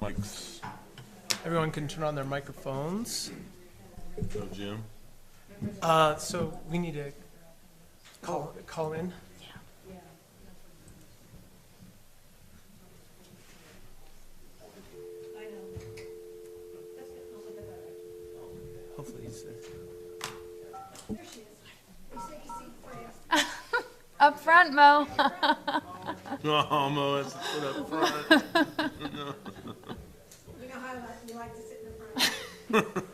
Mike's. Everyone can turn on their microphones. Oh, Jim. So we need to call in. Hopefully he's Up front, Mo. Oh, Mo, it's put up front. No. You know how you like to sit in the front.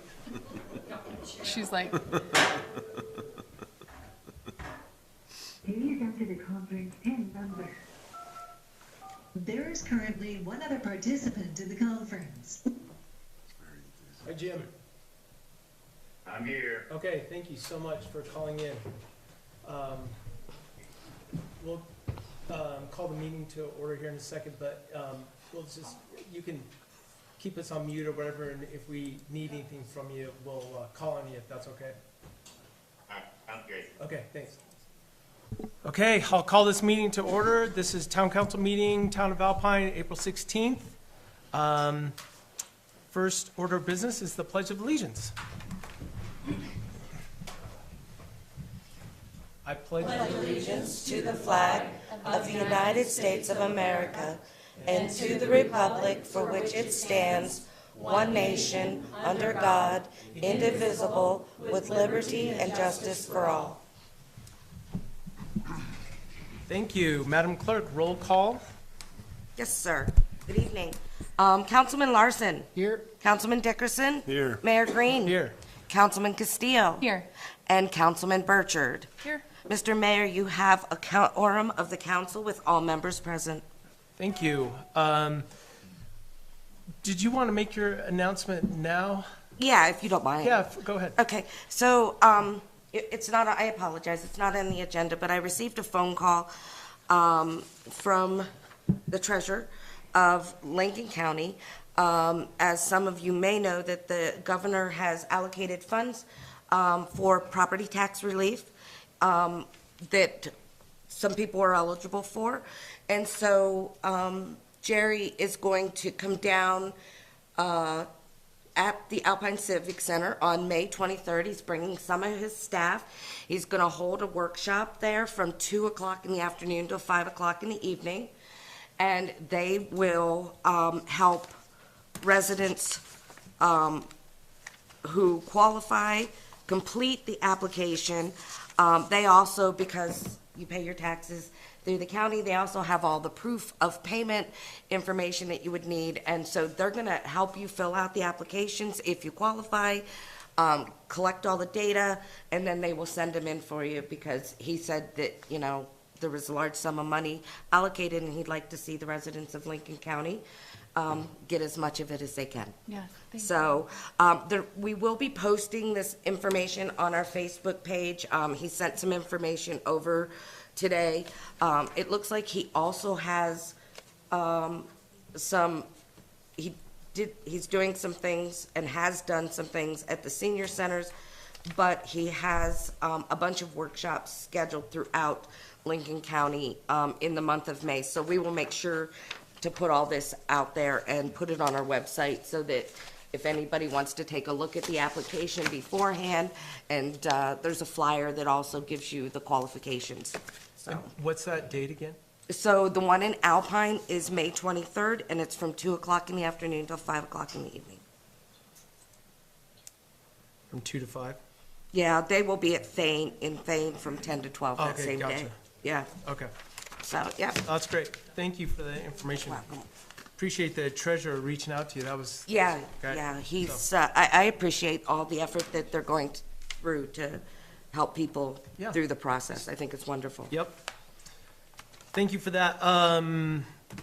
She's like, Please enter the conference PIN number. There is currently one other participant in the conference. Hi, Jim. I'm here. Okay, thank you so much for calling in. We'll call the meeting to order here in a second, but we'll just, you can keep us on mute or whatever, and if we need anything from you, we'll call on you if that's okay. Sounds great. Okay, thanks. Okay, I'll call this meeting to order. This is Town Council meeting, Town of Alpine, April 16th. First order of business is the Pledge of Allegiance. I pledge allegiance to the flag of the United States of America and to the republic for which it stands, one nation, under God, indivisible, with liberty and justice for all. Thank you. Madam Clerk, roll call. Yes, sir. Good evening. Councilman Larson. Here. Councilman Dickerson. Here. Mayor Green. Here. Councilman Castillo. here, And Councilman Burchard. here. Mr. Mayor, you have a quorum of the council with all members present. Thank you. Did you want to make your announcement now? Yeah, if you don't mind. Yeah, go ahead. Okay, so it's not, I apologize, it's not on the agenda, but I received a phone call from the treasurer of Lincoln County. As some of you may know, that the governor has allocated funds for property tax relief that some people are eligible for. And so Jerry is going to come down at the Alpine Civic Center on May 23rd. He's bringing some of his staff. He's going to hold a workshop there from 2 o'clock in the afternoon till 5 o'clock in the evening. And they will help residents who qualify complete the application. They also, because you pay your taxes through the county, they also have all the proof of payment information that you would need. And so they're going to help you fill out the applications if you qualify, collect all the data, and then they will send them in for you, because he said that, you know, there was a large sum of money allocated and he'd like to see the residents of Lincoln County get as much of it as they can. Yeah, thank you. So we will be posting this information on our Facebook page. He sent some information over today. It looks like he also has he's doing some things and has done some things at the senior centers, but he has a bunch of workshops scheduled throughout Lincoln County in the month of May. So we will make sure to put all this out there and put it on our website, so that if anybody wants to take a look at the application beforehand, and there's a flyer that also gives you the qualifications. So, What's that date again? so the one in Alpine is May 23rd, and it's from 2 o'clock in the afternoon till 5 o'clock in the evening. From 2 to 5? Yeah, they will be at in Thane from 10 to 12 that Okay, same gotcha. day. Yeah, Okay. so, yeah. That's great. Thank you for the information. Welcome. Appreciate the treasurer reaching out to you. That was. Yeah, Okay. yeah, he's, I appreciate all the effort that they're going through to help people Yeah. through the process. I think it's wonderful. Yep. Thank you for that.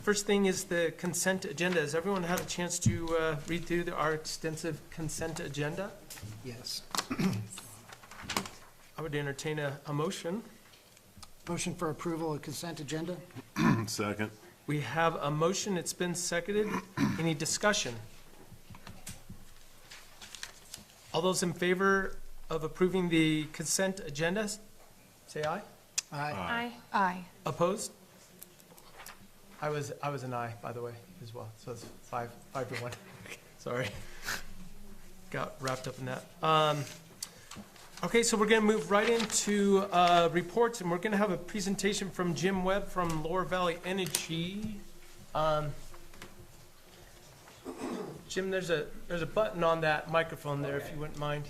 First thing is the consent agenda. Has everyone had a chance to read through our extensive consent agenda? Yes. I would entertain a motion. Motion for approval of consent agenda? Second. We have a motion. It's been seconded. Any discussion? All those in favor of approving the consent agenda, say aye. Aye. Aye. Opposed? I was an aye, by the way, as well, so it's 5-1. Sorry. Got wrapped up in that. Okay, so we're gonna move right into reports, and we're gonna have a presentation from Jim Webb from Lower Valley Energy. Jim, there's a button on that microphone there, if you wouldn't mind.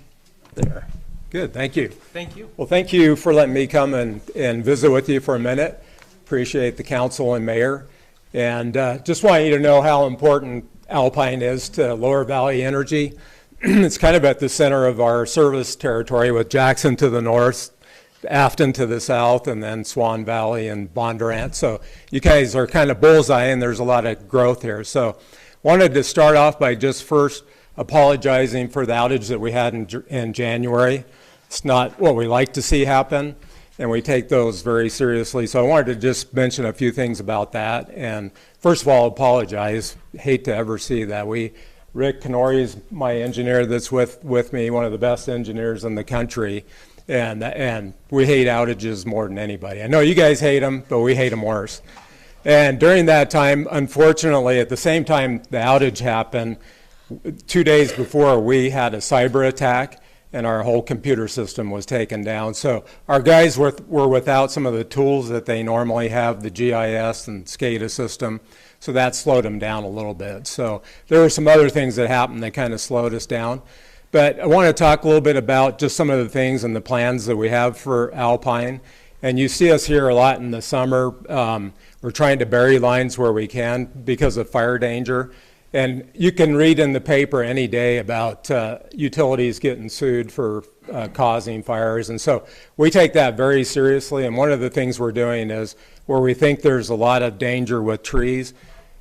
There. Good, thank you. Thank you. Well, thank you for letting me come and visit with you for a minute. Appreciate the council and mayor. And just want you to know how important Alpine is to Lower Valley Energy. It's kind of at the center of our service territory with Jackson to the north, Afton to the south, and then Swan Valley and Bondurant. So you guys are kind of bullseye, and there's a lot of growth here. So wanted to start off by just first apologizing for the outage that we had in January. It's not what we like to see happen, and we take those very seriously. So I wanted to just mention a few things about that. And first of all, apologize. Hate to ever see that. Rick Canori is my engineer that's with me, one of the best engineers in the country, and we hate outages more than anybody. I know you guys hate them, but we hate them worse. And during that time, unfortunately, at the same time the outage happened, 2 days before, we had a cyber attack, and our whole computer system was taken down. So our guys were without some of the tools that they normally have, the GIS and SCADA system. So that slowed them down a little bit. So there were some other things that happened that kind of slowed us down. But I want to talk a little bit about just some of the things and the plans that we have for Alpine. And you see us here a lot in the summer. We're trying to bury lines where we can because of fire danger. And you can read in the paper any day about utilities getting sued for causing fires. And so we take that very seriously. And one of the things we're doing is where we think there's a lot of danger with trees,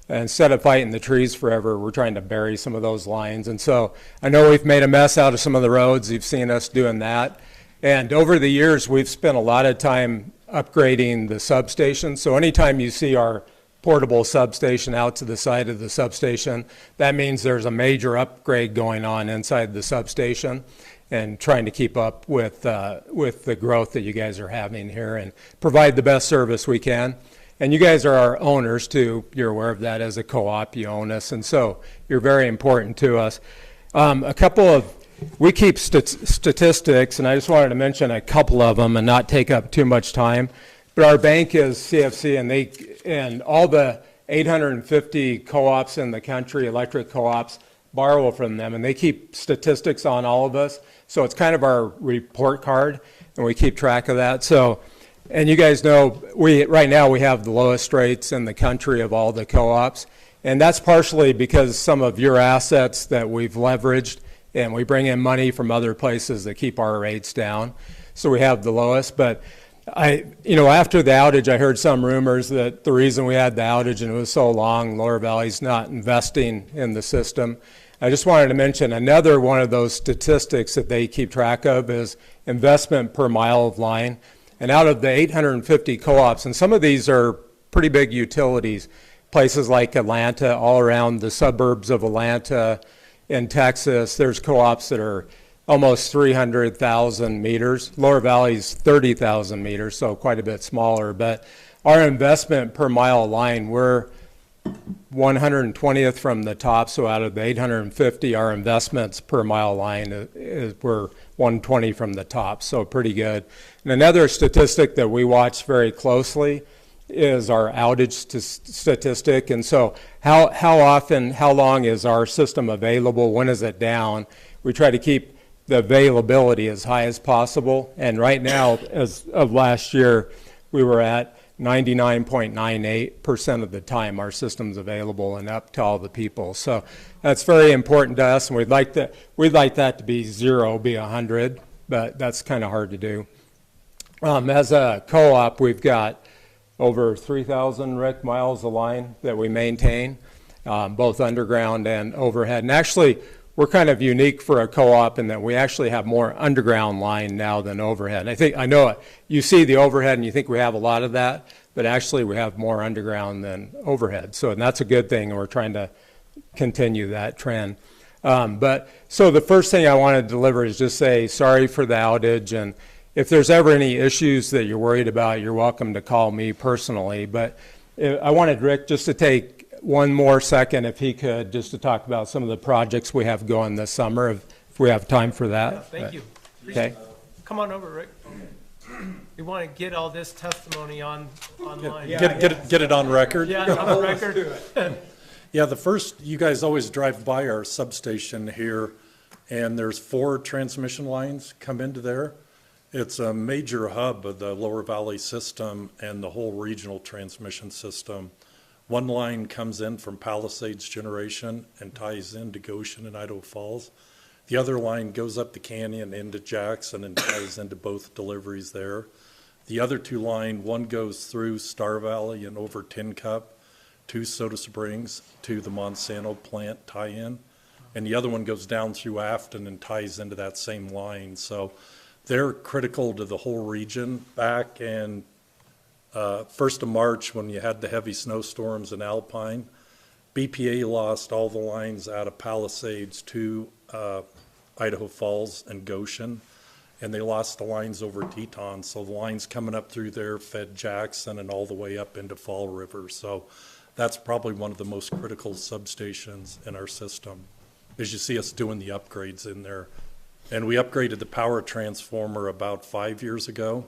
instead of fighting the trees forever, we're trying to bury some of those lines. And so I know we've made a mess out of some of the roads. You've seen us doing that. And over the years, we've spent a lot of time upgrading the substation. So anytime you see our portable substation out to the side of the substation, that means there's a major upgrade going on inside the substation, and trying to keep up with the growth that you guys are having here and provide the best service we can. And you guys are our owners too. You're aware of that. As a co-op, you own us, and so you're very important to us. We keep statistics, and I just wanted to mention a couple of them and not take up too much time. But our bank is CFC, and all the 850 co-ops in the country, electric co-ops, borrow from them, and they keep statistics on all of us. So it's kind of our report card, and we keep track of that. So, and you guys know, right now we have the lowest rates in the country of all the co-ops, and that's partially because some of your assets that we've leveraged, and we bring in money from other places that keep our rates down. So we have the lowest. But after the outage, I heard some rumors that the reason we had the outage and it was so long, Lower Valley's not investing in the system. I just wanted to mention another one of those statistics that they keep track of is investment per mile of line. And out of the 850 co-ops, and some of these are pretty big utilities, places like Atlanta, all around the suburbs of Atlanta, in Texas, there's co-ops that are almost 300,000 meters. Lower Valley's 30,000 meters, so quite a bit smaller. But our investment per mile line, we're 120th from the top. So out of the 850, our investments per mile line we're 120 from the top. So pretty good. And another statistic that we watch very closely is our outage statistic. And so how often, how long is our system available? When is it down? We try to keep the availability as high as possible. And right now, as of last year, we were at 99.98% of the time our system's available and up to all the people. So that's very important to us, and we'd like that to be 0, be 100, but that's kind of hard to do. As a co-op, we've got over 3,000 miles of line that we maintain, both underground and overhead. And actually, we're kind of unique for a co-op in that we actually have more underground line now than overhead. I know you see the overhead and you think we have a lot of that, but actually we have more underground than overhead. So, and that's a good thing, and we're trying to continue that trend. So the first thing I want to deliver is just say sorry for the outage, and if there's ever any issues that you're worried about, you're welcome to call me personally. But I wanted Rick just to take one more second, if he could, just to talk about some of the projects we have going this summer, if we have time for that. Yeah, thank you. Okay. Come on over, Rick. We want to get all this testimony online. Get it on record. Yeah, on the record. Yeah, you guys always drive by our substation here, and there's 4 transmission lines come into there. It's a major hub of the Lower Valley system and the whole regional transmission system. One line comes in from Palisades Generation and ties into Goshen and Idaho Falls. The other line goes up the canyon into Jackson and ties into both deliveries there. The other 2 line, one goes through Star Valley and over Tin Cup to Soda Springs to the Monsanto plant tie-in. And the other one goes down through Afton and ties into that same line. So they're critical to the whole region. Back in 1st of March, when you had the heavy snowstorms in Alpine, BPA lost all the lines out of Palisades to Idaho Falls and Goshen, and they lost the lines over Teton. So the lines coming up through there fed Jackson and all the way up into Fall River. So that's probably one of the most critical substations in our system, as you see us doing the upgrades in there. And we upgraded the power transformer about 5 years ago,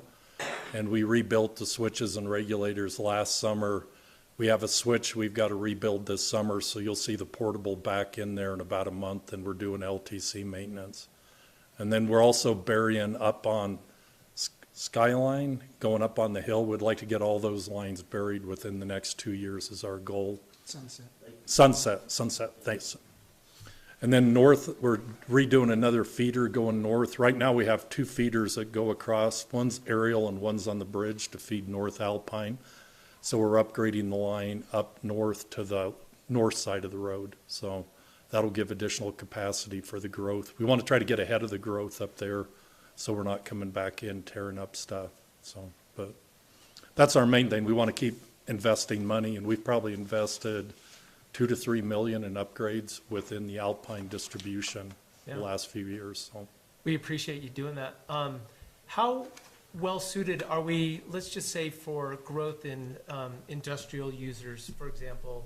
and we rebuilt the switches and regulators last summer. We have a switch we've got to rebuild this summer, so you'll see the portable back in there in about a month, and we're doing LTC maintenance. And then we're also burying up on Skyline, going up on the hill. We'd like to get all those lines buried within the next 2 years is our goal. Sunset, thanks. And then north, we're redoing another feeder going north. Right now we have 2 feeders that go across. One's aerial and one's on the bridge to feed North Alpine. So we're upgrading the line up north to the north side of the road. So that'll give additional capacity for the growth. We want to try to get ahead of the growth up there so we're not coming back in tearing up stuff. So, but that's our main thing. We want to keep investing money, and we've probably invested $2 to $3 million in upgrades within the Alpine distribution the last few years. So We appreciate you doing that. How well suited are we, let's just say, for growth in industrial users, for example?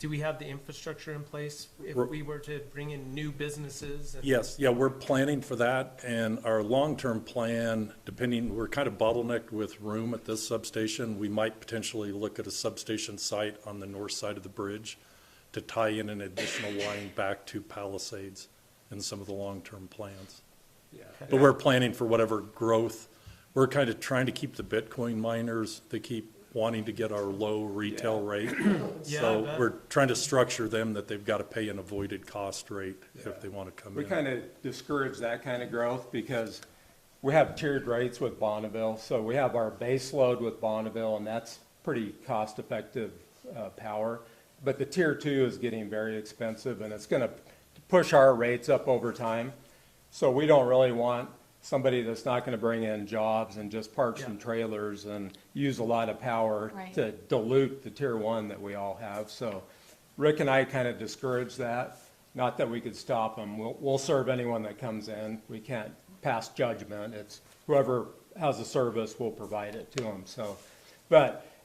Do we have the infrastructure in place if we were to bring in new businesses? Yes, yeah, we're planning for that, and our long-term plan, we're kind of bottlenecked with room at this substation. We might potentially look at a substation site on the north side of the bridge to tie in an additional line back to Palisades in some of the long-term plans. Yeah. But we're planning for whatever growth. We're kind of trying to keep the Bitcoin miners, they keep wanting to get our low retail rate. So we're trying to structure them that they've got to pay an avoided cost rate if they want to come in. We kind of discourage that kind of growth because we have tiered rates with Bonneville. So we have our base load with Bonneville, and that's pretty cost-effective power. But the tier 2 is getting very expensive, and it's going to push our rates up over time. So we don't really want somebody that's not going to bring in jobs and just park some trailers and use a lot of power to dilute the tier 1 that we all have. So Rick and I kind of discourage that. Not that we could stop them. We'll serve anyone that comes in. We can't pass judgment. It's whoever has a service, we'll provide it to them. So,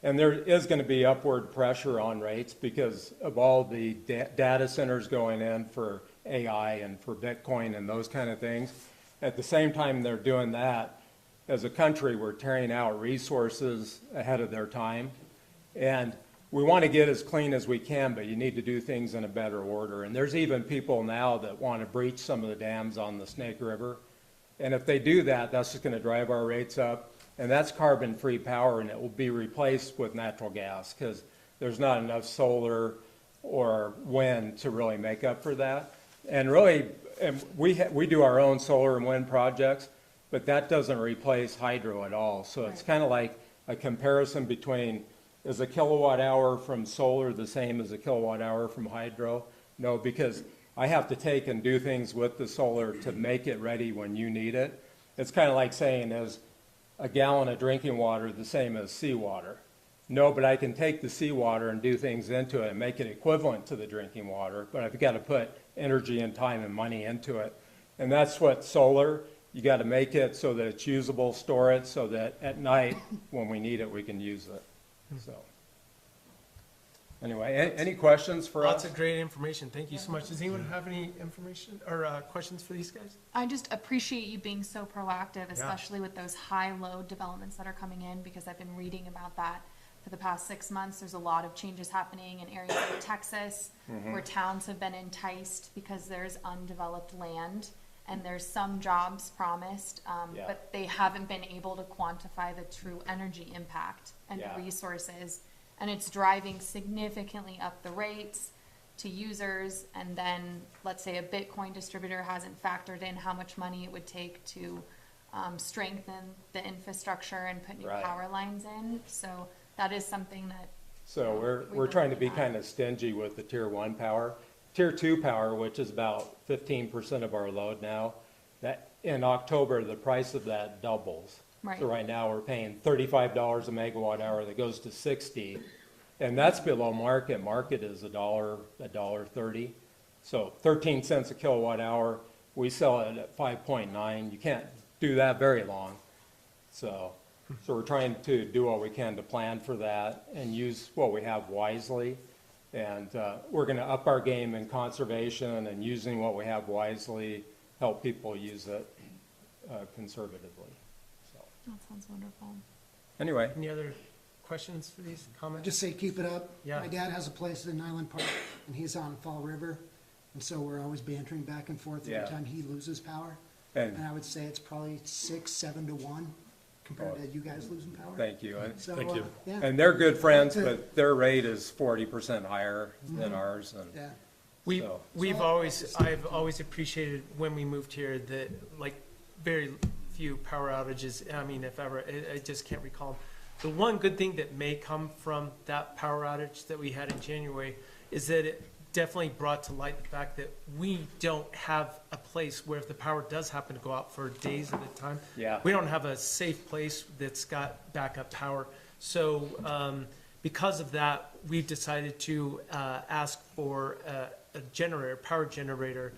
and there is going to be upward pressure on rates because of all the data centers going in for AI and for Bitcoin and those kind of things. At the same time they're doing that, as a country, we're tearing out resources ahead of their time. And we want to get as clean as we can, but you need to do things in a better order. And there's even people now that want to breach some of the dams on the Snake River. And if they do that, that's just going to drive our rates up. And that's carbon-free power, and it will be replaced with natural gas because there's not enough solar or wind to really make up for that. And really, we do our own solar and wind projects, but that doesn't replace hydro at all. So it's kind of like a comparison between, is a kilowatt hour from solar the same as a kilowatt hour from hydro? No, because I have to take and do things with the solar to make it ready when you need it. It's kind of like saying, is a gallon of drinking water the same as seawater? No, but I can take the seawater and do things into it and make it equivalent to the drinking water, but I've got to put energy and time and money into it. And that's what solar, you got to make it so that it's usable, store it so that at night when we need it, we can use it. So Anyway, any questions for Lots us? of great information. Thank you so much. Does anyone have any information or questions for these guys? I just appreciate you being so proactive, especially with those high load developments that are coming in, because I've been reading about that for the past 6 months. There's a lot of changes happening in areas like Texas where towns have been enticed because there's undeveloped land and there's some jobs promised, Yeah. but they haven't been able to quantify the true energy impact and Yeah. resources. And it's driving significantly up the rates to users. And then, let's say a Bitcoin distributor hasn't factored in how much money it would take to strengthen the infrastructure and put new Right. power lines in. So that is something that, So we're We've trying to been be looking at. kind of stingy with the tier 1 power. Tier 2 power, which is about 15% of our load now, that in October, the price of that doubles. Right. So right now, we're paying $35 a megawatt hour, that goes to 60. And that's below market. Market is $1.30. So 13 cents a kilowatt hour. We sell it at 5.9. You can't do that very long. So we're trying to do what we can to plan for that and use what we have wisely. And we're going to up our game in conservation and using what we have wisely, help people use it conservatively. So that sounds wonderful. anyway, Any other questions for these comments? Just say keep it up. Yeah. My dad has a place in Island Park, and he's on Fall River, and so we're always bantering back and forth Yeah. every time he loses power. And and I would say it's probably 6, 7 to 1 compared to you guys losing power. thank you. So, Thank you. Yeah, And they're good friends, That's it. but their rate is 40% higher than ours. And yeah. so- I've always appreciated when we moved here that, like, very few power outages. I mean, if ever, I just can't recall them. The one good thing that may come from that power outage that we had in January is that it definitely brought to light the fact that we don't have a place where if the power does happen to go out for days at a time, Yeah. we don't have a safe place that's got backup power. So because of that, we've decided to ask for a generator, power generator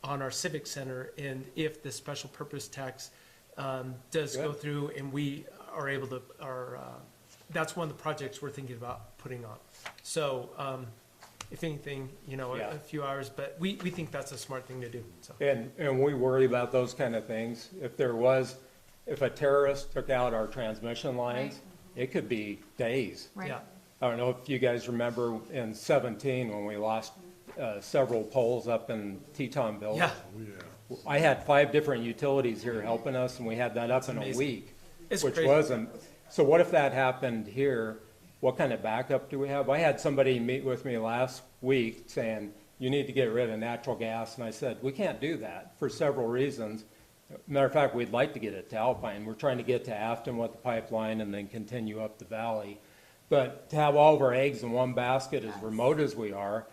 on our civic center. And if the special purpose tax does go Good. through and we are able to, that's one of the projects we're thinking about putting on. So if anything, Yeah. a few hours, but we think that's a smart thing to do, so. And we worry about those kind of things. If a terrorist took out our transmission lines, it could be days. Right. Yeah. I don't know if you guys remember in 17 when we lost several poles up in Teton Village. Yeah, I had 5 different utilities here helping us, and we had that up in a amazing. week, It's which crazy. wasn't. So what if that happened here? What kind of backup do we have? I had somebody meet with me last week saying, you need to get rid of natural gas. And I said, we can't do that for several reasons. Matter of fact, we'd like to get it to Alpine. We're trying to get to Afton with the pipeline and then continue up the valley. But to have all of our eggs in one basket, as remote as we are,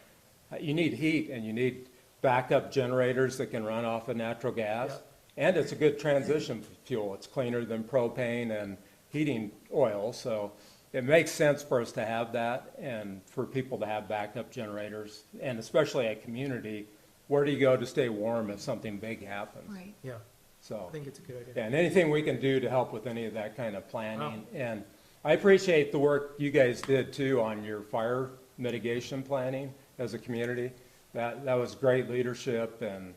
you need heat and you need backup generators that can run off of natural gas. Yep. And it's a good transition fuel. It's cleaner than propane and heating oil. So it makes sense for us to have that and for people to have backup generators. And especially a community, where do you go to stay warm if something big happens? Right. Yeah, So. I think it's a good idea. And anything we can do to help with any of that kind of planning. And I appreciate the work you guys did too on your fire mitigation planning as a community. That was great leadership and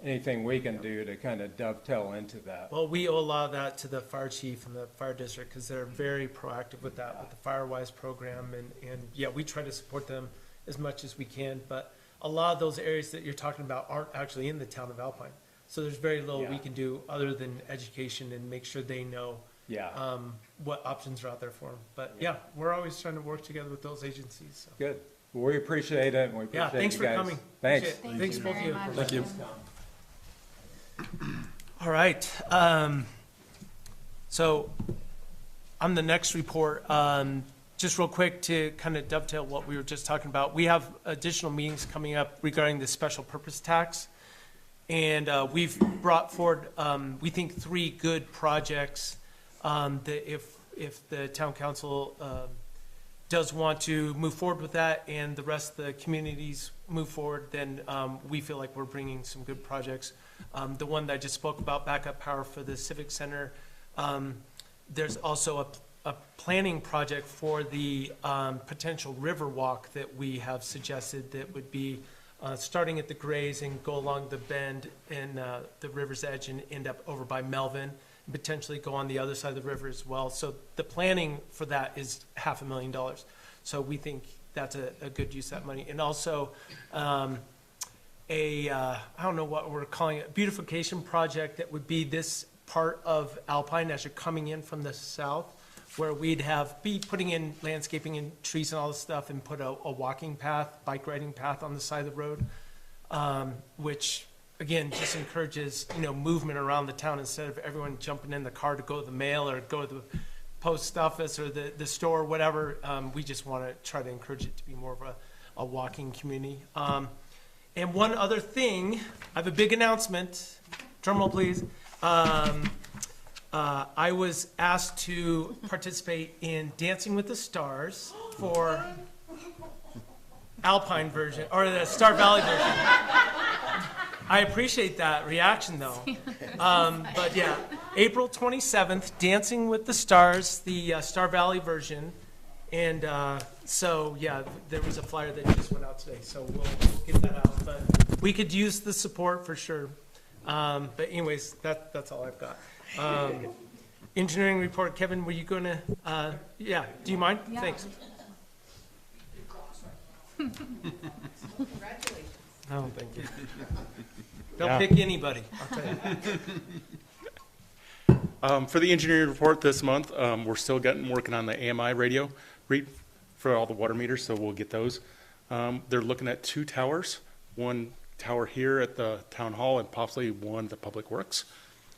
anything we can do to kind of dovetail into that. Well, we owe a lot of that to the fire chief and the fire district because they're very proactive with that, with the FireWise program. And yeah, we try to support them as much as we can. But a lot of those areas that you're talking about aren't actually in the town of Alpine. So there's very little we Yeah. can do other than education and make sure they know Yeah, what options are out there for them. But yeah, we're always trying to work together with those agencies. So. good. Well, we appreciate it and we Yeah, appreciate thanks you for guys. coming. Thanks. Appreciate it. Thanks both of very you. much. Thank you. All right. So on the next report, just real quick to kind of dovetail what we were just talking about, we have additional meetings coming up regarding the special purpose tax. And we've brought forward, we think, 3 good projects that if the town council does want to move forward with that and the rest of the communities move forward, then we feel like we're bringing some good projects. The one that I just spoke about, backup power for the Civic Center, there's also a planning project for the potential river walk that we have suggested that would be starting at the Grays and go along the bend in the river's edge and end up over by Melvin, and potentially go on the other side of the river as well. So the planning for that is $500,000. So we think that's a good use of that money. And also I don't know what we're calling it, beautification project that would be this part of Alpine as you're coming in from the south, where we'd be putting in landscaping and trees and all this stuff and put a walking path, bike riding path on the side of the road, which again, just encourages, movement around the town instead of everyone jumping in the car to go to the mail or go to the post office or the store or whatever. We just want to try to encourage it to be more of a walking community. And one other thing, I have a big announcement. Drum roll, please. I was asked to participate in Dancing with the Stars for Alpine version, or the Star Valley version. I appreciate that reaction, though. But yeah, April 27th, Dancing with the Stars, the Star Valley version. And so, yeah, there was a flyer that just went out today, so we'll get that out. But we could use the support for sure. But anyways, that's all I've got. Engineering report, Kevin, were you going to, yeah, do you mind? Yeah. Thanks. Oh, thank you. They'll pick anybody, I'll tell you. For the engineering report this month, we're still working on the AMI radio read for all the water meters, so we'll get those. They're looking at 2 towers, one tower here at the town hall and possibly one at the Public Works.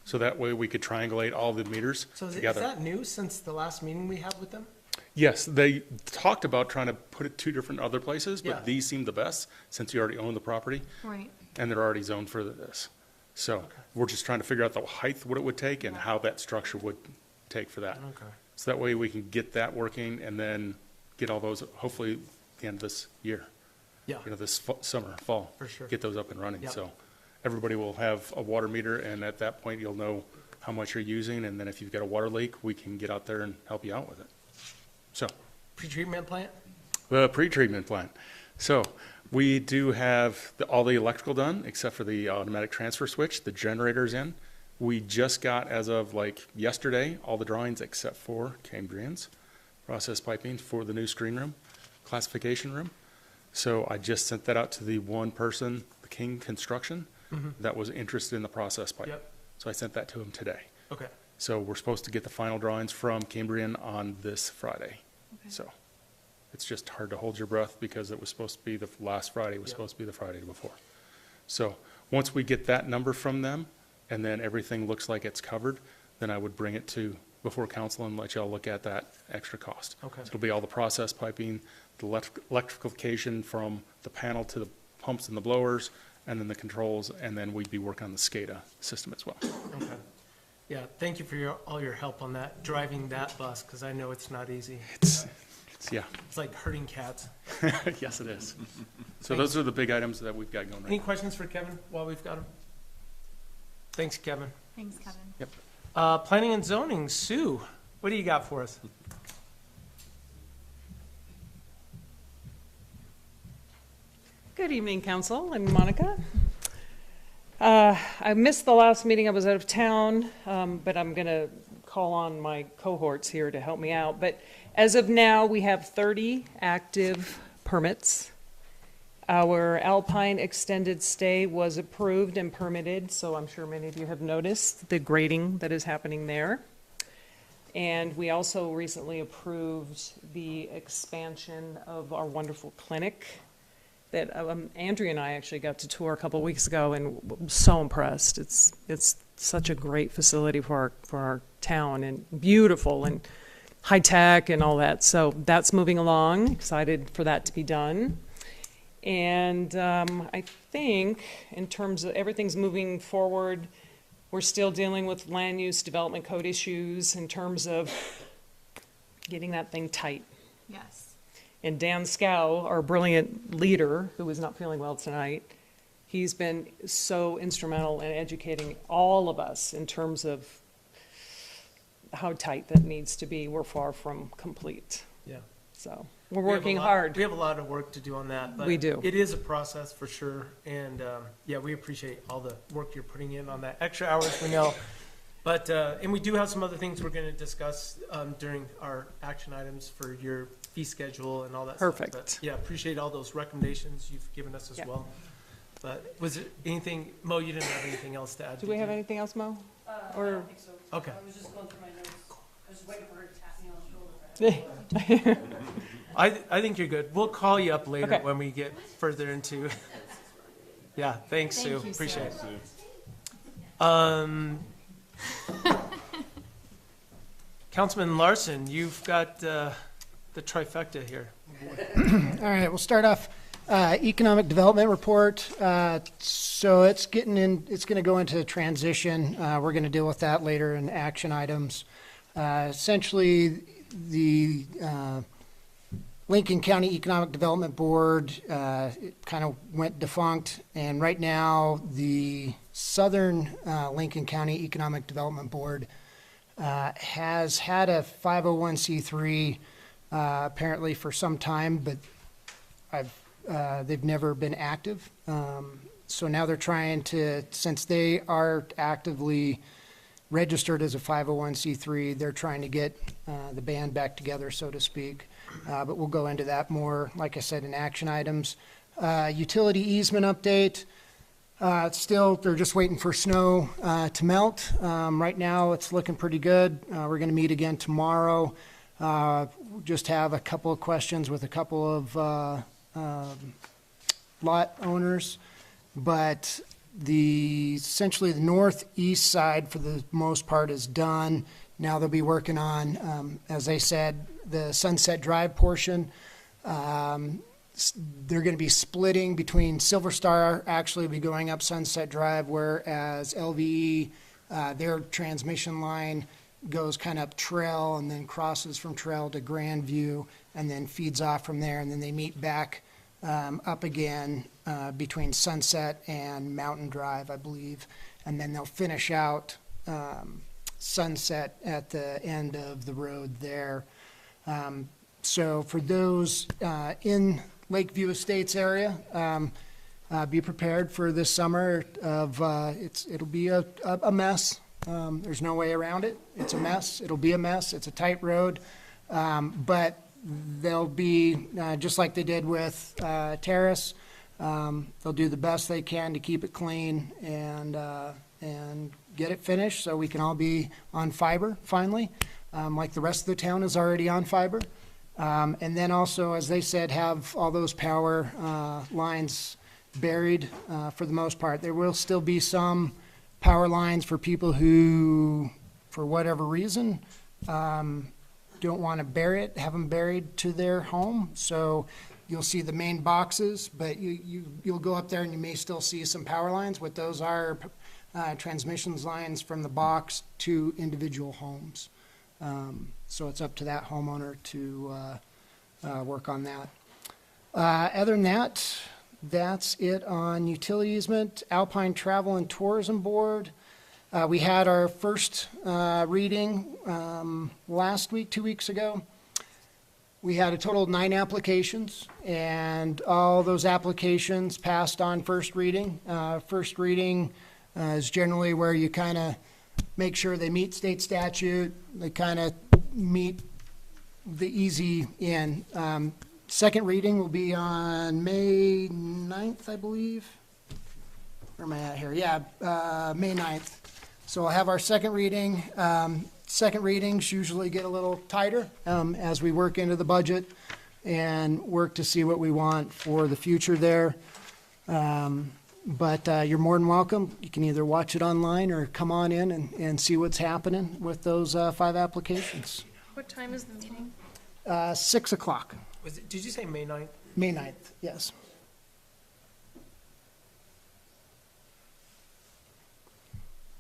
So that way we could triangulate all the meters So is together. that new since the last meeting we had with them? Yes, they talked about trying to put it 2 different other places, but Yeah. these seem the best since you already own the property Right. and they're already zoned for this. So we're just trying to figure out the height, what it would take and how that structure would take for that. Okay. So that way we can get that working and then get all those, hopefully, at the end of this year. Yeah, This summer, fall. For sure. Get those up and running. Yep. So everybody will have a water meter, and at that point, you'll know how much you're using, and then if you've got a water leak, we can get out there and help you out with it. So, pretreatment plant? the pretreatment plant. So we do have all the electrical done, except for the automatic transfer switch. The generator's in. We just got, as of like yesterday, all the drawings except for Cambrian's process piping for the new screen room, classification room. So I just sent that out to the one person, the King Construction, that was interested in the process pipe. Yep. So I sent that to him today. Okay. So we're supposed to get the final drawings from Cambrian on this Friday. So it's just hard to hold your breath because it was supposed to be the last Friday, it was Yep. supposed to be the Friday before. So once we get that number from them, and then everything looks like it's covered, then I would bring it to before council and let y'all look at that extra cost. Okay. So it'll be all the process piping, the electrification from the panel to the pumps and the blowers, and then the controls, and then we'd be working on the SCADA system as well. Okay. Yeah, thank you for all your help on that, driving that bus, because I know it's not easy. Yeah, It's like herding cats. yes it is. So those are the big items that we've got going right Any now. questions for Kevin while we've got him? Thanks, Kevin. Thanks, Kevin. Yep. Planning and zoning, Sue, what do you got for us? Good evening, Council. I'm Monica. I missed the last meeting. I was out of town, but I'm going to call on my cohorts here to help me out. But as of now, we have 30 active permits. Our Alpine extended stay was approved and permitted, so I'm sure many of you have noticed the grading that is happening there. And we also recently approved the expansion of our wonderful clinic that Andrea and I actually got to tour a couple of weeks ago, and was so impressed. It's such a great facility for our town, and beautiful and high tech and all that. So that's moving along. Excited for that to be done. And I think in terms of everything's moving forward, we're still dealing with land use development code issues in terms of getting that thing tight. Yes. And Dan Scow, our brilliant leader, who is not feeling well tonight, he's been so instrumental in educating all of us in terms of how tight that needs to be. We're far from complete, Yeah. so we're We have a working lot- hard. We have a lot of work to do on that, but We do. it is a process for sure. And, yeah, we appreciate all the work you're putting in on that extra hours, we know. But, and we do have some other things we're gonna discuss, during our action items for your fee schedule and all that stuff. Perfect. But, yeah, appreciate all those recommendations you've given us as Yeah. well. But was it anything, Mo, you didn't have anything else to add? Do did we have you? anything else, Mo? I Or- don't think so. Okay. I was just going through my notes. I was waiting for her to tap me on the shoulder. I think you're good. We'll call you up later Okay. when we get further into. Yeah, thanks, Sue. Thank you, Appreciate Sue. it. Councilman Larson, you've got the trifecta here. All right, we'll start off, economic development report. So it's it's gonna go into transition. We're gonna deal with that later in action items. Essentially, the, Lincoln County Economic Development Board, it kind of went defunct, and right now, the Southern Lincoln County Economic Development Board has had a 501c3 apparently for some time, but they've never been active. So now they're trying to, since they are actively registered as a 501c3, they're trying to get the band back together, so to speak. But we'll go into that more, like I said, in action items. Utility easement update. Still, they're just waiting for snow to melt. Right now, it's looking pretty good. We're going to meet again tomorrow. Just have a couple of questions with a couple of lot owners. But essentially the northeast side, for the most part, is done. Now they'll be working on, as they said, the Sunset Drive portion. They're going to be splitting between Silver Star, actually be going up Sunset Drive, whereas LVE, their transmission line goes kind of up Trail and then crosses from Trail to Grandview and then feeds off from there, and then they meet back up again between Sunset and Mountain Drive, I believe, and then they'll finish out Sunset at the end of the road there. So for those in Lakeview Estates area, be prepared for this summer of, it'll be a mess. There's no way around it. It's a mess. It'll be a mess. It's a tight road. But they'll be, just like they did with Terrace, they'll do the best they can to keep it clean and get it finished so we can all be on fiber finally, like the rest of the town is already on fiber. And then also, as they said, have all those power lines buried for the most part. There will still be some power lines for people who, for whatever reason, don't want to bury it, have them buried to their home. So you'll see the main boxes, but you'll go up there and you may still see some power lines. What those are, transmissions lines from the box to individual homes. So it's up to that homeowner to work on that. Other than that, that's it on utility easement. Alpine Travel and Tourism Board. We had our first reading last week, 2 weeks ago. We had a total of 9 applications, and all those applications passed on first reading. First reading is generally where you kind of make sure they meet state statute, they kind of meet the easy in. Second reading will be on May 9th, I believe. Where am I at here? Yeah, May 9th. So we'll have our second reading. Second readings usually get a little tighter as we work into the budget and work to see what we want for the future there. But you're more than welcome. You can either watch it online or come on in and see what's happening with those 5 applications. What time is the meeting? 6 o'clock, Did you say May 9th? May 9th, yes.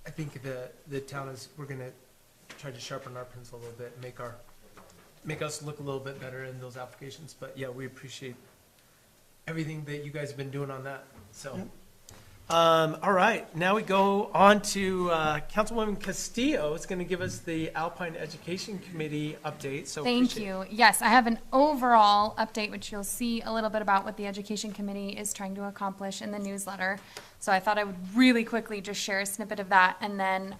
I think the town is, we're gonna try to sharpen our pencil a little bit, and make us look a little bit better in those applications. But yeah, we appreciate everything that you guys have been doing on that, so. Yep. All right, now we go on to Councilwoman Castillo is going to give us the Alpine Education Committee update, so. Thank appreciate it. you. Yes, I have an overall update, which you'll see a little bit about what the Education Committee is trying to accomplish in the newsletter. So I thought I would really quickly just share a snippet of that and then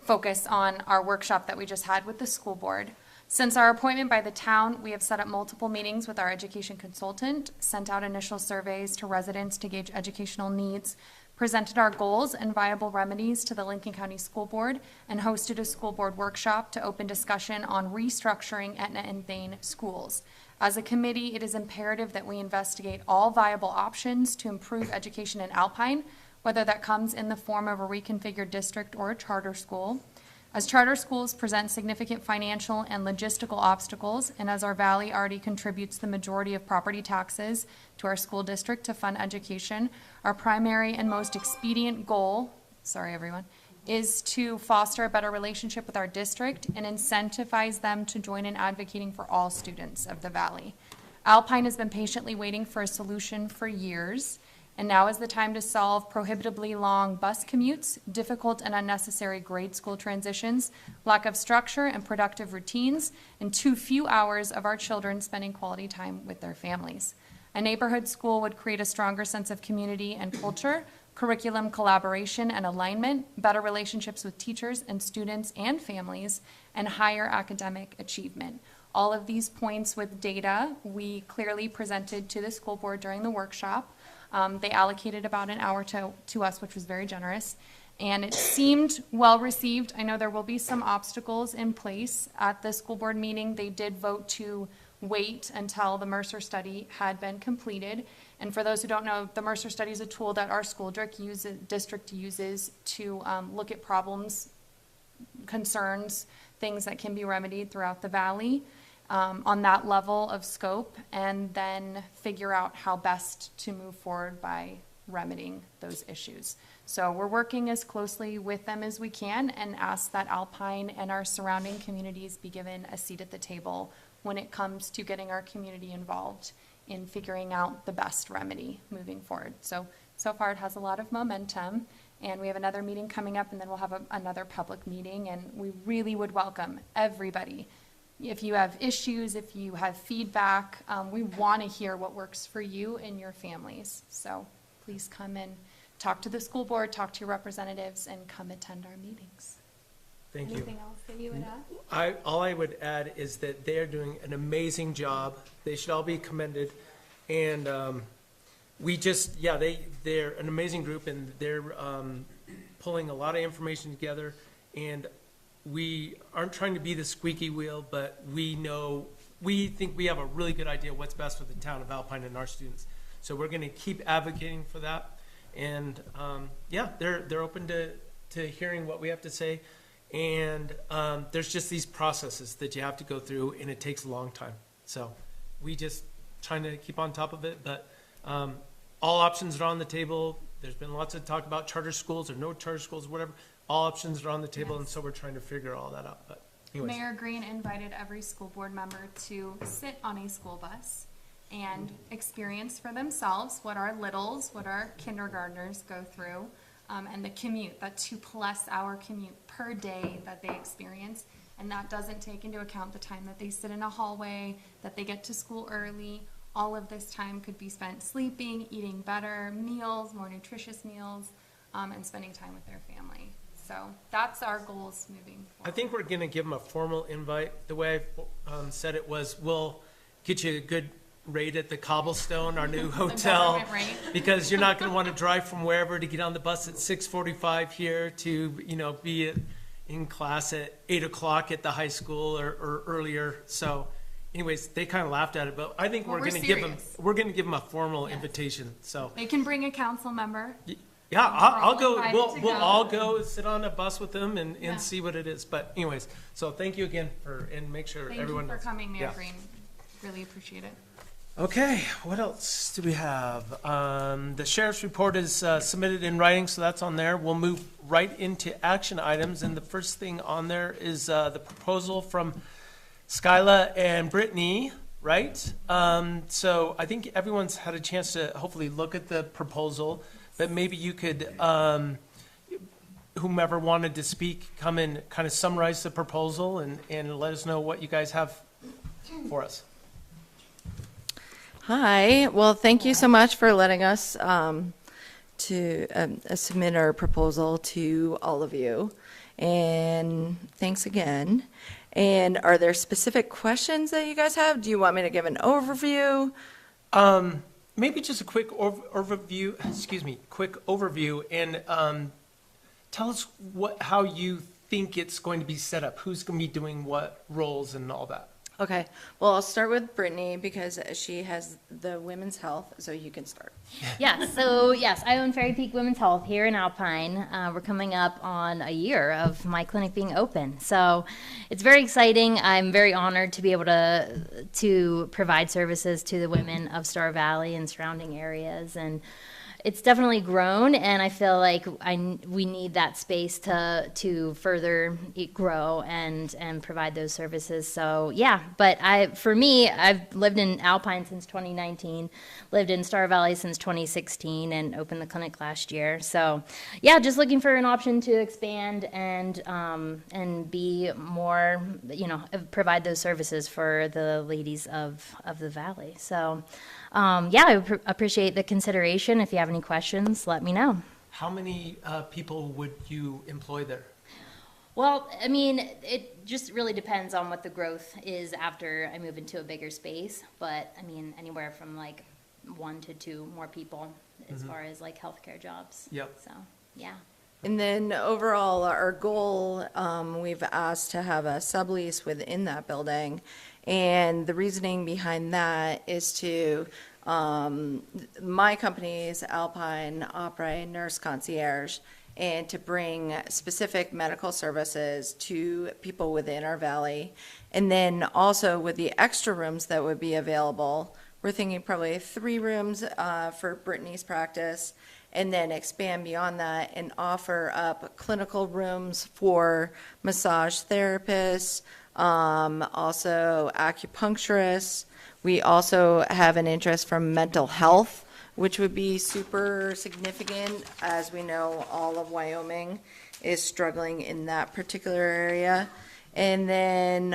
focus on our workshop that we just had with the school board. Since our appointment by the town, we have set up multiple meetings with our education consultant, sent out initial surveys to residents to gauge educational needs, presented our goals and viable remedies to the Lincoln County School Board, and hosted a school board workshop to open discussion on restructuring Etna and Thane schools. As a committee, it is imperative that we investigate all viable options to improve education in Alpine, whether that comes in the form of a reconfigured district or a charter school. As charter schools present significant financial and logistical obstacles, and as our valley already contributes the majority of property taxes to our school district to fund education, our primary and most expedient goal, sorry everyone, is to foster a better relationship with our district and incentivize them to join in advocating for all students of the valley. Alpine has been patiently waiting for a solution for years, and now is the time to solve prohibitively long bus commutes, difficult and unnecessary grade school transitions, lack of structure and productive routines, and too few hours of our children spending quality time with their families. A neighborhood school would create a stronger sense of community and culture, curriculum collaboration and alignment, better relationships with teachers and students and families, and higher academic achievement. All of these points with data we clearly presented to the school board during the workshop. They allocated about an hour to us, which was very generous, and it seemed well received. I know there will be some obstacles in place at the school board meeting. They did vote to wait until the Mercer study had been completed. And for those who don't know, the Mercer study is a tool that our school district uses to look at problems, concerns, things that can be remedied throughout the valley. On that level of scope, and then figure out how best to move forward by remedying those issues. So we're working as closely with them as we can and ask that Alpine and our surrounding communities be given a seat at the table when it comes to getting our community involved in figuring out the best remedy moving forward. So far it has a lot of momentum, and we have another meeting coming up, and then we'll have another public meeting, and we really would welcome everybody. If you have issues, if you have feedback, we want to hear what works for you and your families. So please come and talk to the school board, talk to your representatives, and come attend our meetings. Thank you. Anything else that you would add? All I would add is that they are doing an amazing job. They should all be commended. And they're an amazing group, and they're pulling a lot of information together. And we aren't trying to be the squeaky wheel, but we think we have a really good idea what's best for the town of Alpine and our students. So we're going to keep advocating for that. And they're open to hearing what we have to say. And there's just these processes that you have to go through, and it takes a long time. So we just trying to keep on top of it. But all options are on the table. There's been lots of talk about charter schools or no charter schools, whatever. All options are on the table, and so we're trying to figure all that out. But anyways. Mayor Green invited every school board member to sit on a school bus and experience for themselves what our littles, what our kindergartners go through, and the commute, that 2+ hour commute per day that they experience. And that doesn't take into account the time that they sit in a hallway, that they get to school early. All of this time could be spent sleeping, eating better meals, more nutritious meals, and spending time with their family. So that's our goals moving forward. I think we're going to give them a formal invite. The way I said it was, we'll get you a good rate at the Cobblestone, our new hotel, because you're not going to want to drive from wherever to get on the bus at 6:45 here to, be in class at 8 o'clock at the high school or earlier. So anyways, they kind of laughed at it, but I think we're going to give them a formal invitation. So they can bring a council member. Yeah, I'll go. We'll go. all go sit on a bus with them and see what it is. But anyways, so thank you again and make sure everyone knows. Thank you for coming, Mayor Green. Really appreciate it. Okay, what else do we have? The sheriff's report is submitted in writing, so that's on there. We'll move right into action items, and the first thing on there is the proposal from Skyla and Brittany, right? So I think everyone's had a chance to hopefully look at the proposal but maybe you could, whomever wanted to speak, come and kind of summarize the proposal and let us know what you guys have for us. Hi, well, thank you so much for letting us submit our proposal to all of you. And thanks again. And are there specific questions that you guys have? Do you want me to give an overview? Maybe just a quick overview, and tell us how you think it's going to be set up. Who's going to be doing what roles and all that? Okay, well, I'll start with Brittany because she has the women's health, so you can start. Yes, I own Fairy Peak Women's Health here in Alpine. We're coming up on a year of my clinic being open, so it's very exciting. I'm very honored to be able to provide services to the women of Star Valley and surrounding areas, and it's definitely grown, and I feel like we need that space to further grow and provide those services. So yeah, but for me, I've lived in Alpine since 2019, lived in Star Valley since 2016, and opened the clinic last year. So yeah, just looking for an option to expand and be more, provide those services for the ladies of the valley. So. I appreciate the consideration. If you have any questions, let me know. How many people would you employ there? Well, I mean, it just really depends on what the growth is after I move into a bigger space. But I mean, anywhere from like 1 to 2 more people as far as like healthcare jobs. Yep. So, yeah. And then overall, our goal, we've asked to have a sublease within that building. And the reasoning behind that is to, my company is Alpine Opera Nurse Concierge, and to bring specific medical services to people within our valley. And then also with the extra rooms that would be available, we're thinking probably 3 rooms for Brittany's practice, and then expand beyond that and offer up clinical rooms for massage therapists, also acupuncturists. We also have an interest from mental health, which would be super significant. As we know, all of Wyoming is struggling in that particular area. And then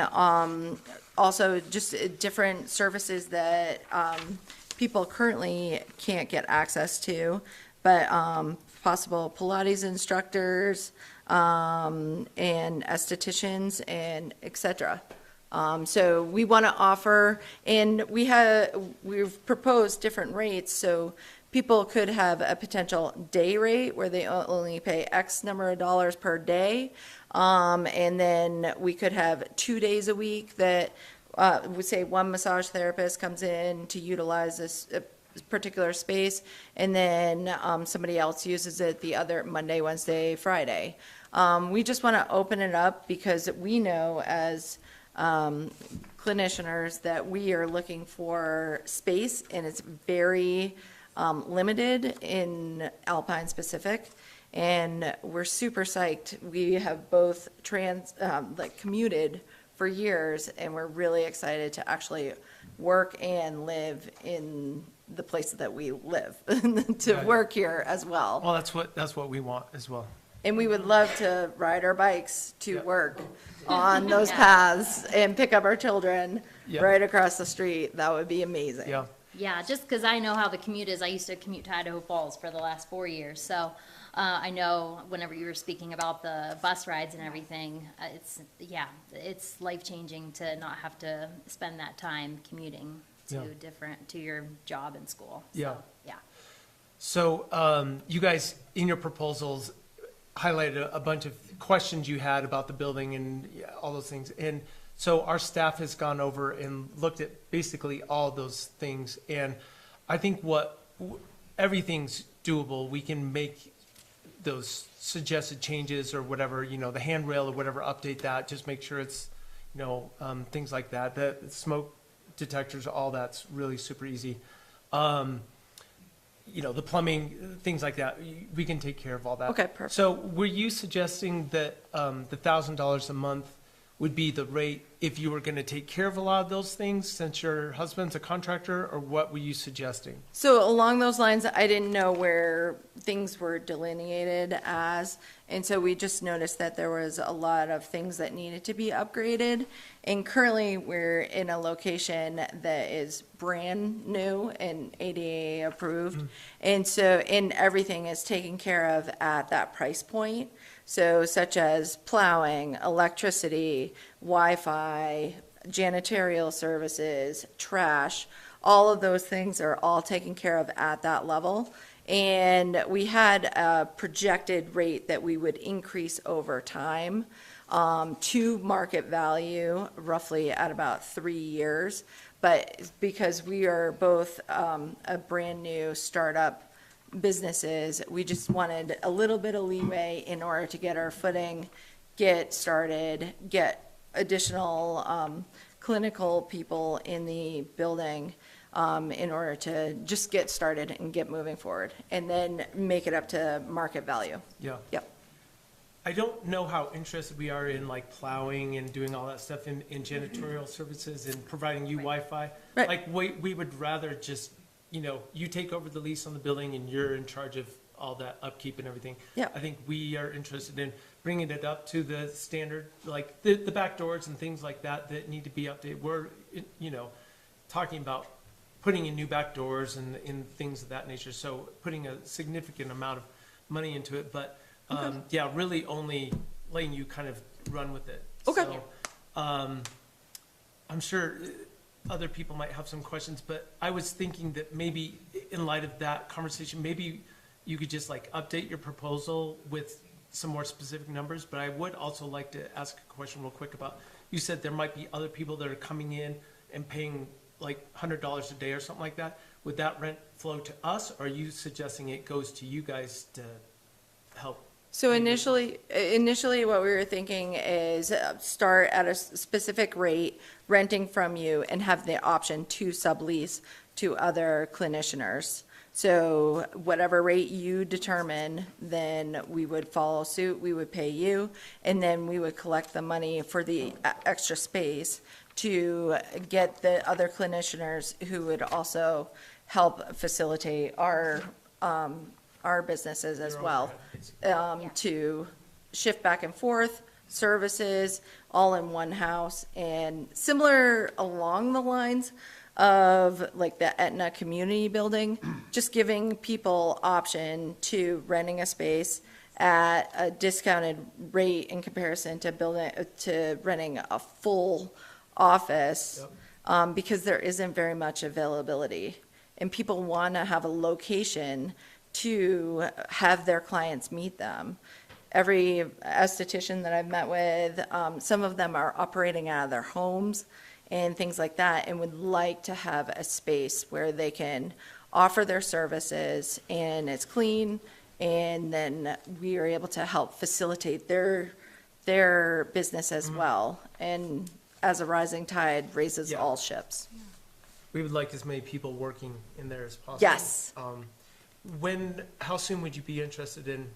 also just different services that people currently can't get access to, but possible Pilates instructors, and estheticians, and et cetera. So we want to offer, and we've proposed different rates, so people could have a potential day rate where they only pay X number of dollars per day, and then we could have 2 days a week that we say one massage therapist comes in to utilize this particular space, and then somebody else uses it the other Monday, Wednesday, Friday. We just want to open it up because we know as clinicians that we are looking for space, and it's very limited in Alpine specific, and we're super psyched. We have both commuted for years, and we're really excited to actually work and live in the place that we live to work here as well. Well, that's what we want as well. And we would love to ride our bikes to work on those paths and pick up our children right across the street. That would be amazing. Yeah. Yeah, just because I know how the commute is. I used to commute to Idaho Falls for the last 4 years, so I know whenever you were speaking about the bus rides and everything, it's life-changing to not have to spend that time commuting to your job and school. So, yeah. So you guys, in your proposals, highlighted a bunch of questions you had about the building and all those things. And so our staff has gone over and looked at basically all those things. And I think everything's doable. We can make those suggested changes or whatever, the handrail or whatever, update that, just make sure it's, things like that. The smoke detectors, all that's really super easy. The plumbing, things like that, we can take care of all that. Okay, perfect. So were you suggesting that the $1,000 a month would be the rate if you were gonna take care of a lot of those things since your husband's a contractor, or what were you suggesting? So along those lines, I didn't know where things were delineated as, and so we just noticed that there was a lot of things that needed to be upgraded. And currently, we're in a location that is brand new and ADA approved. And so, and everything is taken care of at that price point. So such as plowing, electricity, Wi-Fi, janitorial services, trash, all of those things are all taken care of at that level. And we had a projected rate that we would increase over time to market value roughly at about 3 years. But because we are both a brand new startup businesses, we just wanted a little bit of leeway in order to get our footing, get started, get additional clinical people in the building in order to just get started and get moving forward, and then make it up to market value. Yeah. Yep. I don't know how interested we are in like plowing and doing all that stuff in janitorial services and providing you Wi-Fi. Right. Like, we would rather just, you know, you take over the lease on the building and you're in charge of all that upkeep and everything. Yeah. I think we are interested in bringing it up to the standard, like the back doors and things like that that need to be updated. We're, you know, talking about putting in new back doors and things of that nature. So putting a significant amount of money into it, but yeah, really only letting you kind of run with it. Okay. So, I'm sure other people might have some questions, but I was thinking that maybe in light of that conversation, maybe you could just like update your proposal with some more specific numbers. But I would also like to ask a question real quick about, you said there might be other people that are coming in and paying like $100 a day or something like that. Would that rent flow to us, or are you suggesting it goes to you guys to help? So initially, what we were thinking is start at a specific rate, renting from you, and have the option to sublease to other clinicianers. So whatever rate you determine, then we would follow suit, we would pay you, and then we would collect the money for the extra space to get the other clinicianers who would also help facilitate our businesses as well, to shift back and forth, services, all in one house, and similar along the lines of like the Etna Community Building, just giving people option to renting a space at a discounted rate in comparison to renting a full office, because there isn't very much availability, and people want to have a location to have their clients meet them. Every esthetician that I've met with, some of them are operating out of their homes and things like that, and would like to have a space where they can offer their services and it's clean, and then we are able to help facilitate their business as well. And as a rising tide raises all ships. We would like as many people working in there as possible. Yes. How soon would you be interested in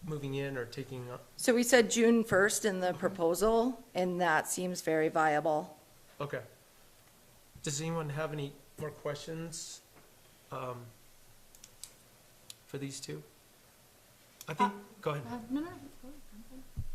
moving in or taking up? So we said June 1st in the proposal, and that seems very viable. Okay. Does anyone have any more questions for these two? I think, go ahead. No.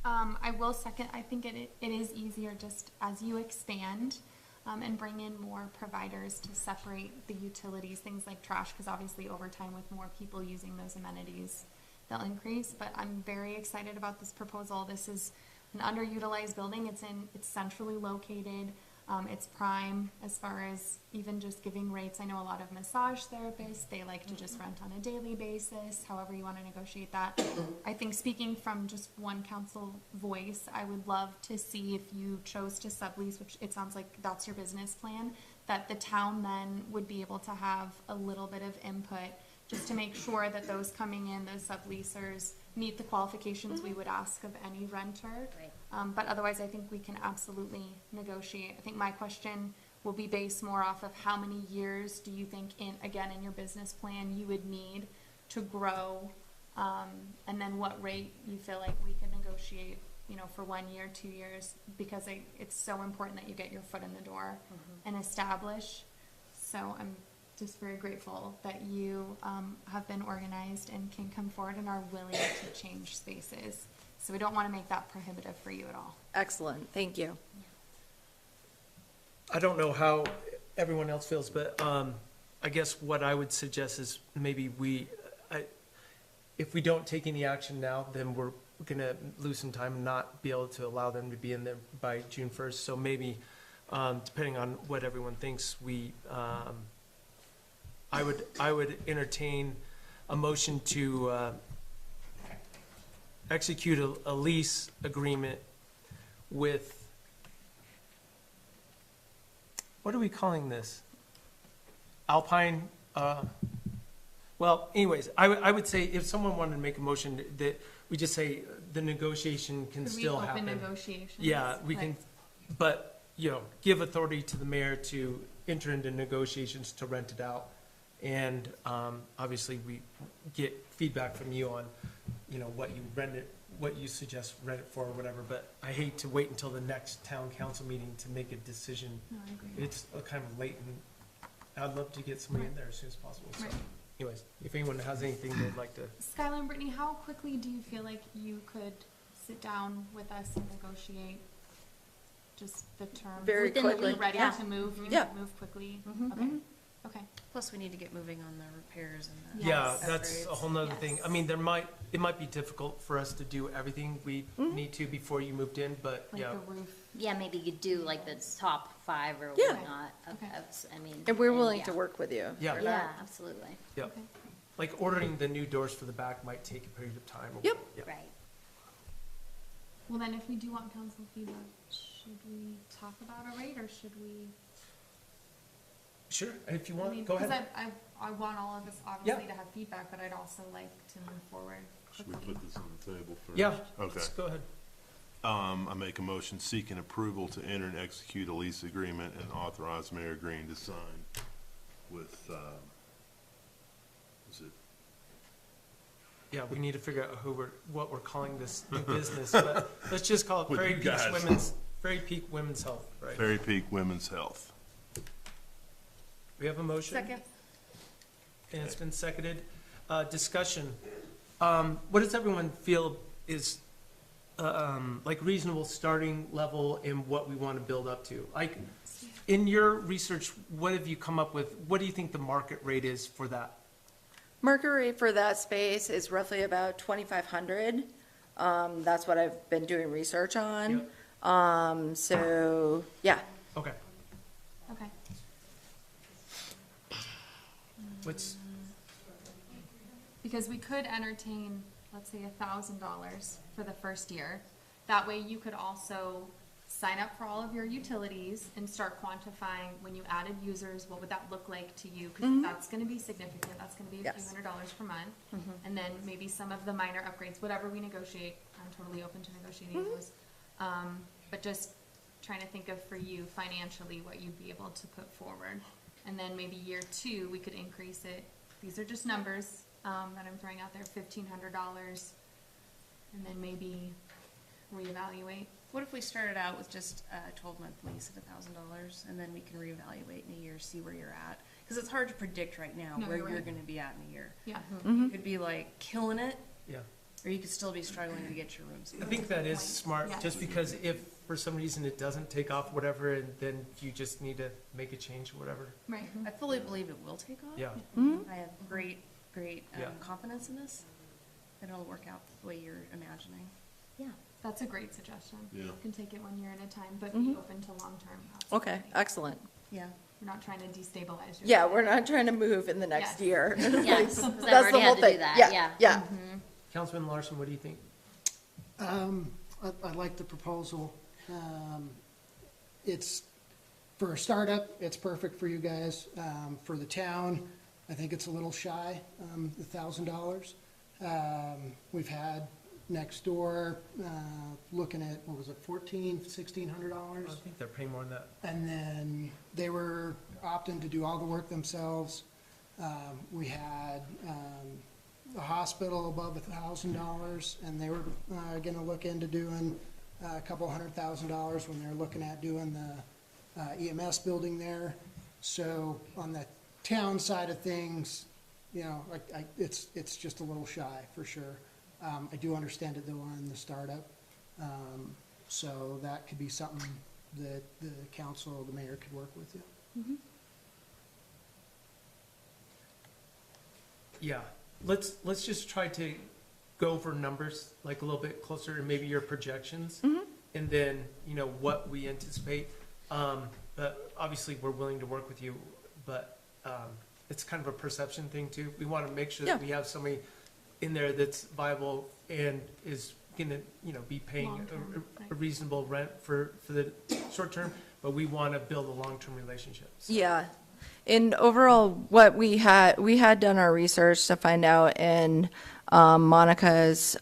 I will second, I think it is easier just as you expand and bring in more providers to separate the utilities, things like trash, because obviously over time with more people using those amenities, they'll increase. But I'm very excited about this proposal. This is an underutilized building. It's centrally located. It's prime as far as even just giving rates. I know a lot of massage therapists, they like to just rent on a daily basis, however you want to negotiate that. I think speaking from just one council voice, I would love to see if you chose to sublease, which it sounds like that's your business plan, that the town then would be able to have a little bit of input just to make sure that those coming in, those subleasers, meet the qualifications we would ask of any renter. But otherwise, I think we can absolutely negotiate. I think my question will be based more off of how many years do you think, in your business plan, you would need to grow, and then then what rate you feel like we can negotiate, you know, for 1 year, 2 years, because it's so important that you get your foot in the door and establish. So I'm just very grateful that you have been organized and can come forward and are willing to change spaces. So we don't want to make that prohibitive for you at all. Excellent, thank you. I don't know how everyone else feels, but I guess what I would suggest is maybe if we don't take any action now, then we're gonna lose some time and not be able to allow them to be in there by June 1st. So maybe, depending on what everyone thinks, I would entertain a motion to execute a lease agreement with, what are we calling this? Alpine, well, anyways, I would say if someone wanted to make a motion that we just say the negotiation can Could we still open happen. negotiations? Yeah, we can, but, you know, give authority to the mayor to enter into negotiations to rent it out. And, obviously, we get feedback from you on, you know, what you rent it, what you suggest rent it for or whatever, but I hate to wait until the next town council meeting to make a decision. No, I agree. It's kind of late, and I'd love to get somebody in there as soon as possible, so. Right. Anyways, if anyone has anything they'd like to, Skylar and Brittany, how quickly do you feel like you could sit down with us and negotiate just the terms? Very Within quickly. Are you ready Yeah. to move? You Yeah. can move quickly? Mhm. Okay, okay. Plus, we need to get moving on the repairs and the. yeah, Yes. that's a whole nother thing. Yes. I mean, it might be difficult for us to do everything we need to before you moved in, but Like yeah. the roof. Yeah, maybe you do like the top 5 or Yeah. whatnot. Okay. I mean. And we're willing yeah. to work with you. Yeah. for Yeah, that. absolutely. Yep. Okay. Like ordering the new doors for the back might take a period of time. or- Yep. Yeah. Right. Well, then if we do want council feedback, should we talk about a rate or should we? Sure, if you I want, mean, go because ahead. I want all of us obviously to have feedback, but I'd also like to move forward Should we quickly. put this on the table first? Yeah, Okay. let's go ahead. I make a motion seeking approval to enter and execute a lease agreement and authorize Mayor Green to sign with, is it, Yeah, we need to figure out what we're calling this new business, but let's just call it With Prairie you Peak guys. Women's Health, right? Fairy Peak Women's Health? We have a motion? Second. And it's been seconded. Discussion. What does everyone feel is, like reasonable starting level and what we want to build up to? Like, in your research, what have you come up with? What do you think the market rate is for that? Market rate for that space is roughly about 2,500. That's what I've been doing research on. So, yeah. Okay. Okay. What's, Because we could entertain, let's say, $1,000 for the first year. That way you could also sign up for all of your utilities and start quantifying when you added users, what would that look like to you? Because that's gonna be significant, that's gonna be a few Yes. $100s per month. And then maybe some of the minor upgrades, whatever we negotiate, I'm totally open to negotiating those. But just trying to think of for you financially, what you'd be able to put forward. And then maybe year 2, we could increase it. These are just numbers, that I'm throwing out there, $1,500. And then maybe reevaluate. What if we started out with just a 12-month lease at $1,000, and then we can reevaluate in a year, see where you're at? Because it's hard to predict right now No, where you're you're right. going to be at in a year. Yeah. You could be like killing it, yeah. or you could still be struggling to get your rooms. I think that is Point. smart, Yes. just because if for some reason it doesn't take off, whatever, and then you just need to make a change or whatever. Right. I fully believe it will take off. Yeah. I have great Yeah. confidence in this, that it'll work out the way you're imagining. Yeah, that's a great suggestion. Yeah. You can take it 1 year at a time, but be open to long-term. Okay, possibility. excellent. Yeah. We're not trying to destabilize your. Yeah, we're not trying to move in the next Yes. year. Yes, That's 'cause I've the already whole had to do thing. that, yeah. Yeah. Councilman Larson, what do you think? I like the proposal. It's, for a startup, it's perfect for you guys. For the town, I think it's a little shy, $1,000. We've had next door, looking at, what was it, $1,600? I think they're paying more than that. And then they were opting to do all the work themselves. We had the hospital above $1,000, and they were gonna look into doing a couple $100,000 when they're looking at doing the EMS building there. So on the town side of things, you know, it's just a little shy for sure. I do understand it though on the startup. So that could be something that the council, the mayor could work with you. Yeah, let's just try to go over numbers like a little bit closer and maybe your projections. And then, you know, what we anticipate. But obviously, we're willing to work with you, but it's kind of a perception thing too. We want to make sure that we have somebody in there that's viable and is gonna, you know, be paying a reasonable rent for the short term, but we want to build a long-term relationship. So. Yeah. And overall, what we had done our research to find out, and Monica's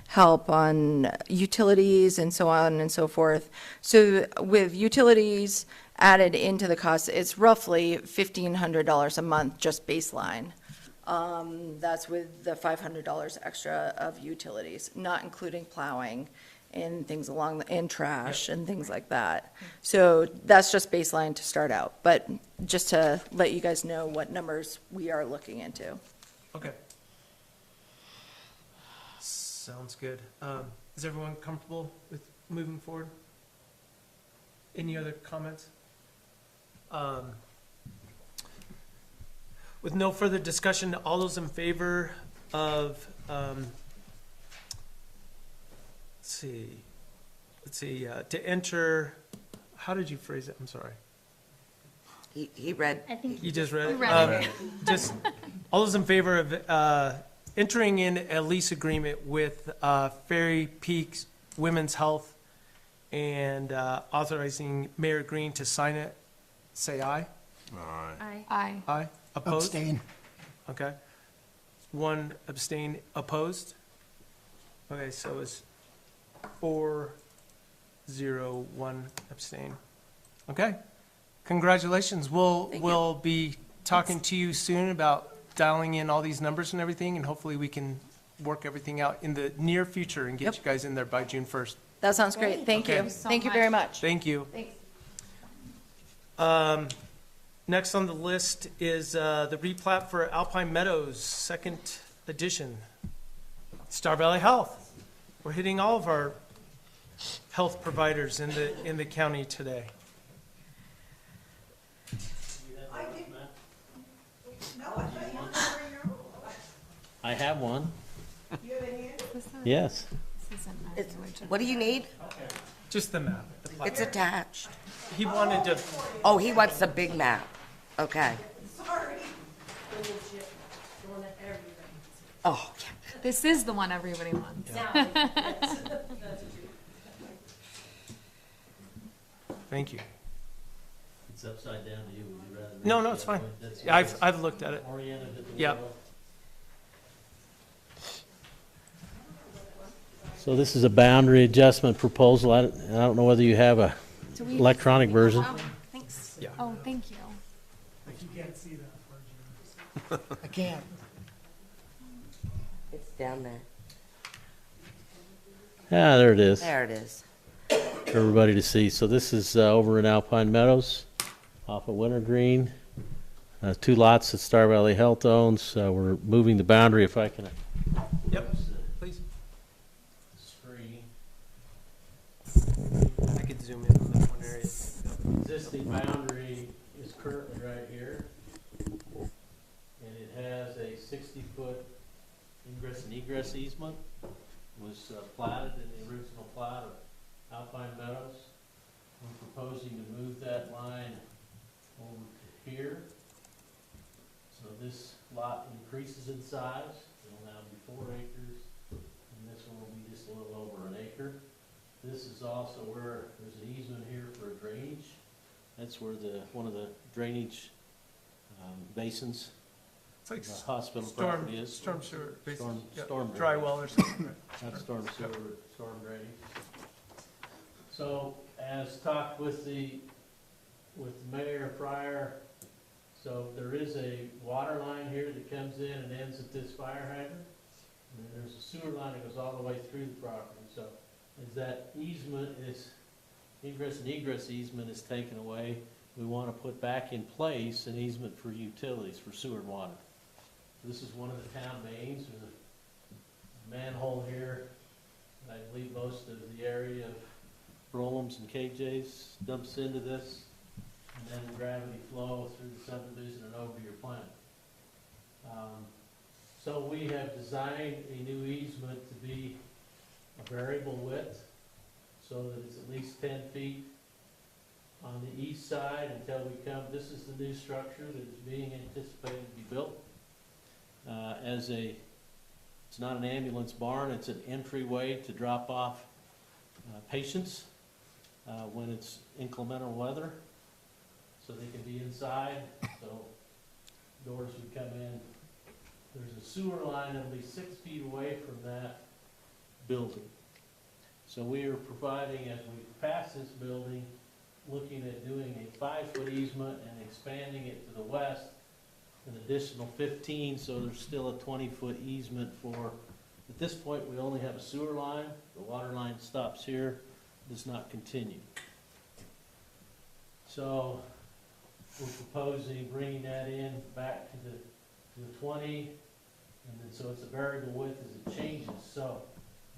help on utilities and so on and so forth. So with utilities added into the cost, it's roughly $1,500 a month, just baseline. That's with the $500 extra of utilities, not including plowing and things and trash and things like that. So that's just baseline to start out, but just to let you guys know what numbers we are looking into. Okay. Sounds good. Is everyone comfortable with moving forward? Any other comments? With no further discussion, all those in favor of, let's see, to enter, how did you phrase it? I'm sorry. He read. I think You just read it? read it. Just, all those in favor of entering in a lease agreement with Fairy Peaks Women's Health and authorizing Mayor Green to sign it, say aye. Aye. Aye. Aye. Opposed? Abstain. Okay. One abstain, opposed? Okay, so it's 4-0-1 abstain. Okay. Congratulations. We'll be talking to you soon about dialing in all these numbers and everything, and hopefully we can work everything out in the near future and get you guys in there by June 1st. That sounds great. Thank Okay. you. Thank you very much. Thank you. Thanks. Next on the list is the replat for Alpine Meadows, second edition. Star Valley Health. We're hitting all of our health providers in the county today. I have one. Yes. What do you need? Just the map. the plat. It's attached. He wanted to, Oh, he wants the big map. Okay. Oh, yeah. This is the one everybody wants. thank you. It's upside down to you. Would you rather? No, no, it's fine. Yeah, I've looked at it. Oriented at the Yeah. window. So this is a boundary adjustment proposal. I don't know whether you have a electronic version. Oh, thanks. Yeah. Oh, thank you. You can't see that. I can't. It's down there. Ah, there it is. There it is. For everybody to see. So this is over in Alpine Meadows, off of Wintergreen. 2 lots that Star Valley Health owns. We're moving the boundary, if I can. Yep, please. Screen. I could zoom in on that one area. Existing boundary is currently right here. And it has a 60-foot ingress and egress easement. It was platted in the original plat of Alpine Meadows. I'm proposing to move that line over to here. So this lot increases in size. It'll now be 4 acres, and this one will be just a little over an acre. This is also where there's an easement here for drainage. That's where one of the drainage basins, It's like the hospital property is. storm sewer, basically. Yeah, Storm dry drainage. well or something. Not storm sewer, but storm drainage. So, as talked with the mayor prior So there is a water line here that comes in and ends at this fire hydrant. And then there's a sewer line that goes all the way through the property. So as that easement is, ingress and egress easement is taken away, we want to put back in place an easement for utilities, for sewer and water. This is one of the town mains. There's a manhole here. I believe most of the area of Rollums and KJ's dumps into this, and then gravity flow through the subdivision and over your plant. So we have designed a new easement to be a variable width, so that it's at least 10 feet on the east side until we come, this is the new structure that is being anticipated to be built. It's not an ambulance barn, it's an entryway to drop off patients when it's inclement weather, so they can be inside, so doors would come in. There's a sewer line at least 6 feet away from that building. So we are providing, as we pass this building, looking at doing a 5-foot easement and expanding it to the west an additional 15, so there's still a 20-foot easement for, at this point, we only have a sewer line. The water line stops here, does not continue. So we're proposing bringing that in back to the 20, and then so it's a variable width as it changes. So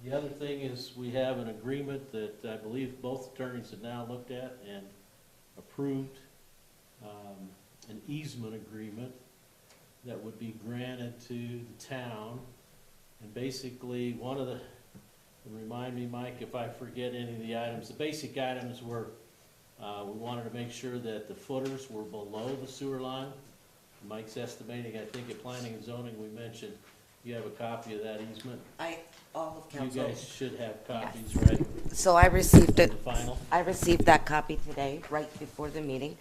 the other thing is we have an agreement that I believe both attorneys have now looked at and approved, an easement agreement that would be granted to the town. And basically, one of the, and remind me, Mike, if I forget any of the items, the basic items were, we wanted to make sure that the footers were below the sewer line. Mike's estimating, I think at planning and zoning, we mentioned, you have a copy of that easement? All of council. You guys should have copies, right? So I received it. The final? I received that copy today, right before the meeting.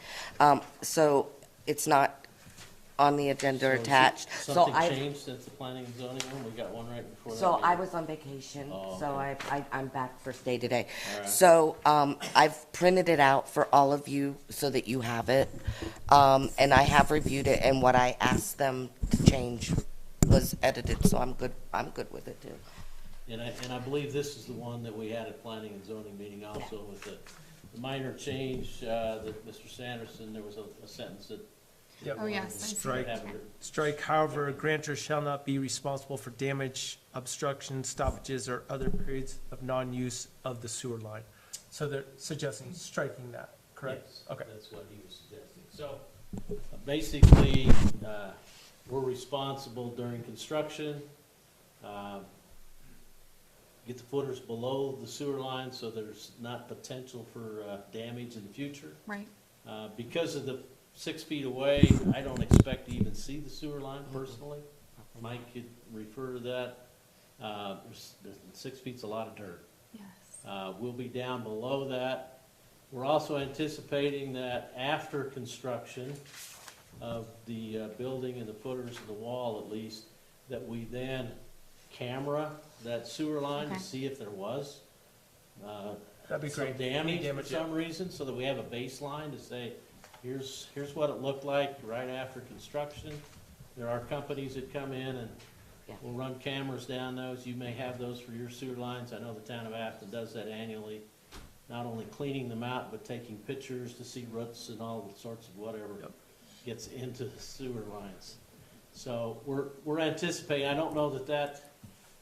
So it's not on the agenda or So attached. Something changed since the planning and zoning one? We got one right before that. So I meeting. was on vacation, Oh, so okay. I'm back first day today. All right. So I've printed it out for all of you so that you have it. And I have reviewed it, and what I asked them to change was edited, so I'm good with it too. And I believe this is the one that we had at planning and zoning meeting also with the minor change, that Mr. Sanderson, there was a sentence that. Yep. Oh, yes, I see. Strike, however, a grantor shall not be responsible for damage, obstruction, stoppages, or other periods of non-use of the sewer line. So they're suggesting striking that, correct? Yes, Okay. that's what he was suggesting. So, basically, we're responsible during construction, get the footers below the sewer line so there's not potential for damage in the future. Right. Because of the 6 feet away, I don't expect to even see the sewer line personally. Mike could refer to that. 6 feet's a lot of dirt. Yes. We'll be down below that. We're also anticipating that after construction of the building and the footers of the wall at least, that we then camera that sewer line Okay. to see if there was That'd be some great. damage for Damage, yeah. some reason, so that we have a baseline to say, here's what it looked like right after construction. There are companies that come in and will run cameras down those. You may have those for your sewer lines. I know the town of Afton does that annually, not only cleaning them out, but taking pictures to see roots and all sorts of whatever gets into the sewer lines. So we're anticipating, I don't know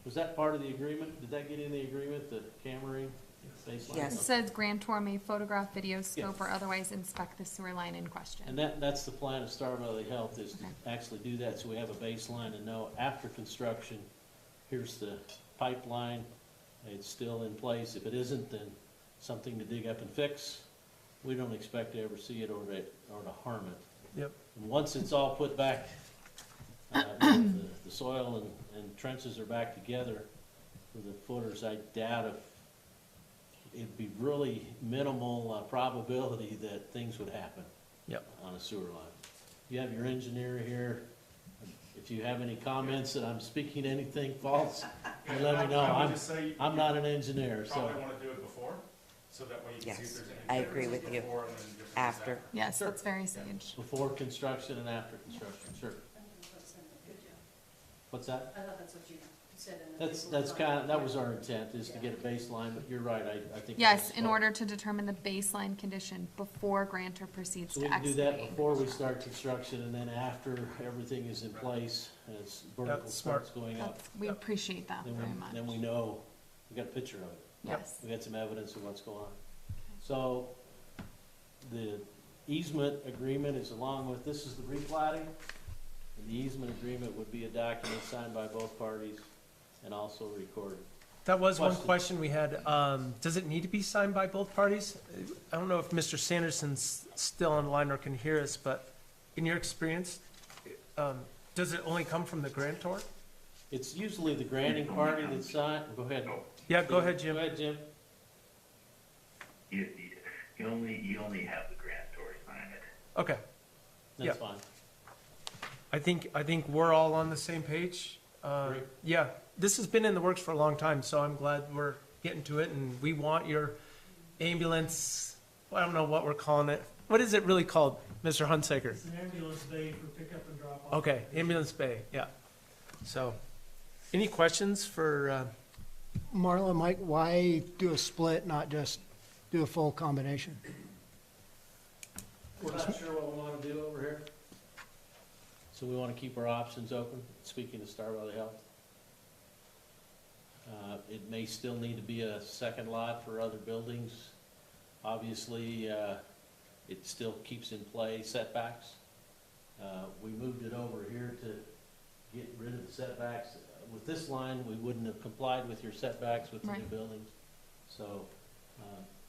was that part of the agreement? Did that get in the agreement, the cameraing baseline? It Yes. says grantor may photograph, video, scope, Yeah. or otherwise inspect the sewer line in question. And that's the plan of Star Valley Health, is to Okay. actually do that, so we have a baseline and know after construction, here's the pipeline, it's still in place. If it isn't, then something to dig up and fix. We don't expect to ever see it or to harm it. Yep. And once it's all put back, the soil and trenches are back together for the footers, I doubt if, it'd be really minimal probability that things would happen. Yep. On a sewer line. You have your engineer here. If you have any comments that I'm speaking anything false, you let me know. I'm not an engineer, so. Probably want to do it before? So that way you can see Yes, if there's any I agree with you. before and then differences After. after. Yes, that's very sage. Before construction and after construction, sure. What's that? I thought that's what you said in the. That's kind of, that was our intent, is to get a baseline, but you're right, I think. Yes, in order to determine the baseline condition before grantor proceeds So to we can do that excavate. before we start construction, and then after everything is in place, as vertical That's smart. starts going up. We appreciate that Then very we, much. then we know, we got a picture of it. Yes. We got some evidence of what's going on. So, the easement agreement is along with, this is the replating. And the easement agreement would be a document signed by both parties and also recorded. That was one Question. question we had. Does it need to be signed by both parties? I don't know if Mr. Sanderson's still on the line or can hear us, but in your experience, does it only come from the grantor? It's usually the granting party that sign, go ahead. Yeah, go ahead, Jim. Go ahead, Jim. You only have the grantor sign it. Okay, Yeah. That's fine. I think we're all on the same page. Great. Yeah, this has been in the works for a long time, so I'm glad we're getting to it, and we want your ambulance, I don't know what we're calling it. What is it really called, Mr. Hunsaker? It's an ambulance bay for pickup and drop off. Okay, ambulance bay, yeah. So, any questions for, Marla, Mike, why do a split, not just do a full combination? We're not sure what we want to do over here. So we want to keep our options open, speaking of Star Valley Health. It may still need to be a second lot for other buildings. Obviously, it still keeps in play setbacks. We moved it over here to get rid of the setbacks. With this line, we wouldn't have complied with your setbacks with the new Right. buildings. So,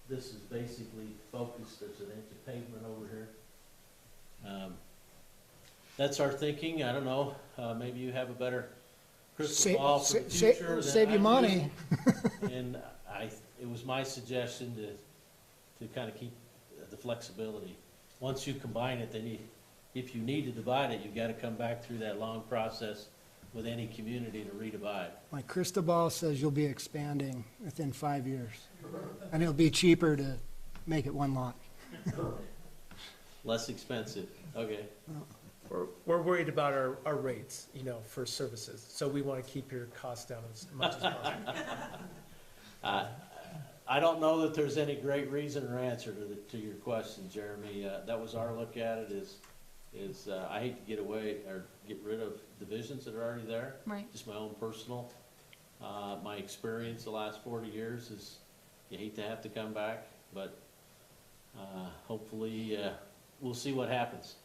this is basically focused, there's an inch of pavement over here. That's our thinking, I don't know, maybe you have a better crystal ball for the future than Save you I do. money. And it was my suggestion to kind of keep the flexibility. Once you combine it, then if you need to divide it, you've got to come back through that long process with any community to redivide. My crystal ball says you'll be expanding within 5 years. And it'll be cheaper to make it one lot. Less expensive, okay. we're worried about our rates, for services. So we want to keep your costs down as much as possible. I don't know that there's any great reason or answer to your question, Jeremy. That was our look at it, is I hate to get away or get rid of divisions that are already there. Right. Just my own personal, my experience the last 40 years is you hate to have to come back, but hopefully we'll see what happens.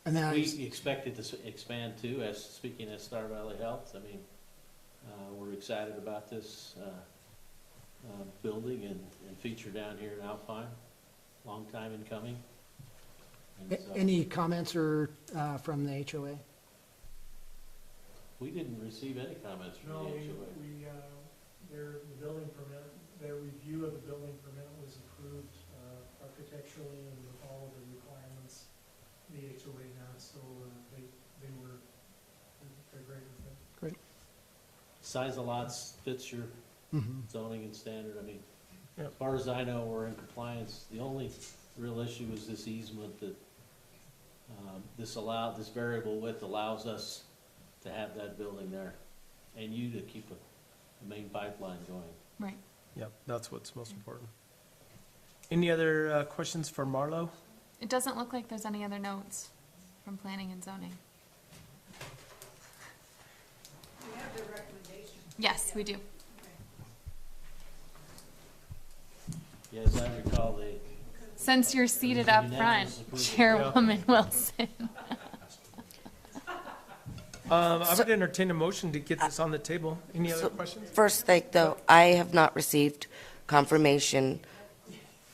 And then We expect it to expand too, speaking as Star Valley Health. I mean, we're excited about this building and feature down here in Alpine. Long time in coming. And so any comments or from the HOA? we didn't receive any comments from No, the we, HOA. the building permit, their review of the building permit was approved architecturally and with all of the requirements the HOA has, so they're great with it. Size of lots fits your Mhm. zoning and standard. I mean, Yep. as far as I know, we're in compliance. The only real issue is this easement that this variable width allows us to have that building there and you to keep a main pipeline going. Right. Yep, that's what's most important. Any other questions for Marlo? It doesn't look like there's any other notes from planning and zoning. We have their recommendation. Yes, we do. Yeah, as I recall, they, Since you're seated up front, Unanimous approval. Chairwoman Wilson. I would entertain a motion to get this on the table. Any other So, questions? First thing, though, I have not received confirmation,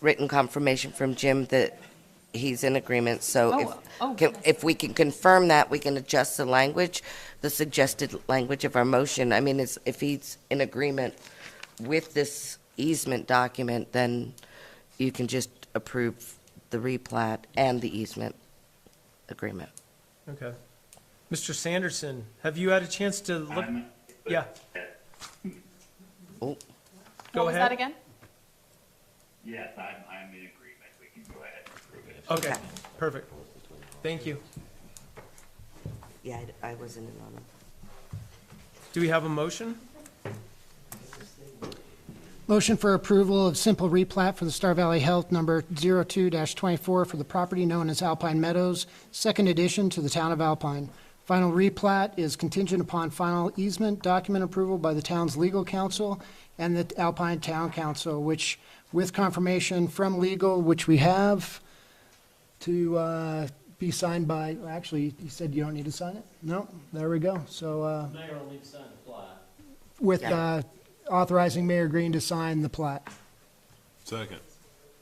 written confirmation from Jim that he's in agreement, so if we can confirm that, we can adjust the language, the suggested language of our motion. I mean, if he's in agreement with this easement document, then you can just approve the replat and the easement agreement. Okay. Mr. Sanderson, have you had a chance to look? Yeah. Oh, Go What was ahead. that again? Yes, I'm in agreement. We can go ahead and approve it. Okay, Okay. perfect. Thank you. Yeah, I wasn't in on them. Do we have a motion? Motion for approval of simple replat for the Star Valley Health number 02-24 for the property known as Alpine Meadows, second addition to the town of Alpine. Final replat is contingent upon final easement document approval by the town's legal counsel and the Alpine Town Council, which, with confirmation from legal, which we have, to be signed by, actually, you said you don't need to sign it? No, there we go. So, Mayor will need to sign the plat. with authorizing Mayor Green to sign the plat. Second.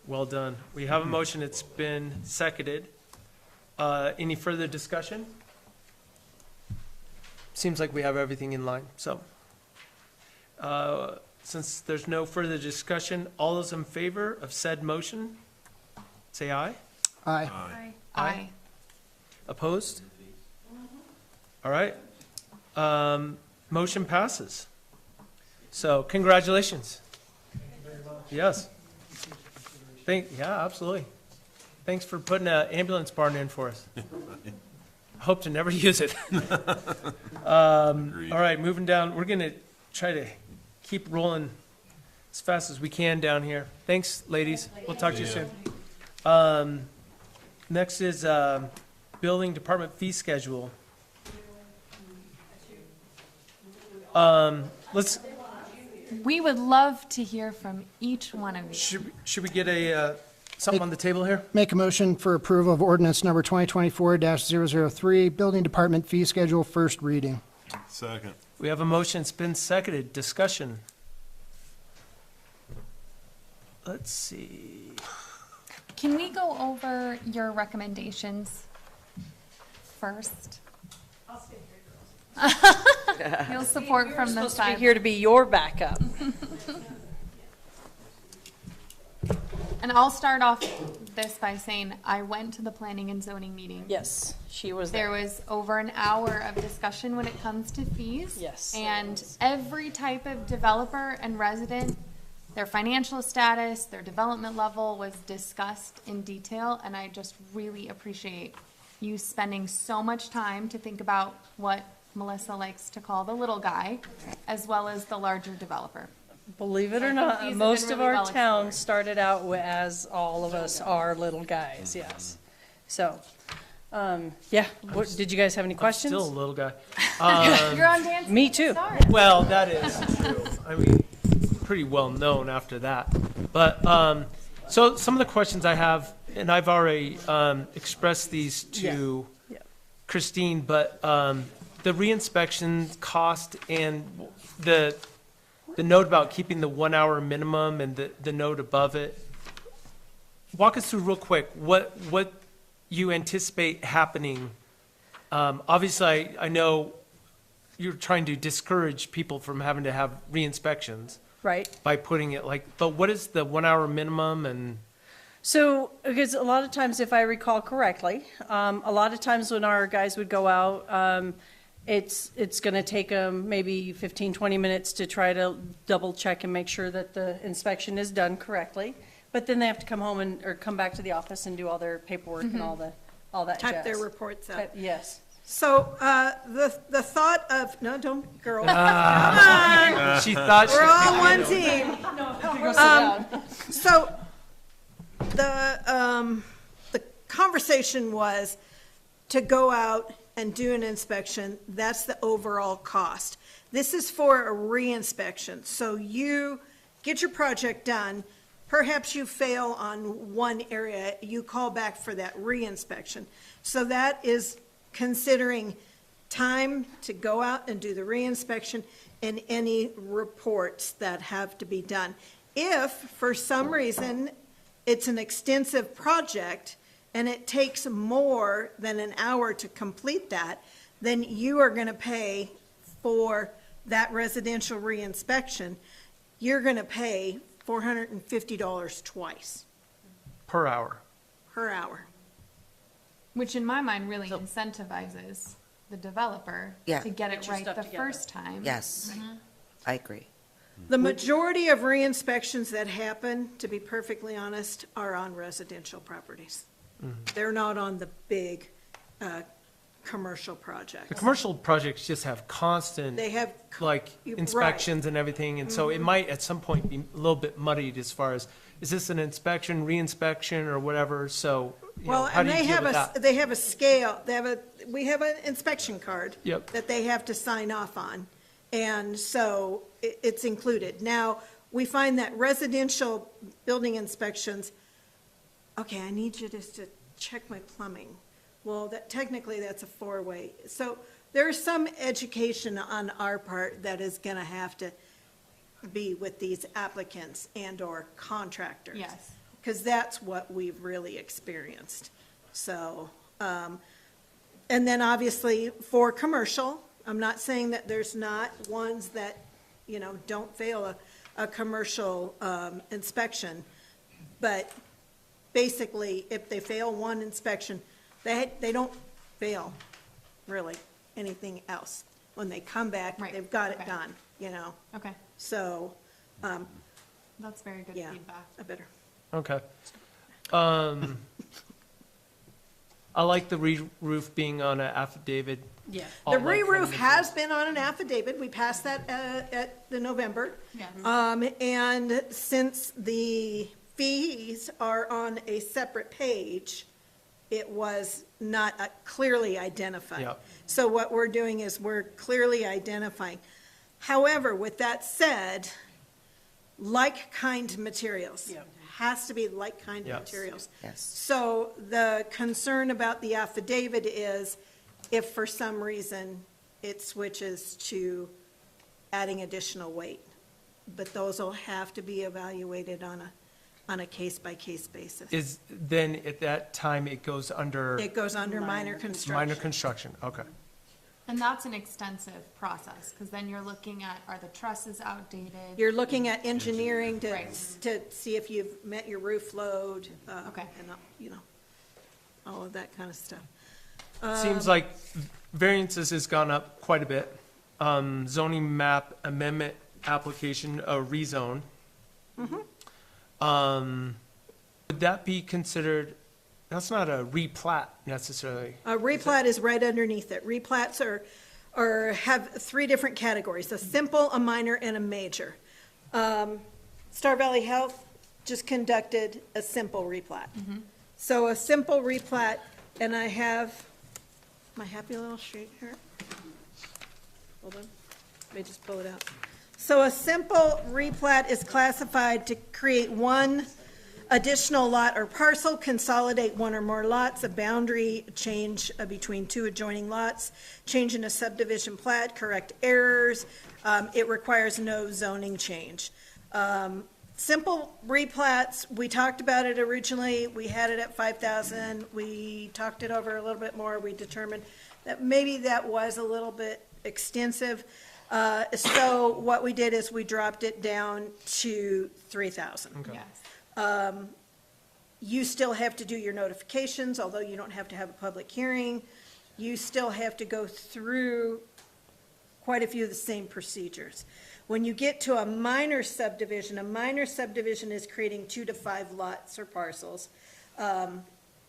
Well done. We have a motion. It's been seconded. Any further discussion? Seems like we have everything in line, so. Since there's no further discussion, all those in favor of said motion, say aye. Aye. Aye. Opposed? All right. Motion passes. So congratulations. Yes. Yeah, absolutely. Thanks for putting an ambulance barn in for us. Hope to never use it. All right, moving down. We're going to try to keep rolling as fast as we can down here. Thanks, ladies. We'll talk to you soon. Next is building department fee schedule. We would love to hear from each one of you. Should we get something on the table here? Make a motion for approval of ordinance number 2024-003, Building Department Fee Schedule, first reading. Second. We have a motion. It's been seconded. Discussion. Let's see. Can we go over your recommendations first? I'll stay here, girls. You'll support from the Supposed to be side. here to be your backup. And I'll start off this by saying I went to the planning and zoning meeting. Yes, she was There there. was over an hour of discussion when it comes to fees. Yes. And every type of developer and resident, their financial status, their development level was discussed in detail. And I just really appreciate you spending so much time to think about what Melissa likes to call the little guy, as well as the larger developer. Believe it or These not, have most been of really our well town explored. started out as all of us are little guys, yes. So, yeah, what, did you guys have any questions? Still a little guy. You're on Dancing Me with the too. Stars. Well, that is true. I mean, pretty well known after that. But, so some of the questions I have, and I've already expressed these to Yeah. Christine, but the reinspection cost and the note about keeping the 1 hour minimum and the note above it. Walk us through real quick what you anticipate happening. Obviously, I know you're trying to discourage people from having to have re-inspections Right. by putting it like, but what is the 1 hour minimum and? So, because a lot of times, if I recall correctly, a lot of times when our guys would go out, it's going to take them maybe 15, 20 minutes to try to double check and make sure that the inspection is done correctly. But then they have to come home or come back to the office and do all their paperwork and all that jazz. Type their reports up. Yes. So, the thought of, no, don't, girls. She thought she. We're all one team. Go sit down. So, the conversation was to go out and do an inspection. That's the overall cost. This is for a re-inspection. So you get your project done. Perhaps you fail on one area, you call back for that re-inspection. So that is considering time to go out and do the re-inspection and any reports that have to be done. If, for some reason, it's an extensive project and it takes more than an hour to complete that, then you are going to pay for that residential re-inspection. You're going to pay $450 twice Per hour. per hour. Which in my mind really incentivizes the developer Yeah. to get it Get your right stuff the together. first time. Yes, I agree. The majority of re-inspections that happen, to be perfectly honest, are on residential properties. They're not on the big, commercial projects. The commercial projects just have constant, They have, like, You're right. inspections and everything, and so it might at some point be a little bit muddied as far as, is this an inspection, re-inspection, or whatever, so, you know, well, how and do you they deal have with that? they have a scale, we have an inspection card. Yep. That they have to sign off on, and so it's included. Now, we find that residential building inspections, okay, I need you just to check my plumbing. Well, technically, that's a four-way. So there's some education on our part that is gonna have to be with these applicants and/or contractors. Yes. Because that's what we've really experienced. So, and then obviously for commercial, I'm not saying that there's not ones that, you know, don't fail a commercial inspection, but basically, if they fail one inspection, they don't fail, really, anything else. When they come back, Right. they've got it Okay. done, you know? Okay, So, that's very good yeah, feedback. I better. Okay. I like the re-roof being on an affidavit. Yeah. all The like re-roof kind of- has been on an affidavit, we passed that at the November. Yes. And since the fees are on a separate page, it was not clearly identified. Yep. So what we're doing is we're clearly identifying. However, with that said, like-kind materials. Has to be like-kind Yes. materials. Yes. So the concern about the affidavit is if for some reason it switches to adding additional weight. But those will have to be evaluated on a case-by-case basis. Is, then at that time, it goes under It goes under minor construction. minor construction, okay. And that's an extensive process, because then you're looking at, are the trusses outdated? You're looking at engineering Right. to see if you've met your roof load. Okay. And, you know, all of that kind of stuff. Seems like variances has gone up quite a bit. Zoning map amendment application, a rezone. Would that be considered, that's not a replat necessarily. A replat is right underneath it. Replats have three different categories, a simple, a minor, and a major. Star Valley Health just conducted a simple replat. So a simple replat, and I have my happy little sheet here. Hold on, let me just pull it out. So a simple replat is classified to create one additional lot or parcel, consolidate one or more lots, a boundary change between two adjoining lots, change in a subdivision plat, correct errors. It requires no zoning change. Simple replats, we talked about it originally, we had it at 5,000, we talked it over a little bit more, we determined that maybe that was a little bit extensive. So what we did is we dropped it down to 3,000. Okay. Yes. You still have to do your notifications, although you don't have to have a public hearing. You still have to go through quite a few of the same procedures. When you get to a minor subdivision is creating 2 to 5 lots or parcels.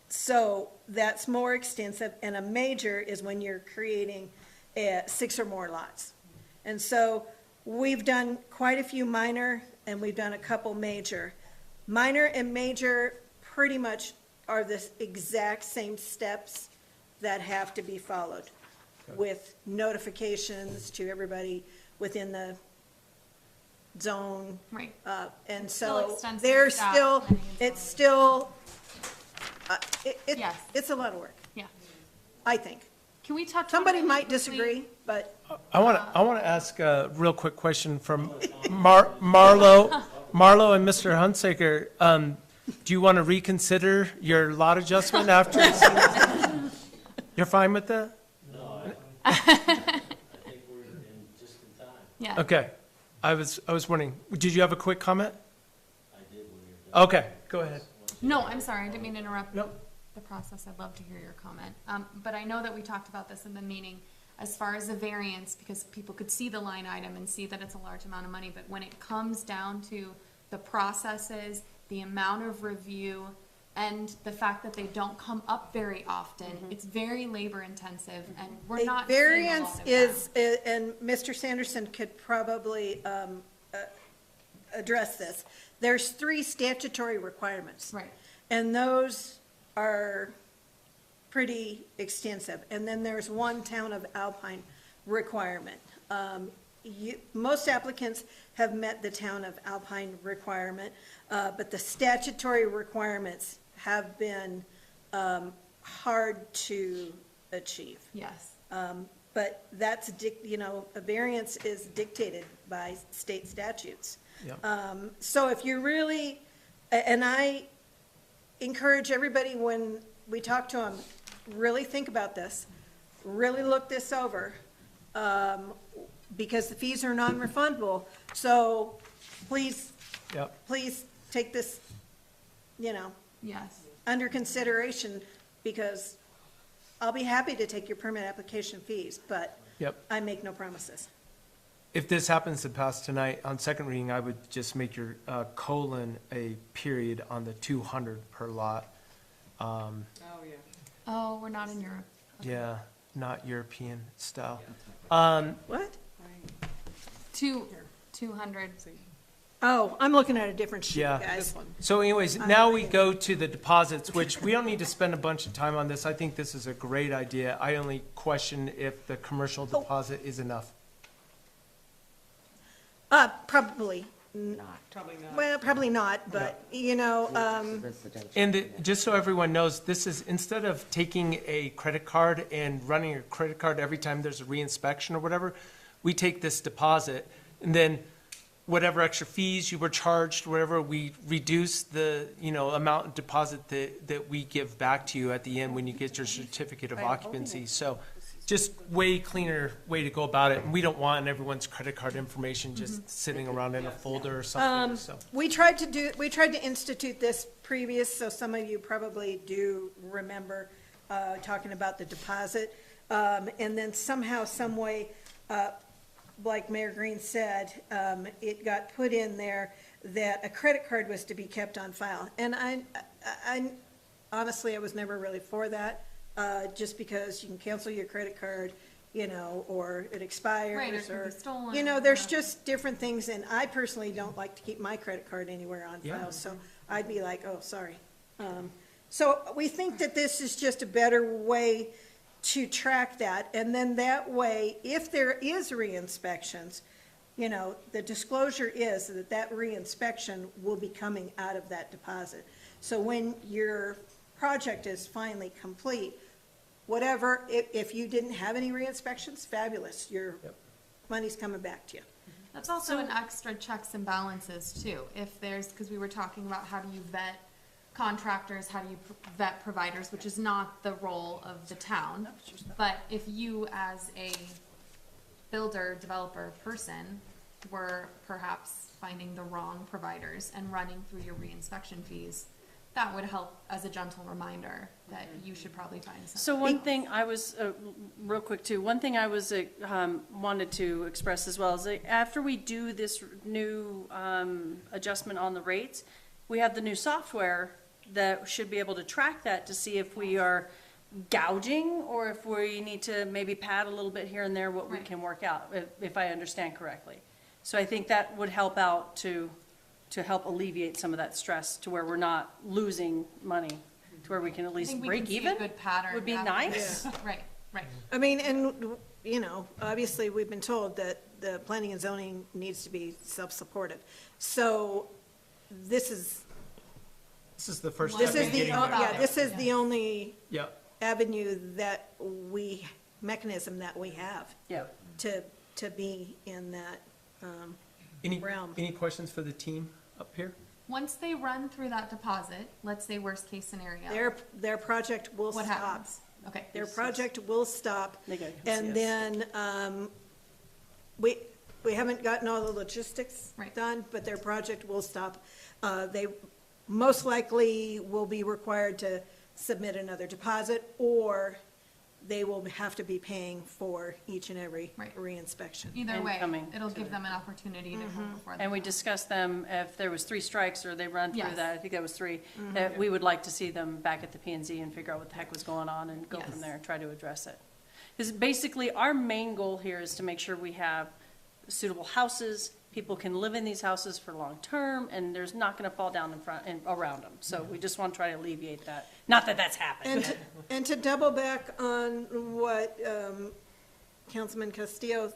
So that's more extensive, and a major is when you're creating 6 or more lots. And so we've done quite a few minor, and we've done a couple major. Minor and major pretty much are the exact same steps that have to be followed with notifications to everybody within the zone. Right. And Still so extensive they're staff still, planning and it's still, Yes. it's a lot of work, Yeah. I think. Can we touch? on Somebody really might quickly- disagree, but I want to ask a real quick question from Marlo and Mr. Hunsaker. Do you want to reconsider your lot adjustment after? You're fine with that? No, I think we're in just in time. Yeah. Okay. I was wondering, did you have a quick comment? I did when you were done. Okay, go ahead. No, I'm sorry, I didn't mean to interrupt Nope. the process. I'd love to hear your comment. But I know that we talked about this in the meeting. as far as a variance, because people could see the line item and see that it's a large amount of money, but when it comes down to the processes, the amount of review, and the fact that they don't come up very often, it's very labor intensive, and we're not seeing a Variance lot of is, and Mr. Sanderson could probably address this. There's 3 statutory requirements. Right. And those are pretty extensive. And then there's 1 town of Alpine requirement. Most applicants have met the town of Alpine requirement, but the statutory requirements have been hard to achieve. Yes. But that's, a variance is dictated by state statutes. Yep. So if you're really, and I encourage everybody when we talk to them, really think about this, really look this over, because the fees are non-refundable. So please, please take this, Yes. under consideration, because I'll be happy to take your permit application fees, but Yep. I make no promises. If this happens to pass tonight, on second reading, I would just make your colon a period on the 200 per lot. Oh, yeah. Oh, we're not in Europe. Yeah, not European style. What? 200. Oh, I'm looking at a different sheet, Yeah. guys. So anyways, now we go to the deposits, which we don't need to spend a bunch of time on this. I think this is a great idea. I only question if the commercial deposit is enough. Probably. Probably not. Well, probably not, but, And just so everyone knows, this is, instead of taking a credit card and running a credit card every time there's a reinspection or whatever, we take this deposit, and then whatever extra fees you were charged, whatever, we reduce the, amount of deposit that we give back to you at the end when you get your certificate of occupancy. So just way cleaner way to go about it. And we don't want everyone's credit card information just sitting around in a folder or something, so. we tried to institute this previous, so some of you probably do remember talking about the deposit. And then somehow, some way, like Mayor Green said, it got put in there that a credit card was to be kept on file. And I honestly, I was never really for that, just because you can cancel your credit card, or it expires. Right, or it can be stolen. There's just different things, and I personally don't like to keep my credit card anywhere on Yeah. file, so I'd be like, oh, sorry. So we think that this is just a better way to track that, and then that way, if there is re-inspections, the disclosure is that re-inspection will be coming out of that deposit. So when your project is finally complete, whatever, if you didn't have any re-inspections, fabulous, your money's coming back to you. That's also an extra checks and balances too. If there's, because we were talking about how do you vet contractors, how do you vet providers, which is not the role of the town. But if you as a builder, developer person were perhaps finding the wrong providers and running through your reinspection fees, that would help as a gentle reminder that you should probably find something. So one thing I was, real quick too, one thing I was, wanted to express as well is that after we do this new, adjustment on the rates, we have the new software that should be able to track that to see if we are gouging or if we need to maybe pad a little bit here and there, what we can work out, if I understand correctly. So I think that would help out to help alleviate some of that stress to where we're not losing money, to where we can at least break even. A good pattern. Would be nice. Right, right. I mean, and, obviously, we've been told that the planning and zoning needs to be self-supportive. So this is the first This step is in the, getting there. this is the only Yep. avenue mechanism that we have Yeah. to be in that realm. Any questions for the team up here? Once they run through that deposit, let's say worst case scenario. Their project will What stop. happens? Okay. Their project will stop. They gotta come see And us. then, we haven't gotten all the logistics Right. done, but their project will stop. They most likely will be required to submit another deposit, or they will have to be paying for each and every Right. reinspection. Either way, Incoming it'll to give the- them an opportunity to come before the And we council. discussed them, if there was 3 strikes or they run through Yes. that, I think that was 3, that we would like to see them back at the P and Z and figure out what the heck was going on and go Yes. from there and try to address it. Because basically, our main goal here is to make sure we have suitable houses, people can live in these houses for long term, and there's not gonna fall down in front and around them. So we just want to try to alleviate that. Not that that's happened. And to double back on what Councilman Castillo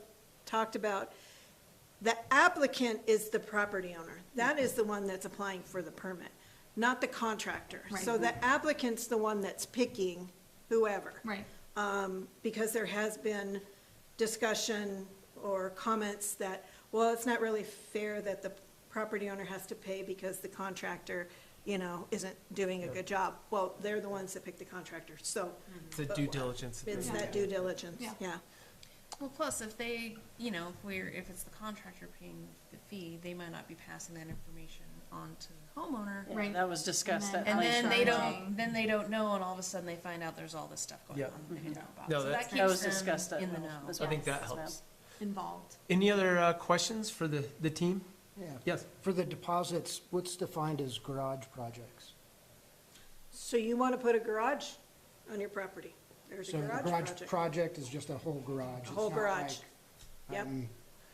talked about, the applicant is the property owner. That is the one that's applying for the permit, not the contractor. So the applicant's the one that's picking whoever. Right. Because there has been discussion or comments that, well, it's not really fair that the property owner has to pay because the contractor, isn't doing a good job. Well, they're the ones that pick the contractor, so. The due diligence. It's that due diligence, yeah. Well, plus if they, if it's the contractor paying the fee, they might not be passing that information on to the homeowner. Yeah, that was discussed at And then length. they don't know, and all of a sudden they find out there's all this stuff going Yeah. on that they didn't know about. No, So that's- that That was keeps them discussed at in the know. as I well. think that Yes, ma'am. helps. Involved. Any other questions for the team? Yeah. Yes. For the deposits, what's defined as garage projects? So you want to put a garage on your property? There's a So the garage garage project. project is just a whole garage. A whole It's not garage. like, Yep.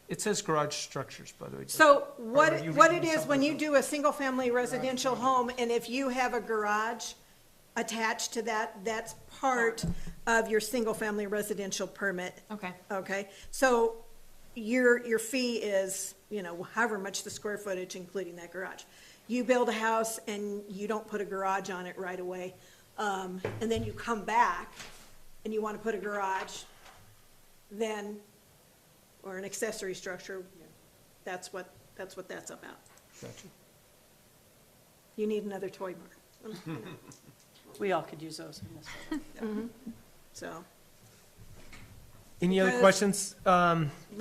It says garage structures, by the way. So Or what are you it reading is, when something you else? do a single-family residential home, and if you have a garage attached to that, that's part of your single-family residential permit. Okay. Okay, so your fee is, however much the square footage, including that garage. You build a house and you don't put a garage on it right away, and then you come back and you want to put a garage, then, or an accessory structure, that's what that's about. Gotcha. You need another toy barn. We all could use those in this. So, Any other Because- questions? let I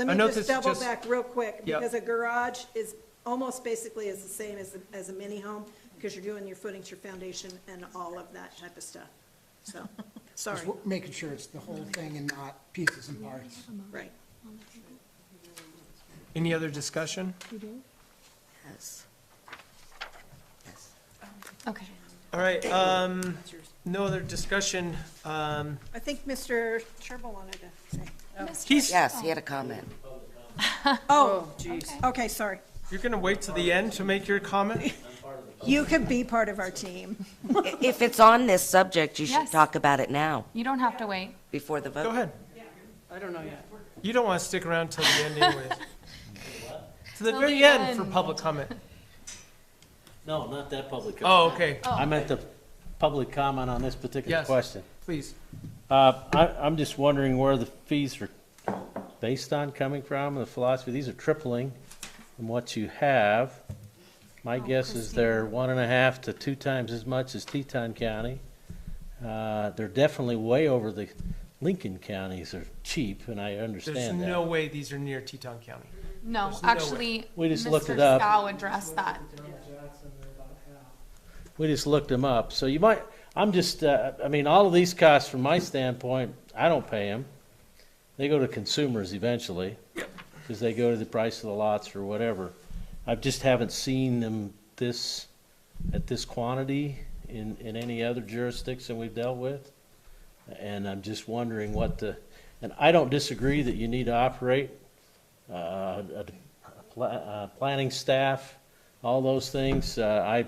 me know just this is double back real quick, Yep. because a garage is almost basically is the same as a mini home, because you're doing your footings, your foundation, and all of that type of stuff. So, sorry, Just making sure it's the whole thing and not pieces and parts. right. Any other discussion? Yes. Okay. All right, no other discussion. I think Mr. Sherbo wanted to say. He's, Yes, he had a comment. Oh, Jeez. okay, sorry. you're gonna wait till the end to make your comment? You could be part of our team. If it's on this subject, you should Yes. talk about it now, You don't have to wait. before the vote. Go ahead. I don't know yet. You don't wanna stick around till the end anyways. To the Till very the end for end. public comment. No, not that public. Oh, okay, Oh. I meant the public comment on this particular Yes. question. please. I'm just wondering where the fees are based on, coming from, the philosophy. These are tripling from what you have. My guess is they're 1.5 to 2 times as much as Teton County. They're definitely way over the Lincoln counties are cheap, and I There's understand no that. way these are near Teton County. No, There's no way. actually, We just Mr. looked it up. Scow addressed that. Jackson, they're about half. We just looked them up. So you might, I'm just, I mean, all of these costs from my standpoint, I don't pay them. They go to consumers eventually, because they go to the price of the lots or whatever. I just haven't seen them at this quantity in any other jurisdiction we've dealt with. And I'm just wondering and I don't disagree that you need to operate planning staff, all those things. I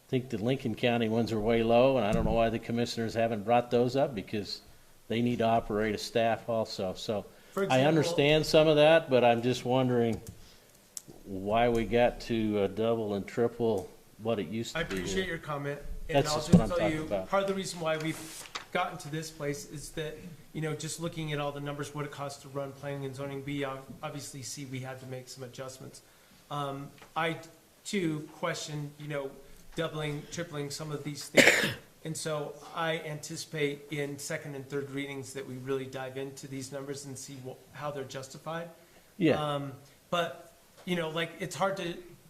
think the Lincoln County ones are way low, and I don't know why the commissioners haven't brought those up, because they need to operate a staff also. So For I example- understand some of that, but I'm just wondering why we got to double and triple what it used I to be. appreciate your comment, and That's I'll just just what I'm tell talking you, about. part of the reason why we've gotten to this place is that, just looking at all the numbers, what it costs to run planning and zoning, we obviously see we had to make some adjustments. I too question, doubling, tripling some of these things. And so I anticipate in second and third readings that we really dive into these numbers and see how they're justified. Yeah. But, it's hard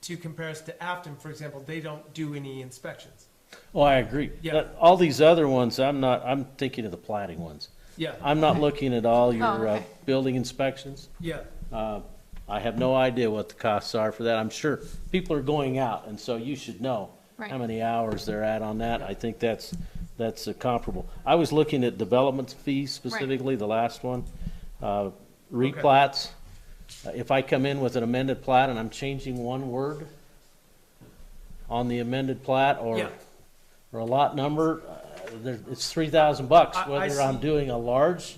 to compare us to Afton, for example. They don't do any inspections. Oh, I agree. Yeah. But all these other ones, I'm thinking of the plating ones. Yeah. I'm not looking at all your Oh, okay. building inspections. Yeah. I have no idea what the costs are for that. I'm sure people are going out, and so you should know Right. how many hours they're at on that. I think that's comparable. I was looking at development fees specifically, the last one. Replats, if I come in with an amended plat and I'm changing one word on the amended plat Yeah. or a lot number, it's $3,000, I whether I'm see. doing a large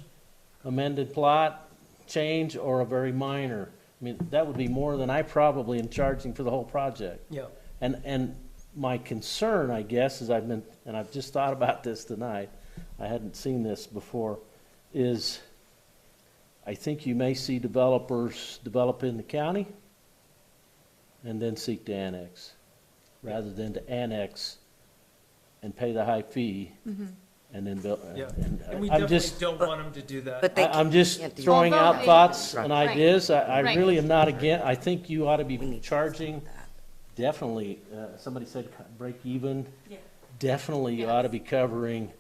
amended plat change or a very minor. I mean, that would be more than I probably am charging for the whole project. Yeah. And my concern, I guess, is I've just thought about this tonight, I hadn't seen this before, is I think you may see developers develop in the county and then seek to annex, rather than to annex and pay the high fee and then build. Yeah. And And we I'm definitely just, don't want them to do that. But they I'm just can't do throwing that. out Although- thoughts Right. and Right. ideas. I Right. really am not against, I think you ought to be charging, definitely, somebody said break even. Yeah. Definitely you ought to be covering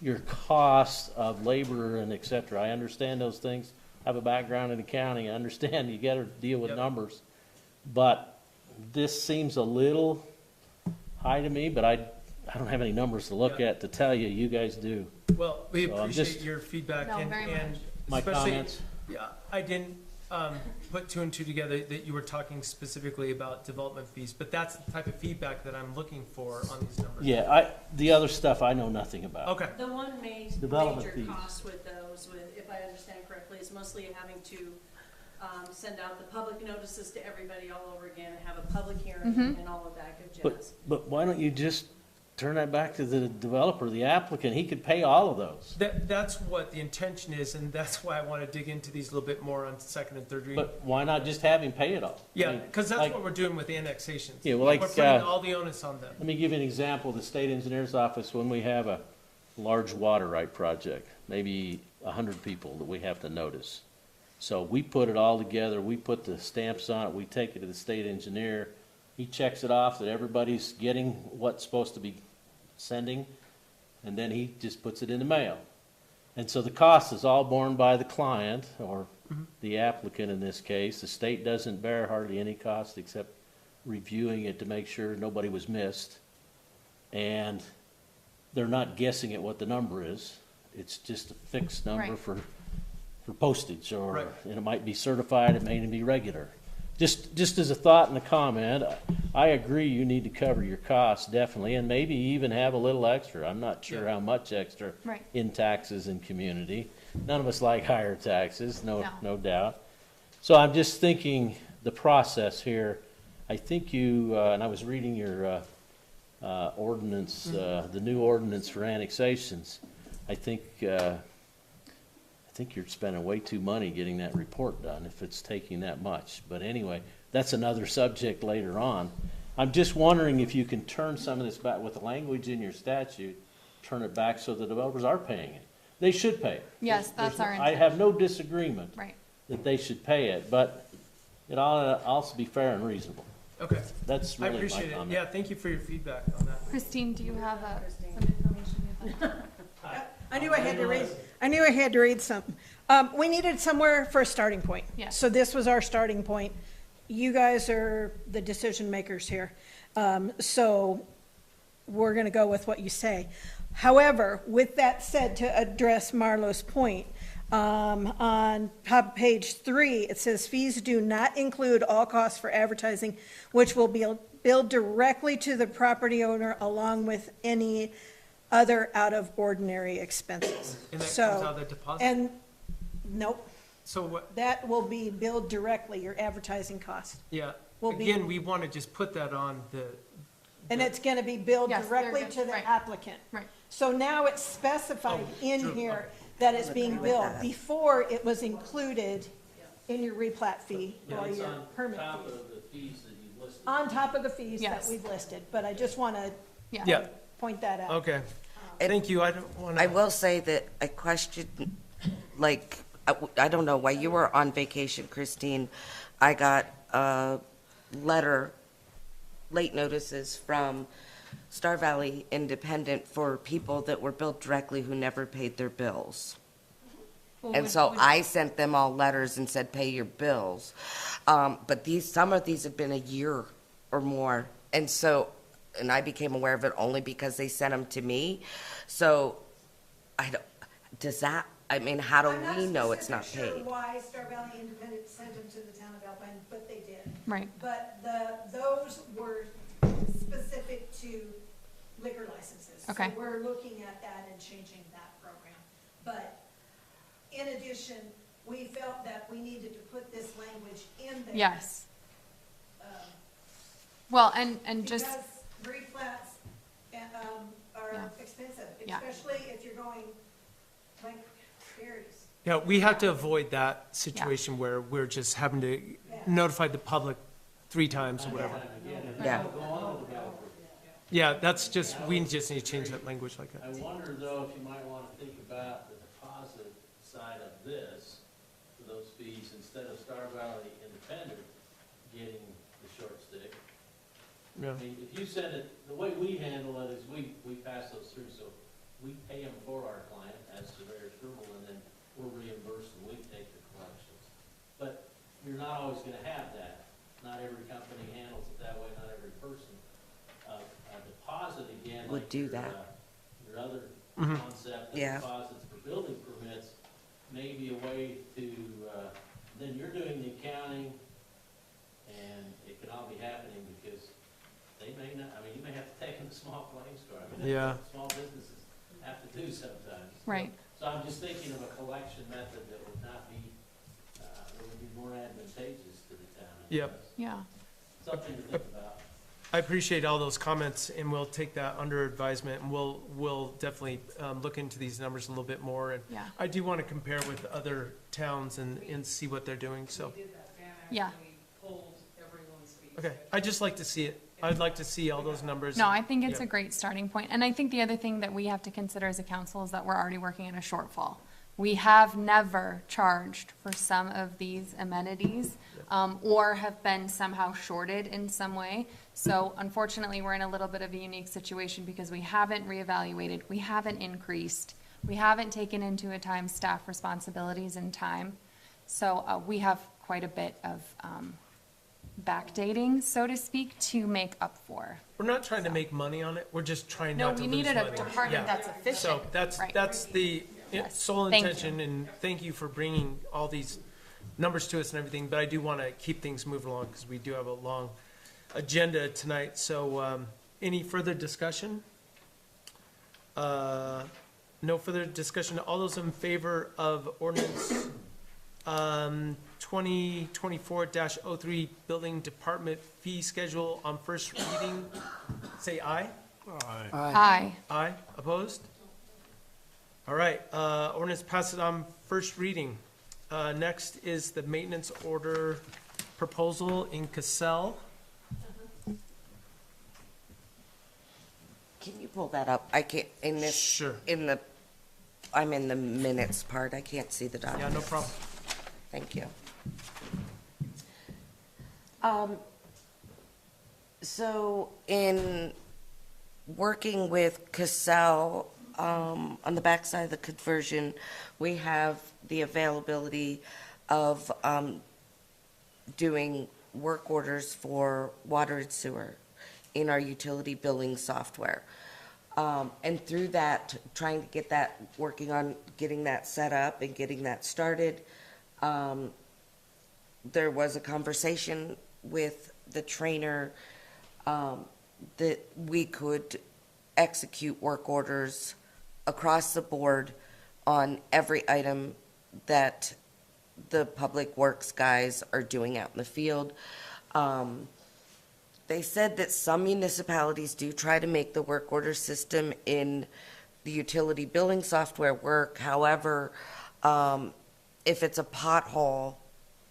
your costs of labor and et cetera. I understand those things. I have a background in accounting. I understand you gotta deal with Yep. numbers. But this seems a little high to me, but I don't have any numbers to look Yeah. at to tell you. You guys do. Well, we So I'm appreciate just- your feedback No, and, very and much. My especially- comments. Yeah, I didn't, put two and two together that you were talking specifically about development fees, but that's the type of feedback that I'm looking for on these numbers. Yeah, the other stuff I know nothing about. Okay. The one Development major fees. cost with those, if I understand correctly, is mostly having to send out the public notices to everybody all over again and have a public hearing and all of that good jazz. But why don't you just turn that back to the developer, the applicant? He could pay all of those. That's what the intention is, and that's why I want to dig into these a little bit more on second and third reading. But why not just have him pay it all? I Yeah, mean, because that's like- what we're doing with the annexations. Yeah, well, like, We're putting all the onus on them. Let me give you an example. The state engineer's office, when we have a large water right project, maybe 100 people that we have to notice. So we put it all together, we put the stamps on it, we take it to the state engineer. He checks it off that everybody's getting what's supposed to be sending, and then he just puts it in the mail. And so the cost is all borne by the client, or the applicant in this case. The state doesn't bear hardly any cost except reviewing it to make sure nobody was missed. And they're not guessing at what the number is. It's just a fixed number Right. for postage, or, Right. and it might be certified, it may even be regular. Just as a thought and a comment, I agree you need to cover your costs, definitely, and maybe even have a little extra. I'm not sure Yeah. how much extra Right. in taxes and community. None of us like higher taxes, No. no doubt. So I'm just thinking the process here. I think you, and I was reading your ordinance, the new ordinance for annexations. I think you're spending way too money getting that report done if it's taking that much. But anyway, that's another subject later on. I'm just wondering if you can turn some of this back with the language in your statute, turn it back so the developers are paying it. They should pay it. Yes, that's our I intent. have no disagreement Right. that they should pay it, but it ought to also be fair and reasonable. Okay. That's I really my appreciate it. comment. Yeah, thank you for your feedback on that. Christine, do you have some information you'd like to? I knew I had to read something. We needed somewhere for a starting point. Yeah. So this was our starting point. You guys are the decision makers here. So we're gonna go with what you say. However, with that said, to address Marlo's point, on top of page 3, it says fees do not include all costs for advertising, which will be billed directly to the property owner along with any other out-of-ordinary expenses. And that So- comes out of the deposit? And, nope, So what, that will be billed directly, your advertising cost. yeah, Will be- again, we want to just put that on the, And it's gonna be billed Yes, they're directly good. to the Right. applicant. Right. So now it's specified Oh, in true. here that it's being billed. Before, it was included in your replat fee or your permit fee. the fees that you listed. On top of the fees that Yes. we've listed, but I just wanna Yeah. yeah, point that out. okay. Thank you, I don't want to. I will say that I questioned, like, I don't know, while you were on vacation, Christine, I got a letter, late notices from Star Valley Independent for people that were billed directly who never paid their bills. Well, so I sent them all letters and said, pay your bills. But some of these have been a year or more. And so, and I became aware of it only because they sent them to me. So, how do we know it's not I'm not specific paid? sure why Star Valley Independent sent them to the town of Alpine, but they did. Right. But those were specific to liquor licenses. Okay. So we're looking at that and changing that program. But in addition, we felt that we needed to put this language in there. Yes. Well, and just, Because reflats are Yeah. expensive, Yeah. especially if you're going like berries. Yeah, we have to avoid that situation where we're just having to notify the public 3 times or whatever. Yeah. Yeah, that's just, we just need to change that language like I that. wonder though, if you might wanna think about the deposit side of this, for those fees, instead of Star Valley Independent getting the short stick. Yeah. I mean, if you send it, the way we handle it is we pass those through, so we pay them for our client as surveyor's approval, and then we're reimbursed and we take the collections. But you're not always gonna have that. Not every company handles it that way, not every person. A deposit, again, Would like do your, that. Your other Mhm. concept of Yeah. deposits for building permits may be a way to, then you're doing the accounting, and it can all be happening because they may not, I mean, you may have to take them to small claims court. I mean, Yeah. that's what small businesses have to do sometimes. right. So I'm just thinking of a collection method that would not be, that would be more advantageous to the town. I Yep. guess. Yeah. Something to think about. I appreciate all those comments, and we'll take that under advisement, and we'll definitely look into these numbers a little bit more. And Yeah. I do want to compare with other towns and see what they're doing, so. Yeah. Okay, I'd just like to see it. I'd like to see all those numbers. No, I think it's Yeah. a great starting point. And I think the other thing that we have to consider as a council is that we're already working in a shortfall. We have never charged for some of these amenities, or have been somehow shorted in some way. So unfortunately, we're in a little bit of a unique situation because we haven't reevaluated, we haven't increased, we haven't taken into account staff responsibilities and time. So we have quite a bit of backdating, so to speak, to make up for. We're not trying to make money on it, we're just trying No, not to we lose needed money. a department Yeah. that's efficient. So that's Right. the Yes. sole Thank you. intention, and thank you for bringing all these numbers to us and everything, but I do want to keep things moving along because we do have a long agenda tonight. So any further discussion? No further discussion. All those in favor of ordinance 2024-03 building department fee schedule on first reading, say aye. Aye. Aye. Aye. Opposed? All right, ordinance passes on first reading. Next is the maintenance order proposal in Cassell. Can you pull that up? I can't, in this. Sure. I'm in the minutes part. I can't see the Yeah, document. no problem. Thank you. So in working with Cassell, on the backside of the conversion, we have the availability of, doing work orders for water and sewer in our utility billing software. And through that, trying to get that, working on getting that set up and getting that started, there was a conversation with the trainer that we could execute work orders across the board on every item that the public works guys are doing out in the field. They said that some municipalities do try to make the work order system in the utility billing software work. However, if it's a pothole,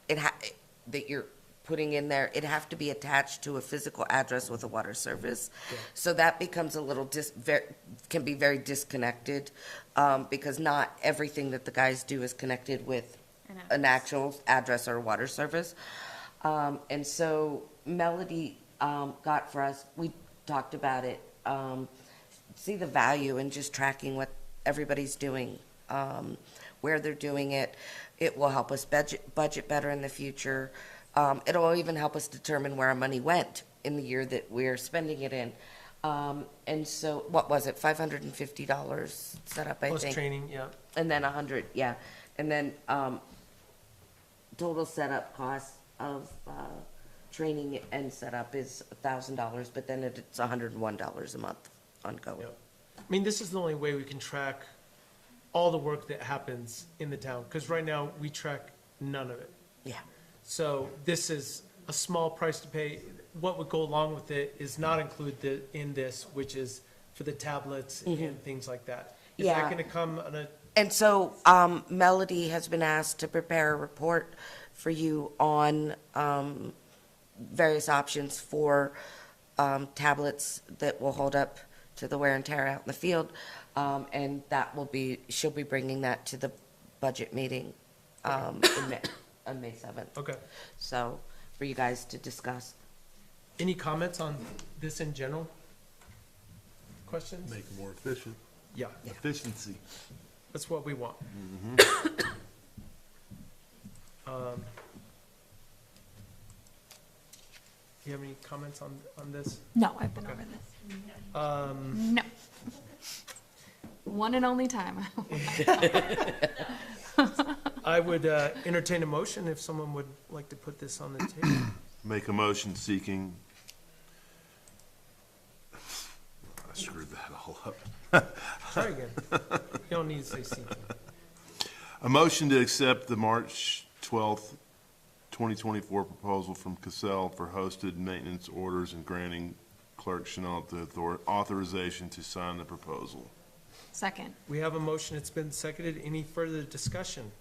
that you're putting in there, it'd have to be attached to a physical address with a water service. Yeah. So that becomes a little can be very disconnected, because not everything that the guys do is connected with an actual address or water service. And so Melody got for us, we talked about it, see the value in just tracking what everybody's doing where they're doing it. It will help us budget better in the future. It'll even help us determine where our money went in the year that we're spending it in. And so, what was it, $550 set up, I think? Plus training, yeah. And then 100, yeah. And then, total setup cost of, training and setup is $1,000, but then it's $101 a month ongoing. Yep. I mean, this is the only way we can track all the work that happens in the town, because right now, we track none of it. Yeah. So this is a small price to pay. What would go along with it is not included in this, which is for the tablets and things like that. Is that Yeah. gonna come on a, And so, Melody has been asked to prepare a report for you on, various options for, tablets that will hold up to the wear and tear out in the field. And that will be, she'll be bringing that to the budget meeting, on May 7th. okay. So, for you guys to discuss. Any comments on this in general? Questions? Make it more efficient. Yeah, Efficiency. that's what we want. Do you have any comments on this? No, I've been Okay. over this. Um, No. One and only time. I would entertain a motion if someone would like to put this on the table. Make a motion seeking. I screwed that all up. Try again. You don't need to say seeking. A motion to accept the March 12th, 2024 proposal from Cassell for hosted maintenance orders and granting Clerk Chanel the authorization to sign the proposal. Second. We have a motion, it's been seconded. Any further discussion?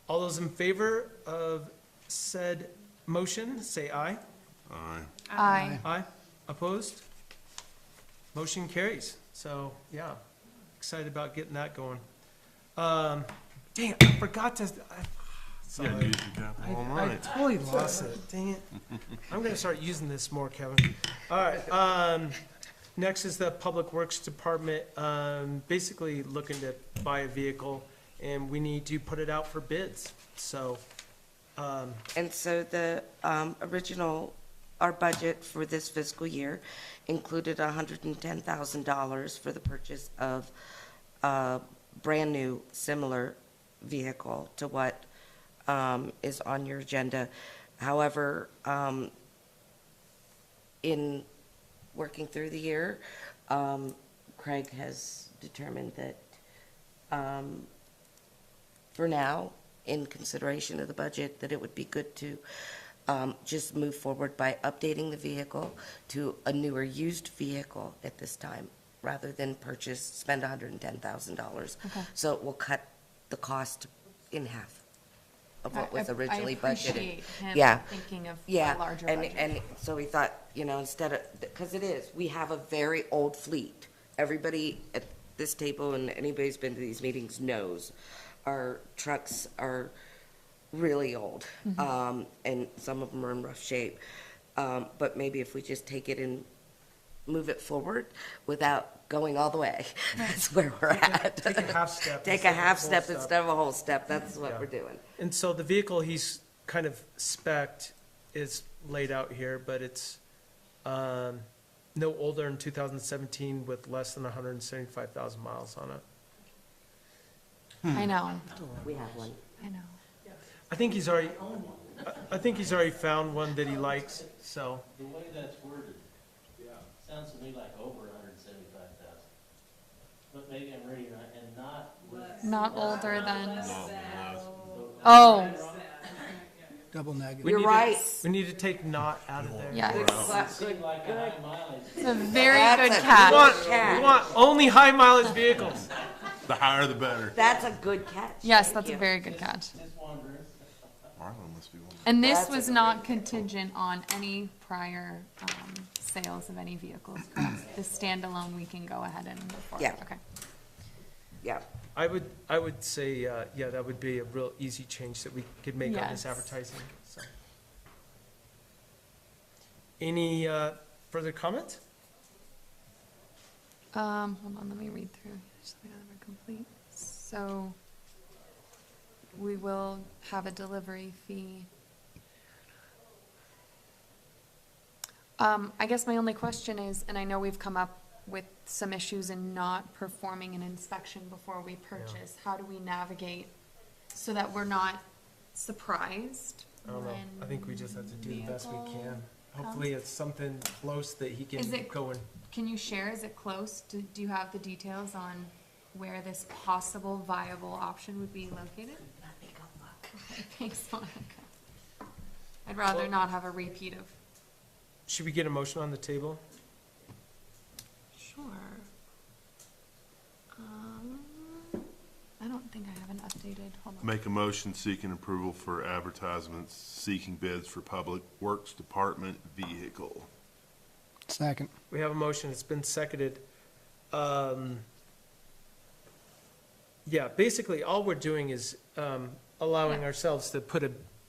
All those in favor of said motion, say aye. Aye. Aye. Aye. Opposed? Motion carries. So, yeah, excited about getting that going. Dang it, I forgot to, sorry. Yeah, use your capital. All I right. totally lost it, dang it. I'm gonna start using this more, Kevin. All right, next is the Public Works Department, basically looking to buy a vehicle, and we need to put it out for bids, so, And so the original, our budget for this fiscal year included $110,000 for the purchase of a brand-new similar vehicle to what is on your agenda. However, in working through the year, Craig has determined that for now, in consideration of the budget, that it would be good to just move forward by updating the vehicle to a newer used vehicle at this time, rather than spend $110,000. Okay. So it will cut the cost in half of what was I originally budgeted. appreciate him Yeah. thinking of Yeah, a larger and, budget. and so we thought, instead of, because it is, we have a very old fleet. Everybody at this table and anybody who's been to these meetings knows our trucks are really old. And some of them are in rough shape. But maybe if we just take it and move it forward without going all the way, that's where we're at. take a half step. Take instead a of half full step instead of a whole step, that's what Yeah. we're doing. And so the vehicle he's kind of spec'd is laid out here, but it's no older than 2017 with less than 175,000 miles on it. I know, We have one. I know. I think he's already, I think he's already found one that he likes, so. The way that's worded, sounds to me like over 175,000. But maybe I'm reading right, and not less. Not older than, No, no. oh, Double negative. We You're need to- right. We need to take not out of there. yeah. It seemed like a high mileage. It's a very That's good a We catch. want, we want only high mileage vehicles. The higher the better. That's a good catch. Yes, Thank that's a you. very good catch. Just wondering. Marlon must be one. And this That's was a- not contingent on any prior sales of any vehicles, correct? The standalone, we can go ahead and move forward. Yeah. Okay. Yeah. I would say, yeah, that would be a real easy change that we could make on this Yes. advertising, so. Any further comments? Hold on, let me read through. So we will have a delivery fee. I guess my only question is, and I know we've come up with some issues in not performing an inspection before we purchase. How do we navigate so that we're not surprised? I don't know. I think we just have to do the best we can. Hopefully it's something close that he can Is it- go and, Can you share, is it close? Do you have the details on where this possible viable option would be located? Let me go look. Okay, thanks, Monica. I'd rather not have a repeat of. should we get a motion on the table? Sure. I don't think I have an updated, hold on. Make a motion seeking approval for advertisements, seeking bids for Public Works Department vehicle. Second. We have a motion, it's been seconded. Yeah, basically, all we're doing is allowing ourselves to put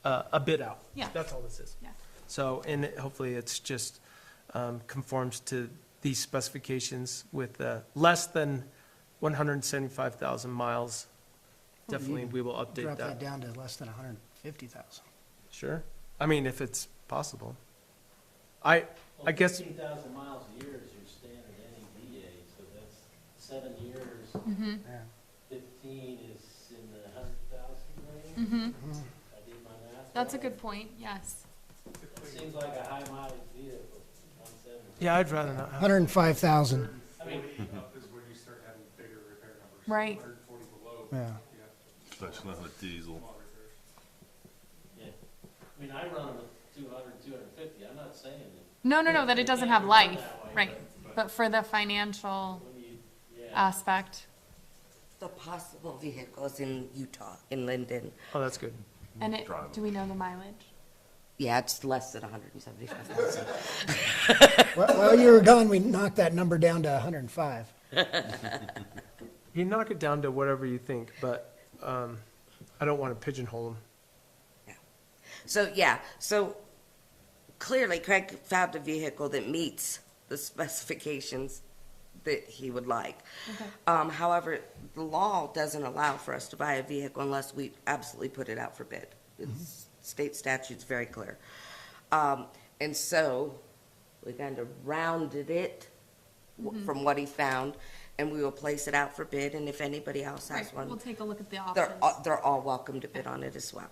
a bid out. Yeah. That's all this is. Yeah. So, and hopefully it's just conforms to these specifications with less than 175,000 miles. Definitely, we will update Drop that that. down to less than 150,000. Sure. I mean, if it's possible. I guess, 15,000 miles a year is your standard NEDA, so that's 7 years. Mm-hmm. Yeah. 15 is in the 100,000 range. Mm-hmm. I did my math. That's a right. good point, yes. It seems like a high mileage vehicle, 170. yeah, I'd rather not have. 105,000. I mean, Up is where you start having bigger repair numbers. Right. 140 below. Yeah. Especially on a diesel. yeah. I mean, I run them at 200, 250. I'm not saying that. No, that it doesn't have can't be run life, that way, right. But for the financial when you, yeah. aspect, The possible vehicles in Utah, in Linden. Oh, that's good. and it, Drive 'em. do we know the mileage? Yeah, it's less than 175,000. While you were gone, we knocked that number down to 105. You knock it down to whatever you think, but I don't want to pigeonhole them. So clearly Craig found a vehicle that meets the specifications that he would like. Okay. However, the law doesn't allow for us to buy a vehicle unless we absolutely put it out for bid. It's, state statute's very clear. And so we kind of rounded it from what he found, and we will place it out for bid, and if anybody else has Right, one, we'll take a look at the they're, options. they're all welcome to bid on it as well.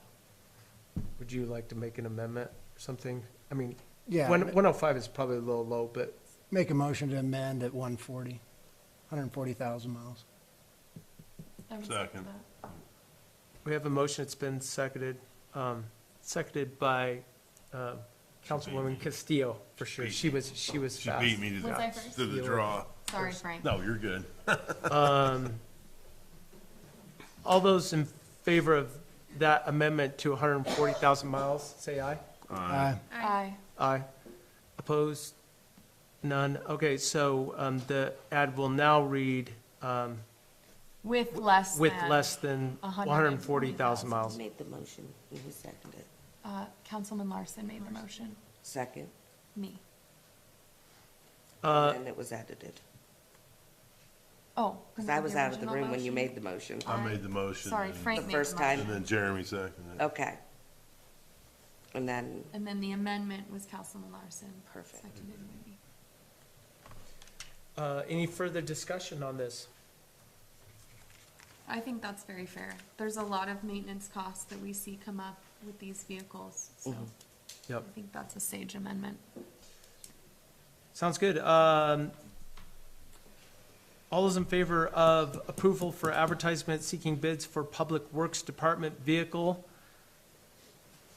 Would you like to make an amendment or something? I mean, Yeah. 105 is probably a little low, but Make a motion to amend at 140,000 miles. I would Second. that. we have a motion, it's been seconded, seconded by Councilwoman Castillo, for sure. She was She fast. beat me Was I first? to the draw. Sorry, Frank. No, you're good. All those in favor of that amendment to 140,000 miles, say aye. Aye. Aye. Opposed? None. Okay, so the ad will now read With less with than. less than 140,000 Who miles. made the motion? Who seconded it? Councilman Larson made the motion. Second? Me. And it was edited. Oh. Because I was out of the original room when you motion? made the motion. I made the motion. Sorry, and- Frank The made the first motion. time. And then Jeremy seconded it. Okay. And then, And then the amendment was Councilman Larson. Perfect. Seconded by me. Any further discussion on this? I think that's very fair. There's a lot of maintenance costs that we see come up with these vehicles, so Yep. I think that's a sage amendment. Sounds good. All those in favor of approval for advertisement seeking bids for Public Works Department vehicle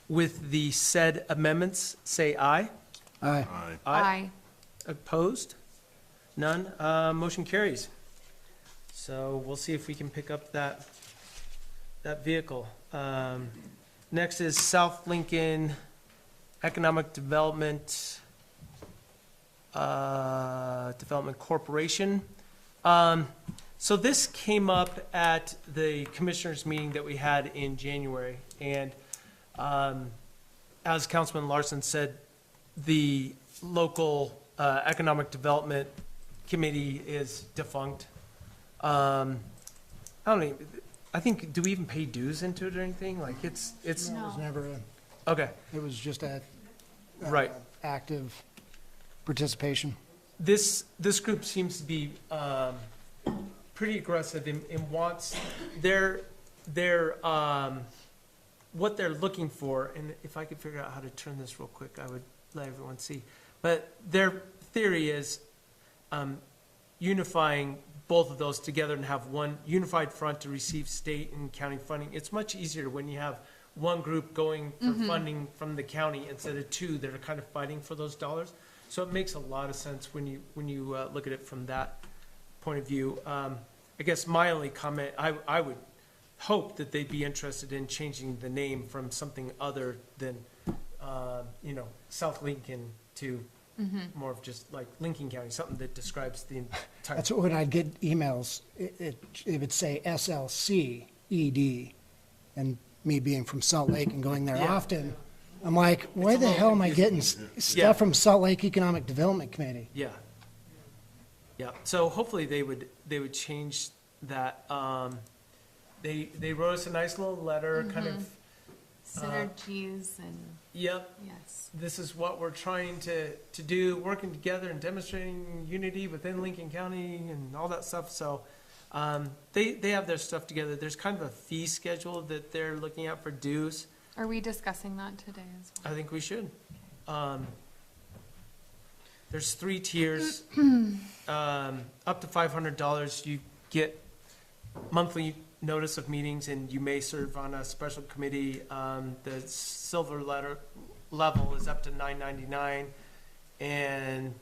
with the said amendments, say aye. Aye. Aye. Aye. Opposed? None. Motion carries. So we'll see if we can pick up that vehicle. Next is South Lincoln Economic Development Corporation. So this came up at the commissioners' meeting that we had in January, and as Councilman Larson said, the local economic development committee is defunct. I don't even, I think, do we even pay dues into it or anything? Like, it's, No, it was never okay, it was just a right. active participation. This group seems to be pretty aggressive and wants their what they're looking for. And if I could figure out how to turn this real quick, I would let everyone see. But their theory is unifying both of those together and have one unified front to receive state and county funding. It's much easier when you have one group going for funding from the county instead of two that are kind of fighting for those dollars. So it makes a lot of sense when you look at it from that point of view. I guess my only comment, I would hope that they'd be interested in changing the name from something other than, South Lincoln to more of just like Lincoln County, something that describes the entire. That's when I'd get emails, it would say SLCED, and me being from Salt Lake and going there Yeah. often, I'm like, why the hell am I getting stuff Yeah. from Salt Lake Economic Development Committee? Yeah. Yeah, so hopefully they would change that. They wrote us a nice little letter, kind of, Synergies and, yep, yes. this is what we're trying to do, working together and demonstrating unity within Lincoln County and all that stuff. So they have their stuff together. There's kind of a fee schedule that they're looking at for dues. Are we discussing that today as well? I think we should. There's 3 tiers. Up to $500, you get monthly notice of meetings, and you may serve on a special committee. The silver level is up to $9.99, and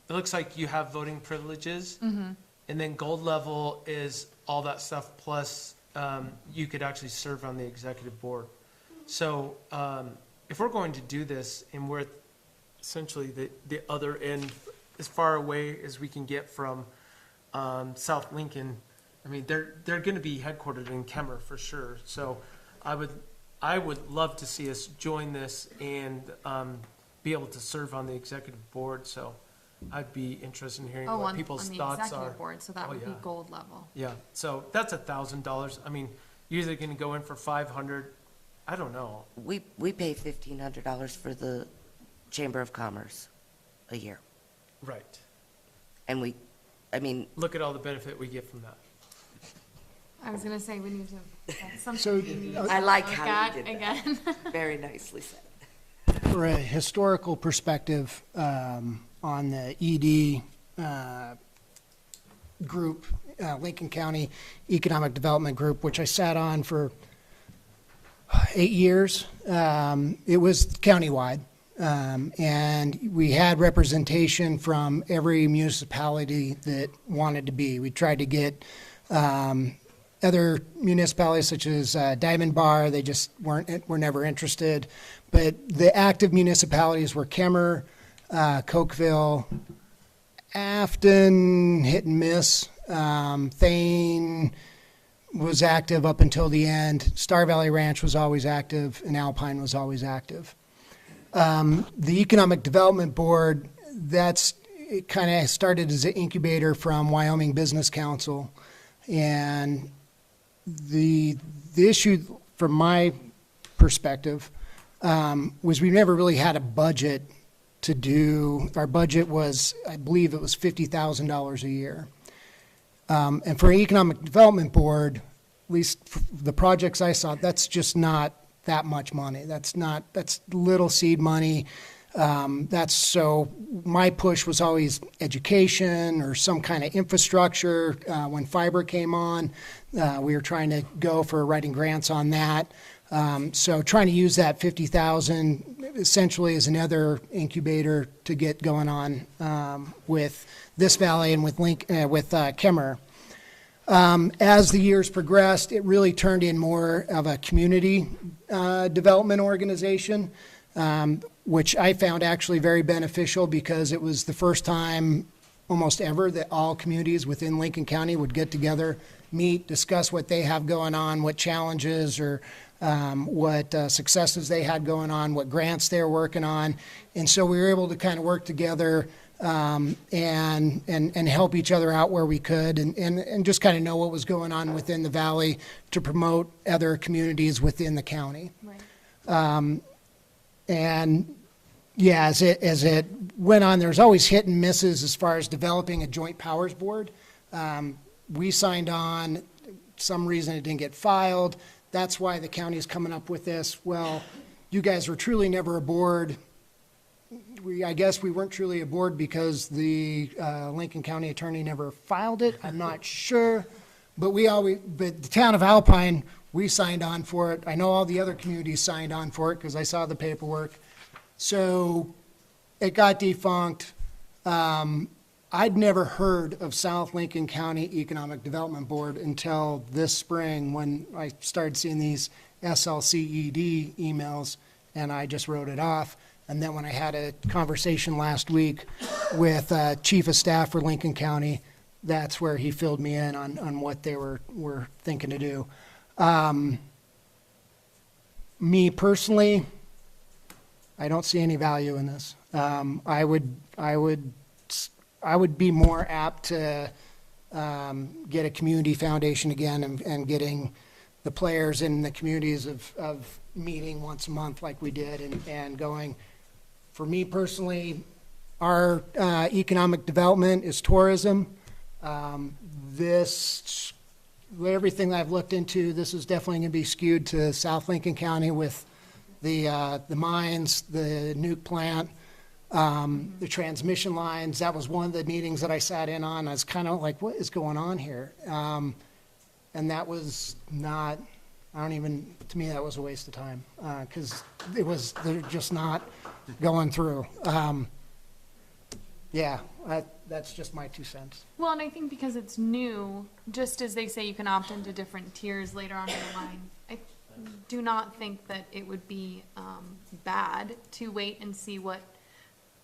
it looks like you have voting privileges. And then gold level is all that stuff plus you could actually serve on the executive board. So if we're going to do this, and we're essentially the other end, as far away as we can get from South Lincoln, I mean, they're going to be headquartered in Kemmer for sure. So I would love to see us join this and be able to serve on the executive board. So I'd be interested in hearing what people's on the thoughts are. executive board, so that would be yeah. gold level. Yeah, so that's $1,000. I mean, you're either going to go in for 500. I don't know. We pay $1,500 for the Chamber of Commerce a year. Right. And Look at all the benefit we get from that. I was gonna say, we need to, that's something So, we need to I like look how at you did again. that. Very nicely said. For a historical perspective, on the ED group, Lincoln County Economic Development Group, which I sat on for 8 years, it was countywide. And we had representation from every municipality that wanted to be. We tried to get other municipalities such as Diamond Bar, they just were never interested. But the active municipalities were Kemmer, Cokeville, Afton, hit and miss. Thane was active up until the end. Star Valley Ranch was always active, and Alpine was always active. The Economic Development Board, it kind of started as an incubator from Wyoming Business Council. And the issue from my perspective was we never really had a budget to do. Our budget was, I believe it was $50,000 a year. And for an Economic Development Board, at least for the projects I saw, that's just not that much money. That's little seed money. So my push was always education or some kind of infrastructure. When fiber came on, we were trying to go for writing grants on that. So trying to use that $50,000 essentially as another incubator to get going on with this valley and with Kemmer. As the years progressed, it really turned in more of a community development organization, which I found actually very beneficial because it was the first time almost ever that all communities within Lincoln County would get together, meet, discuss what they have going on, what challenges or what successes they had going on, what grants they're working on. And so we were able to kind of work together and help each other out where we could, and just kind of know what was going on within the valley to promote other communities within the county. Right. And yeah, as it went on, there's always hit and misses as far as developing a joint powers board. We signed on, some reason it didn't get filed. That's why the county is coming up with this. Well, you guys were truly never a board. I guess we weren't truly a board because the Lincoln County attorney never filed it. I'm not sure. But but the town of Alpine, we signed on for it. I know all the other communities signed on for it because I saw the paperwork. So it got defunct. I'd never heard of South Lincoln County Economic Development Board until this spring when I started seeing these SLCED emails, and I just wrote it off. And then when I had a conversation last week with Chief of Staff for Lincoln County, that's where he filled me in on what they were thinking to do. Me personally, I don't see any value in this. I would be more apt to get a community foundation again and getting the players in the communities of meeting once a month like we did and going. For me personally, our economic development is tourism. Everything that I've looked into, this is definitely going to be skewed to South Lincoln County with the mines, the nuke plant, the transmission lines. That was one of the meetings that I sat in on. I was kind of like, what is going on here? And that was not, to me, that was a waste of time because they're just not going through. That's just my 2 cents. Well, and I think because it's new, just as they say you can opt into different tiers later on in the line, I do not think that it would be bad to wait and see what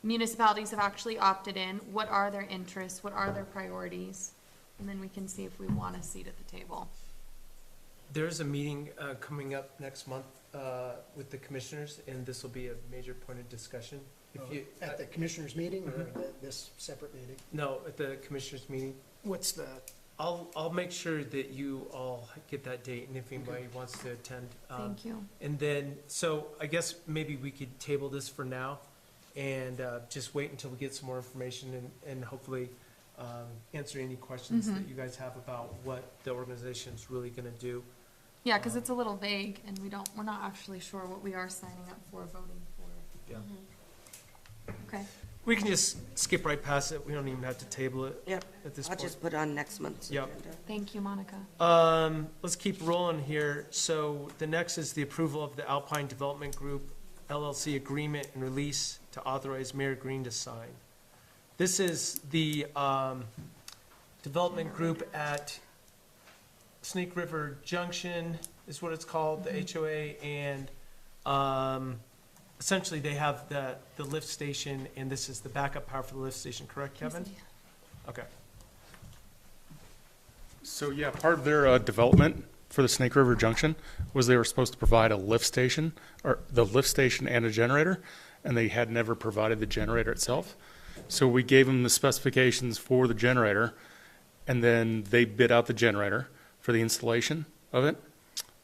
municipalities have actually opted in, what are their interests, what are their priorities, and then we can see if we want a seat at the table. There's a meeting coming up next month with the commissioners, and this will be a major point of discussion. At the commissioners meeting or this separate meeting? No, at the commissioners meeting. What's the? I'll make sure that you all get that date, and if anybody wants to attend. Thank you. And then, so I guess maybe we could table this for now and just wait until we get some more information and hopefully answer any questions that you guys have about what the organization's really gonna do. Yeah, because it's a little vague, and we're not actually sure what we are signing up for, voting for. Yeah. Okay. We can just skip right past it. We don't even have to table it Yep. at this I'll point. just put on next month's Yep. agenda. Thank you, Monica. Let's keep rolling here. So the next is the approval of the Alpine Development Group LLC agreement and release to authorize Mayor Green to sign. This is the development group at Snake River Junction is what it's called, the HOA, and essentially they have the lift station, and this is the backup power for the lift station, correct, Kevin? Okay. So yeah, part of their development for the Snake River Junction was they were supposed to provide a lift station, or the lift station and a generator, and they had never provided the generator itself. So we gave them the specifications for the generator, and then they bid out the generator for the installation of it,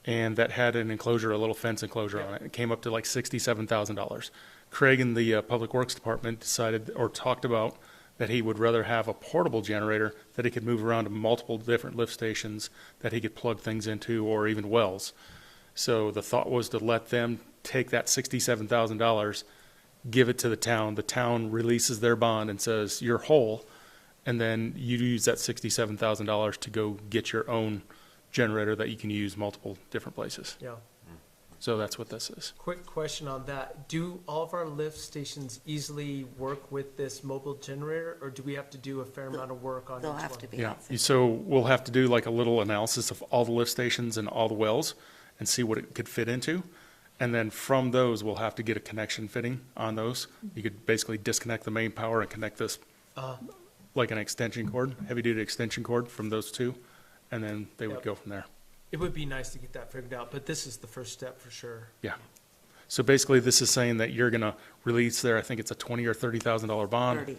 and that had an enclosure, a little fence enclosure on it. It came up to like $67,000. Craig in the Public Works Department decided or talked about that he would rather have a portable generator that he could move around to multiple different lift stations that he could plug things into, or even wells. So the thought was to let them take that $67,000, give it to the town. The town releases their bond and says, you're whole, and then you use that $67,000 to go get your own generator that you can use multiple different places. Yeah. So that's what this is. Quick question on that. Do all of our lift stations easily work with this mobile generator, or do we have to do a fair amount of work on each one? They'll have to be. Yeah, so we'll have to do like a little analysis of all the lift stations and all the wells and see what it could fit into. And then from those, we'll have to get a connection fitting on those. You could basically disconnect the main power and connect this like an extension cord, heavy-duty extension cord from those two, and then they would go from there. It would be nice to get that figured out, but this is the first step for sure. Yeah. So basically, this is saying that you're going to release there, I think it's a $20,000 or $30,000 bond. 30.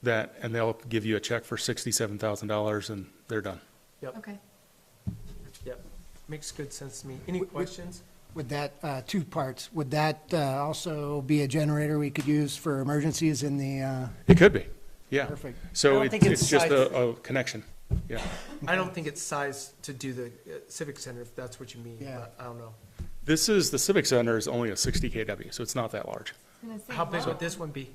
that, and they'll give you a check for $67,000 and they're done. Yep, Okay. yep. Makes good sense to me. Any questions? Would that, two parts, would that also be a generator we could use for emergencies in the, It could be, yeah. Perfect. I So don't think it's it's just sized- a connection, yeah. I don't think it's sized to do the Civic Center, if that's what you mean, Yeah. but I don't know. The Civic Center is only a 60 kW, so it's not that large. How big would this one be?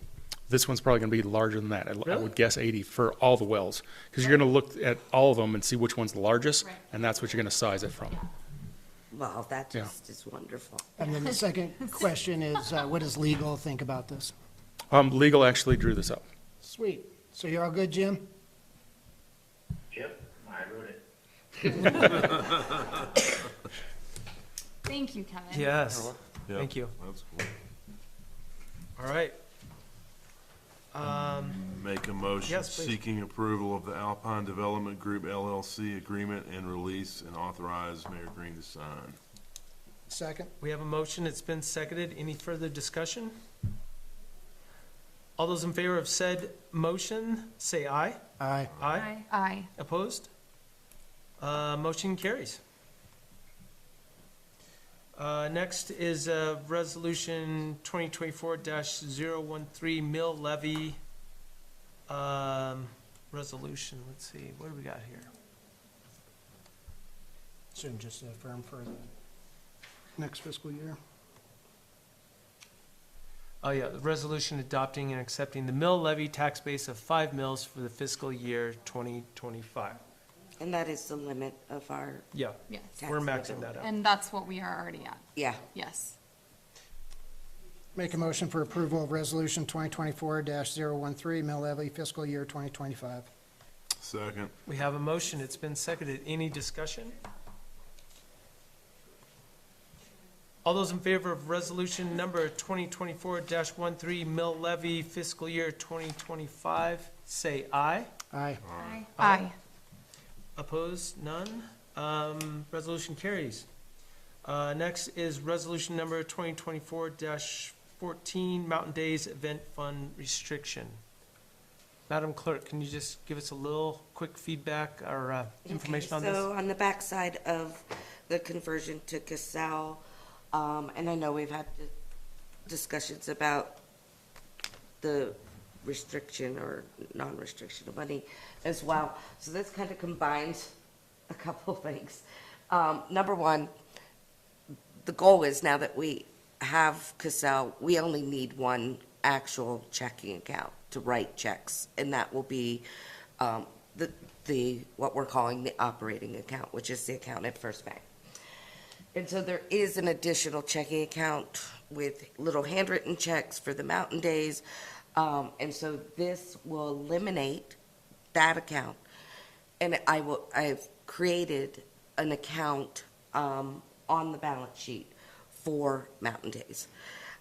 This one's probably going to be larger than that. I Really? would guess 80 for all the wells, because you're going to look at all of them and see which one's the largest, and that's what you're going to size it from. Well, that Yeah. just is wonderful. and then the second question is, what does legal think about this? Legal actually drew this up. Sweet. So you're all good, Jim? Yep, I wrote it. Thank you, Kevin. Yes, Yeah, thank you. That's cool. All right. Make a motion Yes, please. seeking approval of the Alpine Development Group LLC agreement and release and authorize Mayor Green to sign. Second? We have a motion, it's been seconded. Any further discussion? All those in favor of said motion, say aye. Aye. Aye. Aye. Opposed? Motion carries. Next is Resolution 2024-013 mill levy resolution. Let's see, what do we got here? Soon just affirm for the next fiscal year. Oh, yeah, the resolution adopting and accepting the mill levy tax base of 5 mills for the fiscal year 2025. And that is the limit of our Yeah, Yes. we're maxing that out. And that's what we are already at. Yeah. Yes. Make a motion for approval of Resolution 2024-013, mill levy fiscal year 2025. Second. We have a motion, it's been seconded. Any discussion? All those in favor of resolution number 2024-13 mill levy fiscal year 2025, say aye. Aye. Aye. Opposed? None. Resolution carries. Next is resolution number 2024-14 Mountain Days Event Fund Restriction. Madam Clerk, can you just give us a little quick feedback or information on this? So on the backside of the conversion to Casal, and I know we've had discussions about the restriction or non-restriction of money as well. So this kind of combines a couple of things. Number one, the goal is now that we have Casal, we only need one actual checking account to write checks, and that will be the what we're calling the operating account, which is the account at First Bank. And so there is an additional checking account with little handwritten checks for the Mountain Days. And so this will eliminate that account. And I've created an account on the balance sheet for Mountain Days.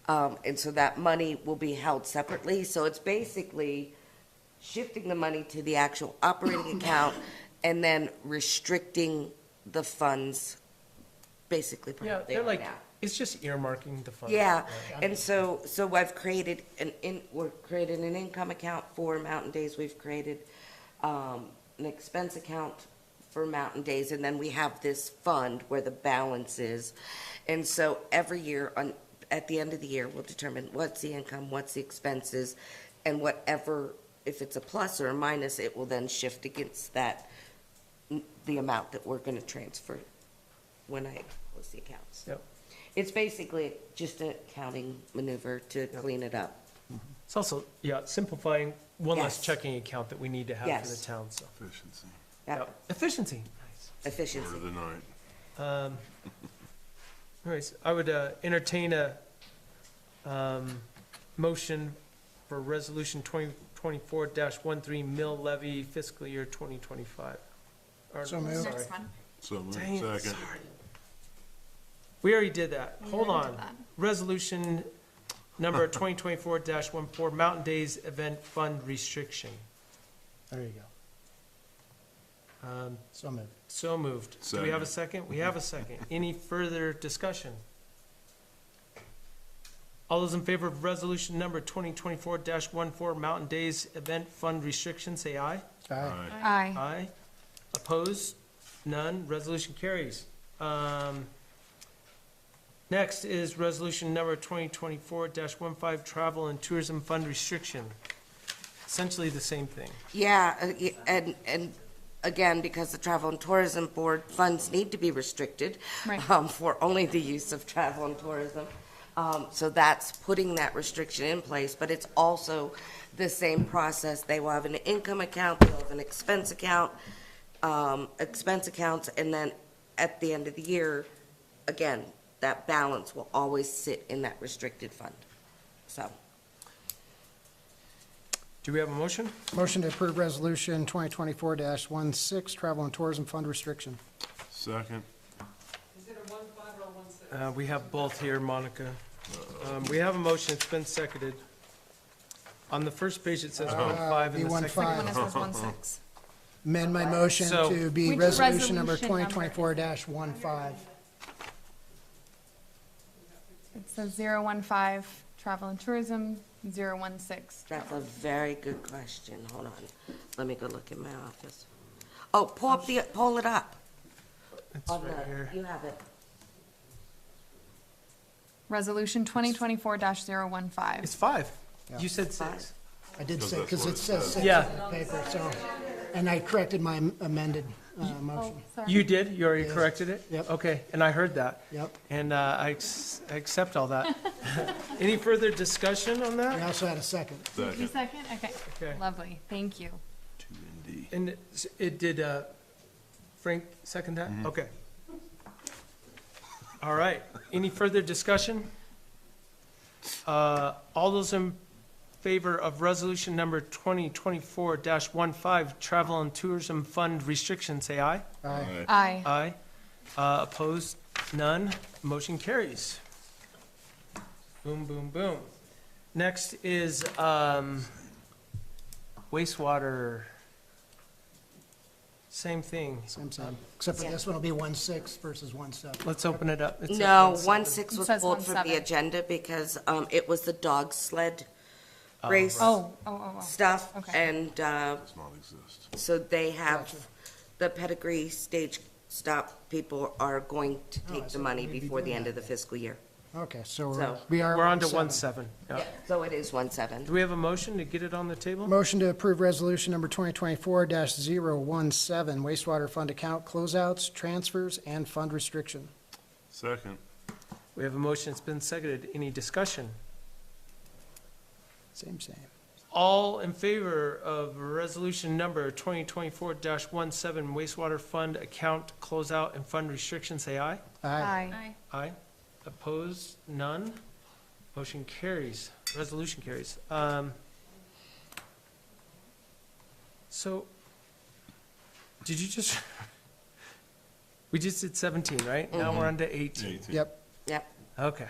And so that money will be held separately. So it's basically shifting the money to the actual operating account and then restricting the funds basically. Yeah, they're like, it's just earmarking the fund. Yeah, and so I've created we're creating an income account for Mountain Days. We've created an expense account for Mountain Days, and then we have this fund where the balance is. And so every year at the end of the year, we'll determine what's the income, what's the expenses, and whatever, if it's a plus or a minus, it will then shift against that, the amount that we're going to transfer when I close the accounts. Yep. It's basically just an accounting maneuver to clean it up. It's also, yeah, simplifying one less Yes. checking account that we need to have for the Yes. town, so. Efficiency. Yep. Efficiency. Nice. Efficiency. Word of the night. Anyways, I would entertain a motion for resolution 2024-13 mill levy fiscal year 2025. Or, So moved. sorry. Next one. So moved. Dang it, Second. sorry. We already did that. We Hold already on. did that. Resolution number 2024-14 Mountain Days Event Fund Restriction. There you go. So moved. So moved. Do we have a second? We have a second. Any further discussion? All those in favor of resolution number 2024-14, Mountain Days Event Fund Restriction, say aye. Aye. Aye. Aye. Opposed? None. Resolution carries. Next is resolution number 2024-15, Travel and Tourism Fund Restriction. Essentially the same thing. Yeah, and again, because the Travel and Tourism Board funds need to be restricted Right. For only the use of travel and tourism. So that's putting that restriction in place, but it's also the same process. They will have an income account, they'll have an expense account, expense accounts, and then at the end of the year, again, that balance will always sit in that restricted fund. So, Do we have a motion? Motion to approve resolution 2024-16, travel and tourism fund restriction. Second. We have both here, Monica. We have a motion, it's been seconded. On the first page, it says 1.5, and the B15. second. One that says 1.6. Amend my motion So- to be Which resolution number resolution number? 2024-15. It says 015, travel and tourism, 016. that's a very good question. Hold on. Let me go look in my office. Oh, pull it up. It's On right the- here. You have it. Resolution 2024-015. It's 5. Yeah. You said 6. I did Because say, that's because what it it says says. 6 Yeah. on the paper, so, and I corrected my amended motion. Sorry. You did? You already Yes. corrected it? Yep. Okay, and I heard that. Yep. And I accept all that. Any further discussion on We that? also had a second. Did you Second. second? Okay. Okay. Lovely. Thank you. 2ND. And it did, Frank second that? Okay. All right. Any further discussion? All those in favor of resolution number 2024-15, Travel and Tourism Fund Restriction, say aye. Aye. Aye. Aye. Opposed? None. Motion carries. Boom, boom, boom. Next is wastewater. Same thing. Same. Except for this one will be 1.6 versus 1.7. Let's open it up. It's at No, 1.7. 1.6 It was says pulled from the 1.7. agenda because it was the dog sled race Oh. stuff. Okay. And Does not exist. so they have, the pedigree stage stop people are going to take the so money we'd be before the doing end that of the fiscal year. Okay, so So- we are. We're on to 1.7. 1.7. Yeah. So it is 1.7. Do we have a motion to get it on the table? Motion to approve resolution number 2024-017, wastewater fund account closeouts, transfers, and fund restriction. Second. We have a motion, it's been seconded. Any discussion? Same. All in favor of resolution number 2024-17, wastewater fund account closeout and fund restriction, say aye. Aye. Aye. Aye. Opposed? None. Motion carries. Resolution carries. So, did you just, we just did 17, right? Now we're on to 18. 18. Yep. Yep. Okay.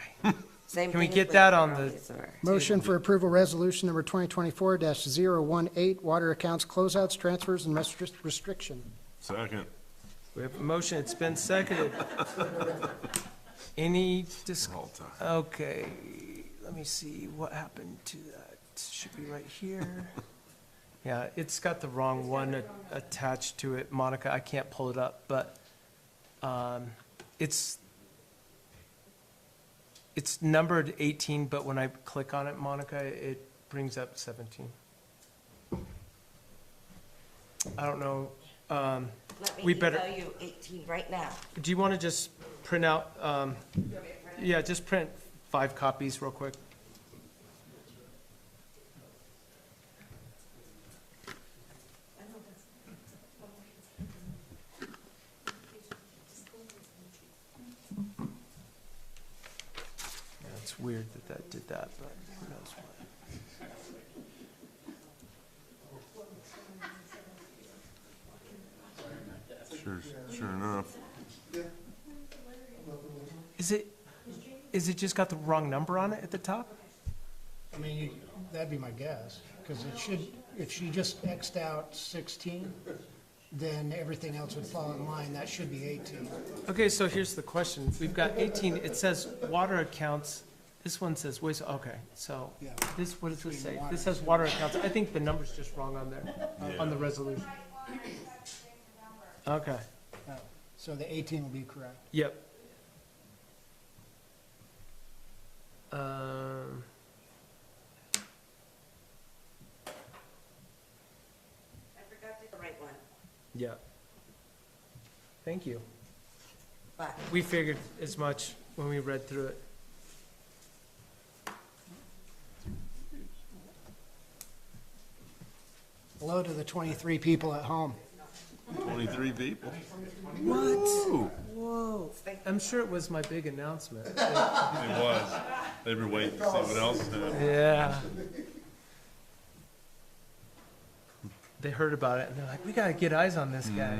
Same Can we thing get with that on Robbie, the- sorry. Motion for approval resolution number 2024-018, water accounts closeouts, transfers, and restriction. Second. We have a motion, it's been seconded. Any Whole time. okay, let me see what happened to that. Should be right here. Yeah, it's got the wrong one attached to it, Monica, I can't pull it up, but, it's numbered 18, but when I click on it, Monica, it brings up 17. I don't know, Let we me better- email you 18 right now. do you want to just print out, yeah, just print 5 copies real quick. Yeah, it's weird that that did that, but who knows why. Sure enough. Is it just got the wrong number on it at the top? I mean, that'd be my guess, because it should, if she just Xed out 16, then everything else would fall in line. That should be 18. Okay, so here's the question. We've got 18, it says water accounts This one says waste, okay, so, Yeah. this, what does this say? Water. This says water accounts, I think the number's just wrong on there, on the resolution. Okay, Oh, so the 18 will be correct. yep. I forgot to the right one. Yeah. Thank you. But We figured as much when we read through it. Hello to the 23 people at home. 23 people. What? whoa, I'm sure it was my big announcement. It was. They were waiting to see what else happened. Yeah. They heard about it and they're like, we gotta get eyes on this guy.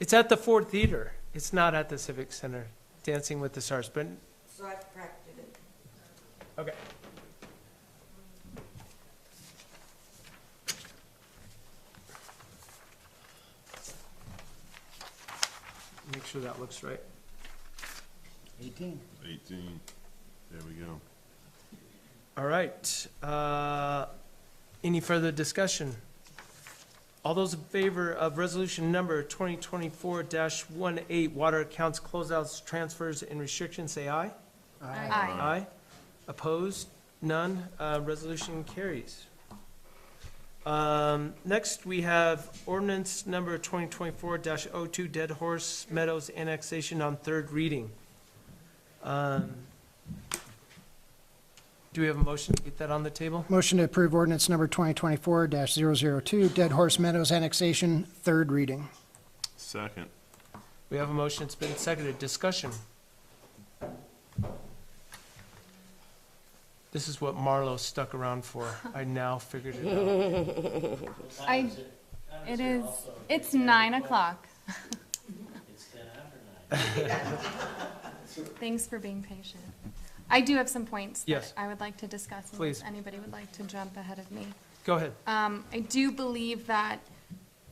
It's at the Ford Theater. It's not at the Civic Center, Dancing with the Stars, but, so I've corrected it. okay. Make sure that looks right. 18. 18. There we go. All right, any further discussion? All those in favor of resolution number 2024-18, water accounts, closeouts, transfers, and restrictions, say aye. Aye. Aye. Opposed? None. Resolution carries. Next, we have ordinance number 2024-02, Dead Horse Meadows annexation on third reading. Do we have a motion to get that on the table? Motion to approve ordinance number 2024-002, Dead Horse Meadows annexation, third reading. Second. We have a motion, it's been seconded. Discussion. This is what Marlo stuck around for. I now figured it out. It is, it's 9 o'clock. It's 10 after 9. Thanks for being patient. I do have some points that Yes. I would like to discuss. Please. If anybody would like to jump ahead of me. Go ahead. I do believe that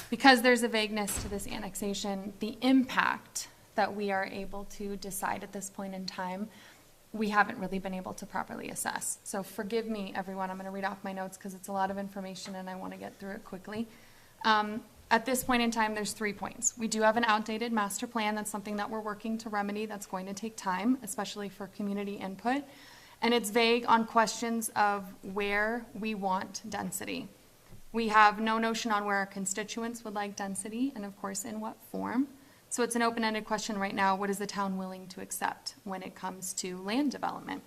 because there's a vagueness to this annexation, the impact that we are able to decide at this point in time, we haven't really been able to properly assess. So forgive me, everyone, I'm going to read off my notes because it's a lot of information and I want to get through it quickly. At this point in time, there's 3 points. We do have an outdated master plan. That's something that we're working to remedy. That's going to take time, especially for community input. And it's vague on questions of where we want density. We have no notion on where our constituents would like density and of course in what form. So it's an open-ended question right now. What is the town willing to accept when it comes to land development?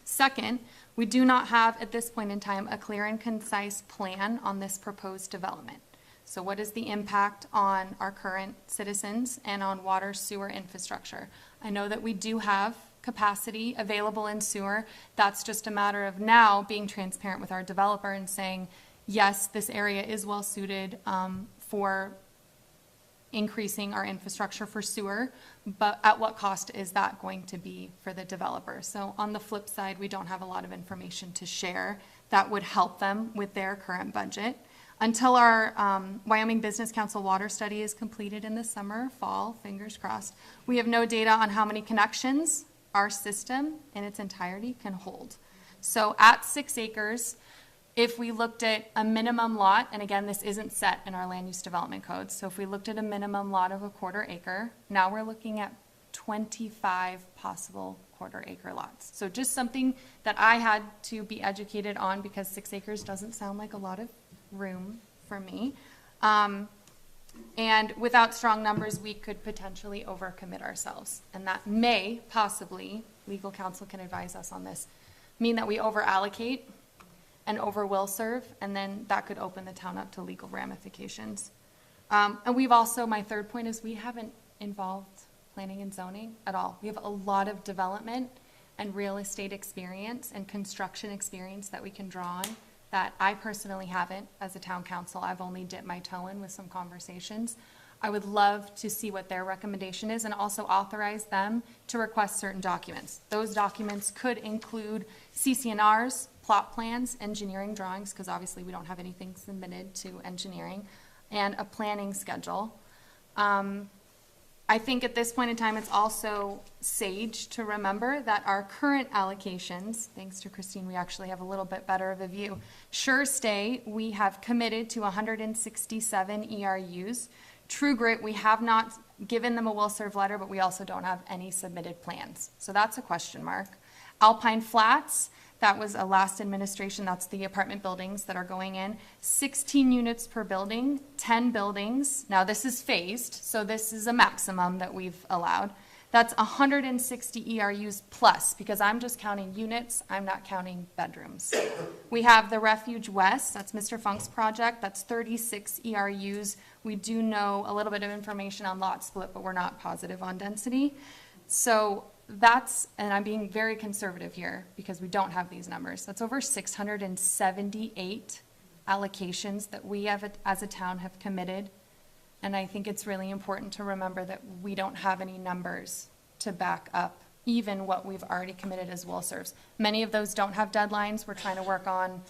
Second, we do not have at this point in time a clear and concise plan on this proposed development. So what is the impact on our current citizens and on water sewer infrastructure? I know that we do have capacity available in sewer. That's just a matter of now being transparent with our developer and saying, yes, this area is well suited for increasing our infrastructure for sewer, but at what cost is that going to be for the developer? So on the flip side, we don't have a lot of information to share that would help them with their current budget. Until our Wyoming Business Council water study is completed in the summer, fall, fingers crossed, we have no data on how many connections our system in its entirety can hold. So at 6 acres, if we looked at a minimum lot, and again, this isn't set in our land use development codes, so if we looked at a minimum lot of a 1/4 acre, now we're looking at 25 possible 1/4 acre lots. So just something that I had to be educated on because 6 acres doesn't sound like a lot of room for me. And without strong numbers, we could potentially overcommit ourselves. And that may possibly, legal counsel can advise us on this, mean that we overallocate and over will serve, and then that could open the town up to legal ramifications. And we've also, my third point is we haven't involved planning and zoning at all. We have a lot of development and real estate experience and construction experience that we can draw on that I personally haven't as a town council. I've only dipped my toe in with some conversations. I would love to see what their recommendation is and also authorize them to request certain documents. Those documents could include CCNRs, plot plans, engineering drawings, because obviously we don't have anything submitted to engineering, and a planning schedule. I think at this point in time, it's also sage to remember that our current allocations, thanks to Christine, we actually have a little bit better of a view. Sure Stay, we have committed to 167 ERUs. True Grit, we have not given them a will serve letter, but we also don't have any submitted plans. So that's a question mark. Alpine Flats, that was a last administration, that's the apartment buildings that are going in. 16 units per building, 10 buildings. Now this is phased, so this is a maximum that we've allowed. That's 160 ERUs plus, because I'm just counting units, I'm not counting bedrooms. We have the Refuge West, that's Mr. Funk's project, that's 36 ERUs. We do know a little bit of information on lot split, but we're not positive on density. So that's, and I'm being very conservative here because we don't have these numbers. That's over 678 allocations that we have, as a town, have committed. And I think it's really important to remember that we don't have any numbers to back up even what we've already committed as will serves. Many of those don't have deadlines. We're trying to work on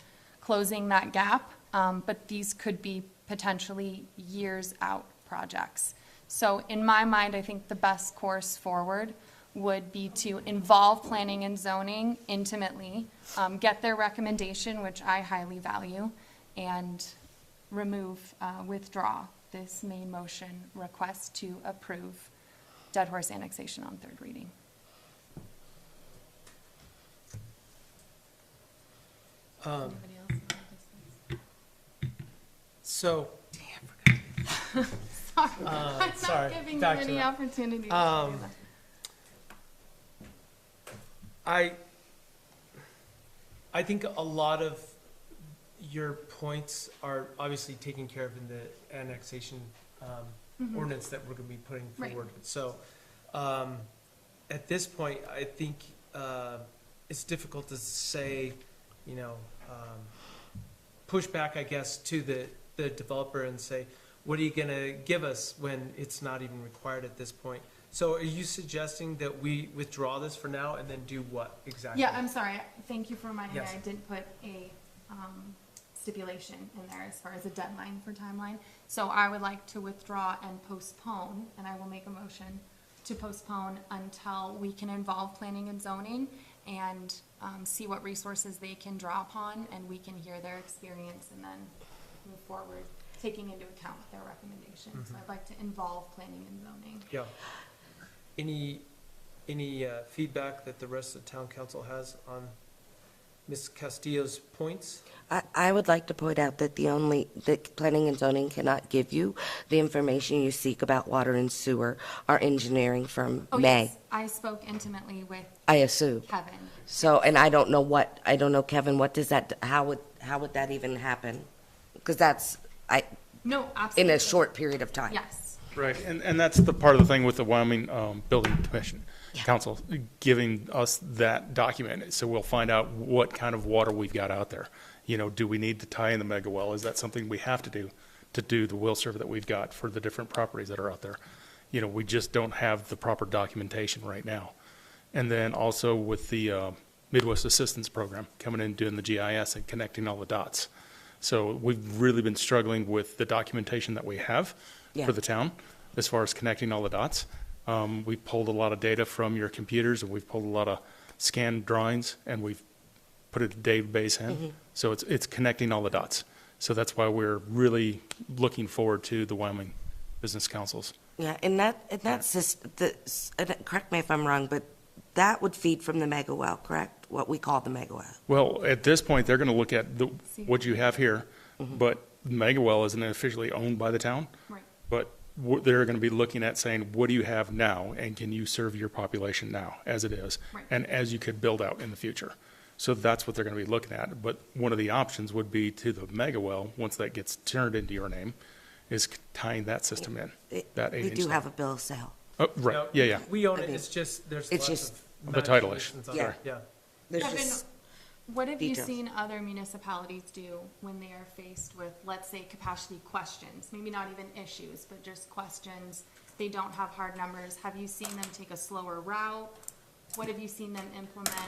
closing that gap, but these could be potentially years out projects. So in my mind, I think the best course forward would be to involve planning and zoning intimately, get their recommendation, which I highly value, and withdraw this main motion request to approve Dead Horse annexation on third reading. Anybody else? So, Sorry, I'm sorry, not giving you back to any that. opportunity to do that. I think a lot of your points are obviously taken care of in the annexation ordinance that we're going to be putting Right. forward. So at this point, I think it's difficult to say, push back, I guess, to the developer and say, what are you going to give us when it's not even required at this point? So are you suggesting that we withdraw this for now and then do what exactly? Yeah, I'm sorry. Thank you for reminding me. Yes. I didn't put a stipulation in there as far as a deadline for timeline. So I would like to withdraw and postpone, and I will make a motion to postpone until we can involve planning and zoning and see what resources they can draw upon, and we can hear their experience and then move forward, taking into account their recommendations. So I'd like to involve planning and zoning. Yeah. Any feedback that the rest of the town council has on Ms. Castillo's points? I would like to point out that the planning and zoning cannot give you the information you seek about water and sewer. Our engineering firm Oh, may, yes, I spoke intimately with I assume. Kevin. So, and I don't know, Kevin, what does that, how would that even happen? Because that's, No, absolutely. in a short period of time. Yes. Right, and that's the part of the thing with the Wyoming Building Commission Council, giving us that document, so we'll find out what kind of water we've got out there. Do we need to tie in the mega well? Is that something we have to do the will serve that we've got for the different properties that are out there? We just don't have the proper documentation right now. And then also with the Midwest Assistance Program, coming in, doing the GIS and connecting all the dots. So we've really been struggling with the documentation that we have for the town, as far as connecting all the dots. We pulled a lot of data from your computers, and we've pulled a lot of scanned drawings, and we've put a database in. So it's connecting all the dots. So that's why we're really looking forward to the Wyoming Business Councils. Yeah, and correct me if I'm wrong, but that would feed from the mega well, correct? What we call the mega well. Well, at this point, they're going to look at what you have here, but mega well isn't officially owned by the town. Right. But they're going to be looking at saying, what do you have now, and can you serve your population now as it is, and as you could build out in the future? So that's what they're going to be looking at. But one of the options would be to the mega well, once that gets turned into your name, is tying that system in. We do have a bill of sale. Oh, right, No, yeah. We own it, it's just, there's It's lots just of the title issue. modifications on Yeah. it. Yeah. There's Kevin, just what have you details. seen other municipalities do when they are faced with, let's say, capacity questions? Maybe not even issues, but just questions. They don't have hard numbers. Have you seen them take a slower route? What have you seen them implement?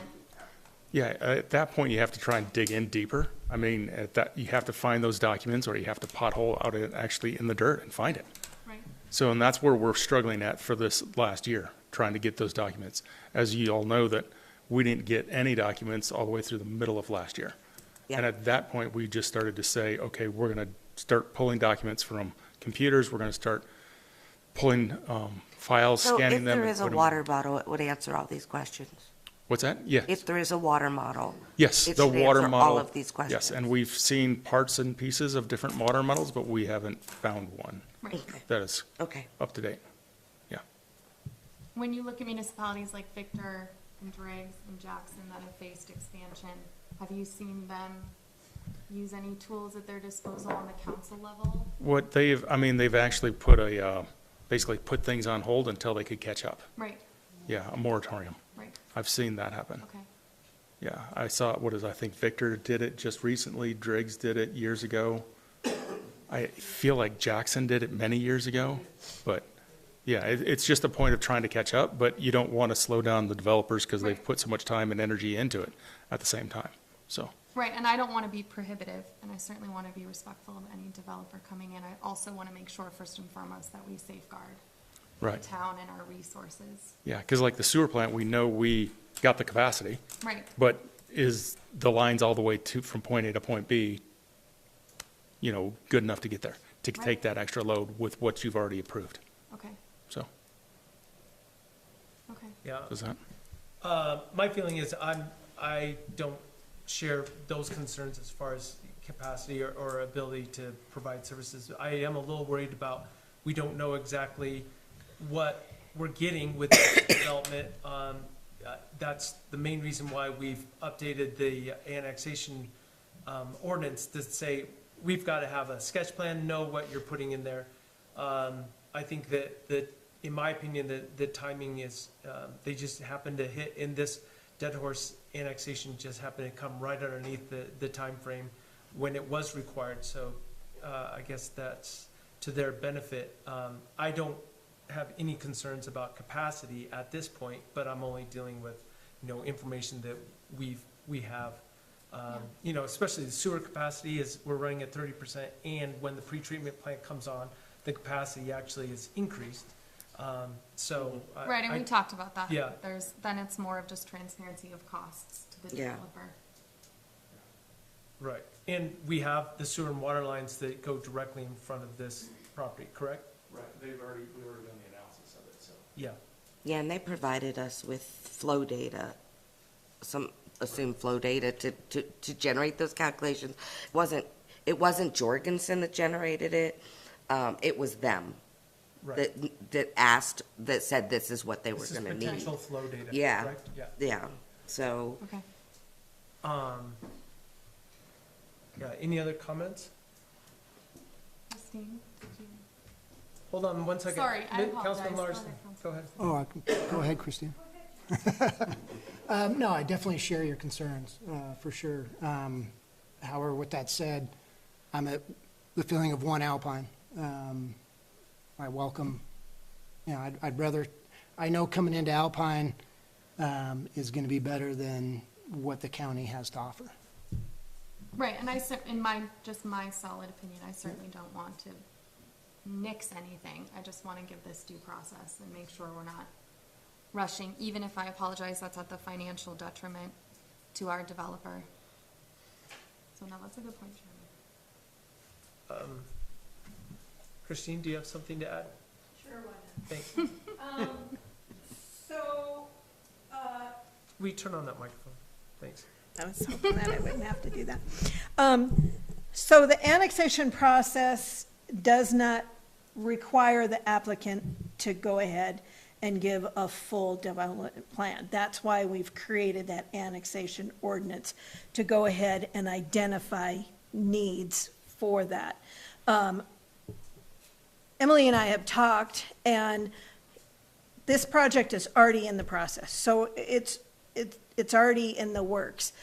Yeah, at that point, you have to try and dig in deeper. I mean, you have to find those documents, or you have to pothole out it actually in the dirt and find it. Right. So, and that's where we're struggling at for this last year, trying to get those documents. As you all know, that we didn't get any documents all the way through the middle of last year. Yeah. And at that point, we just started to say, okay, we're going to start pulling documents from computers. We're going to start pulling files, So scanning if them. there and is a put 'em- water bottle, it would answer all these questions. What's that? Yes. If there is a water model. Yes, it the should water answer model. all of these questions. Yes, and we've seen parts and pieces of different water models, but we haven't found one Right. Okay. that is Okay. up to date. Yeah. When you look at municipalities like Victor and Driggs and Jackson that have faced expansion, have you seen them use any tools at their disposal on the council level? What they've actually put basically put things on hold until they could catch up. Right, Yeah, a moratorium. right, I've seen that happen. okay. Yeah, I saw, I think Victor did it just recently, Driggs did it years ago. I feel like Jackson did it many years ago, but yeah, it's just a point of trying to catch up, but you don't want to slow down the developers because they've put so much time and energy into it at the same time, so. Right, and I don't want to be prohibitive, and I certainly want to be respectful of any developer coming in. I also want to make sure, first and foremost, that we safeguard Right. the town and our resources. Yeah, because like the sewer plant, we know we got the capacity, Right, but is the lines all the way from point A to point B, good enough to get there, to Right. take that extra load with what you've already approved, okay, so, okay. Yeah. does that? My feeling is I don't share those concerns as far as capacity or ability to provide services. I am a little worried about, we don't know exactly what we're getting with this development. That's the main reason why we've updated the annexation ordinance to say, we've got to have a sketch plan, know what you're putting in there. I think that in my opinion, the timing is, they just happen to hit in this dead horse annexation, just happened to come right underneath the timeframe when it was required. So I guess that's to their benefit. I don't have any concerns about capacity at this point, but I'm only dealing with, information that we have. Especially the sewer capacity is, we're running at 30%, and when the pretreatment plant comes on, the capacity actually is increased. Right, and we talked about that. Yeah. Then it's more of just transparency of costs to the Yeah. developer. Right, and we have the sewer and water lines that go directly in front of this property, correct? Right, we already done the analysis of it, so. Yeah. Yeah, and they provided us with flow data, some assumed flow data to generate those calculations. It wasn't Jorgensen that generated it, it was them. Right. That said this is what they were This is gonna need. potential flow data, Yeah, correct? Yeah. yeah, so, Okay. Yeah, any other comments? Christine, did you? Hold on one second. Sorry, I Councilman apologize. Larson, go ahead. Oh, I can, go ahead, Christine. No, I definitely share your concerns, for sure. However, with that said, I'm at the feeling of one Alpine. I welcome, I'd rather, I know coming into Alpine, is gonna be better than what the county has to offer. Right, and in just my solid opinion, I certainly don't want to nix anything. I just want to give this due process and make sure we're not rushing, even if I apologize, that's at the financial detriment to our developer. So no, that's a good point, Chairman. Christine, do you have something to add? Sure, why Thanks. not? So, We turn on that microphone. Thanks. I was hoping that I wouldn't have to do that. So the annexation process does not require the applicant to go ahead and give a full development plan. That's why we've created that annexation ordinance, to go ahead and identify needs for that. Emily and I have talked, and this project is already in the process, so it's already in the works.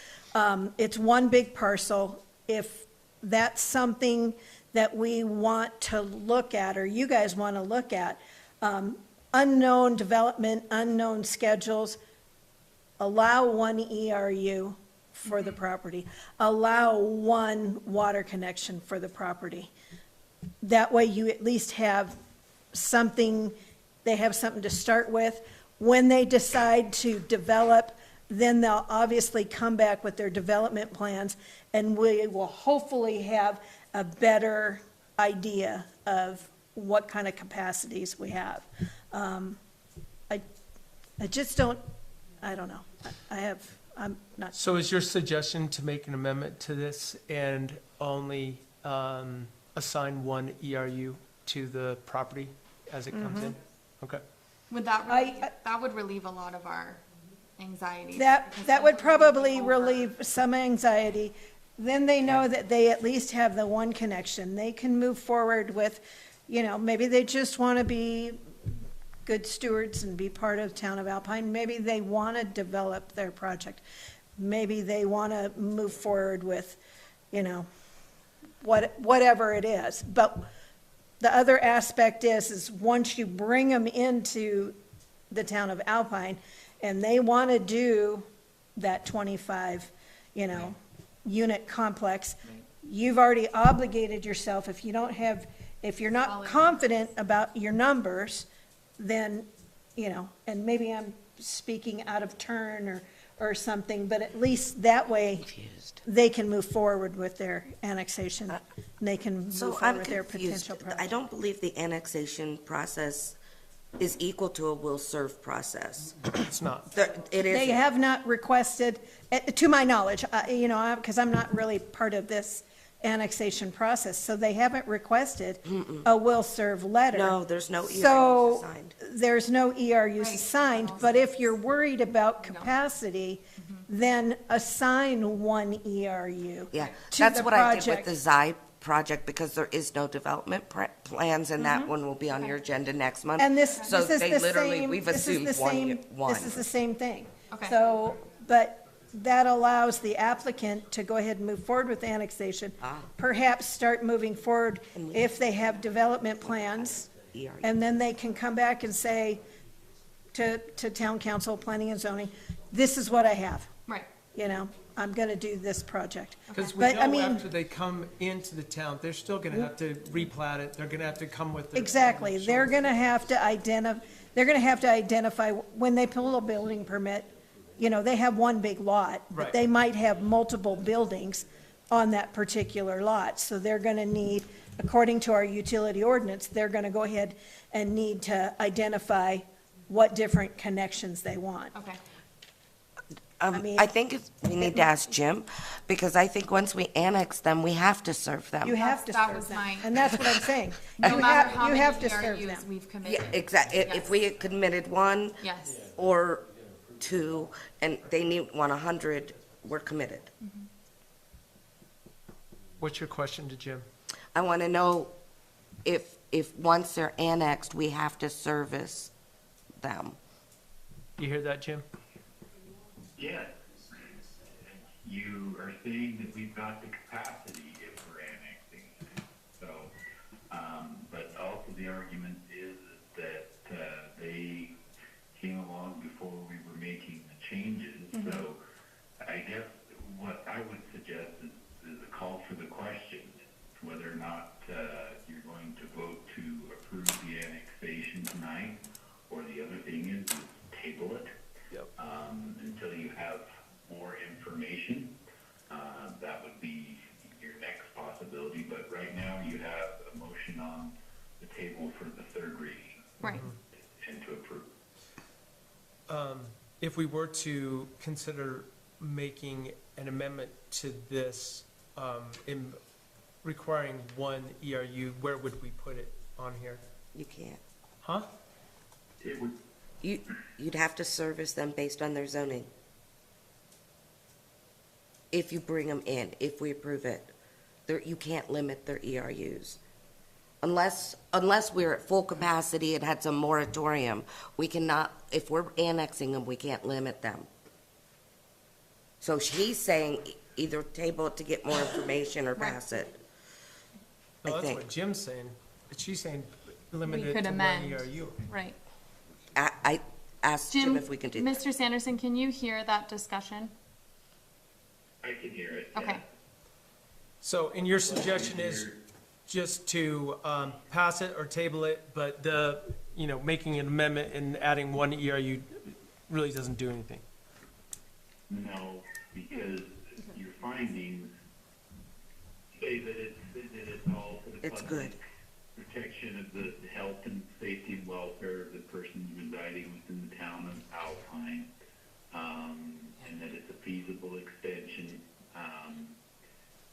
It's one big parcel. If that's something that we want to look at, or you guys want to look at, unknown development, unknown schedules, allow one ERU for the property, allow one water connection for the property. That way you at least have something, they have something to start with. When they decide to develop, then they'll obviously come back with their development plans, and we will hopefully have a better idea of what kind of capacities we have. I just don't, I don't know. I'm not. So is your suggestion to make an amendment to this and only assign one ERU to the property as it comes in? Okay. Would that would relieve a lot of our anxiety. That would probably relieve some anxiety. Then they know that they at least have the one connection. They can move forward with, maybe they just want to be good stewards and be part of the town of Alpine. Maybe they want to develop their project. Maybe they want to move forward with, whatever it is. But the other aspect is once you bring them into the town of Alpine and they want to do that 25, unit complex, you've already obligated yourself. If you're not confident about your numbers, then, and maybe I'm speaking out of turn or something, but at least that way they can move forward with their annexation. And they can move forward with their potential project. I don't believe the annexation process is equal to a will serve process. It's not. They have not requested, to my knowledge, because I'm not really part of this annexation process, so they haven't requested a will serve letter. No, there's no ERUs So assigned. there's no ERUs assigned, but if you're worried about capacity, then assign one ERU Yeah, to that's the what I did with project. the Xi project, because there is no development plans, and that one will be on your agenda next month. And this So is they the literally, same, we've this is assumed the same, one. this is the same thing. Okay. So, but that allows the applicant to go ahead and move forward with annexation. Perhaps start moving forward if they have development plans. And then they can come back and say to town council, planning and zoning, this is what I have. Right. I'm gonna do this project. Because we But, I know mean- after they come into the town, they're still gonna have to replat it, they're gonna have to come with their. Exactly, they're gonna have to identify, when they pull a building permit, they have one big lot, but Right. they might have multiple buildings on that particular lot, so they're gonna need, according to our utility ordinance, they're gonna go ahead and need to identify what different connections they want. Okay. I think we need to ask Jim, because I think once we annex them, we have to serve them. You have to That serve was them, my- and that's what I'm saying. No You matter have, how you many have to serve ERUs them. we've committed. Yeah, exactly. If we had committed one Yes. or two, and they want 100, we're committed. What's your question to Jim? I want to know if once they're annexed, we have to service them. You hear that, Jim? Yes. You are saying that we've got the capacity if we're annexing. So, but also the argument is that they came along before we were making the changes. So I guess what I would suggest is a call for the question, whether or not you're going to vote to approve the annexation tonight, or the other thing is table it until you have more information. That would be your next possibility, but right now you have a motion on the table for the third reading. Right. And to approve. If we were to consider making an amendment to this, in requiring one ERU, where would we put it on here? You can't. Huh? It would. You'd have to service them based on their zoning. If you bring them in, if we approve it, you can't limit their ERUs. Unless we're at full capacity and had some moratorium, we cannot, if we're annexing them, we can't limit them. So he's saying either table it to get more information or pass it. No, I that's think. what Jim's saying. But she's saying limit We it could to one amend. ERU. Right. I asked Jim if we can do that. Mr. Sanderson, can you hear that discussion? I can hear it. Okay. So, and your suggestion is just to pass it or table it, but making an amendment and adding one ERU really doesn't do anything. No, because your findings say that it's all for the It's good. protection of the health and safety and welfare of the persons residing within the town of Alpine, and that it's a feasible extension,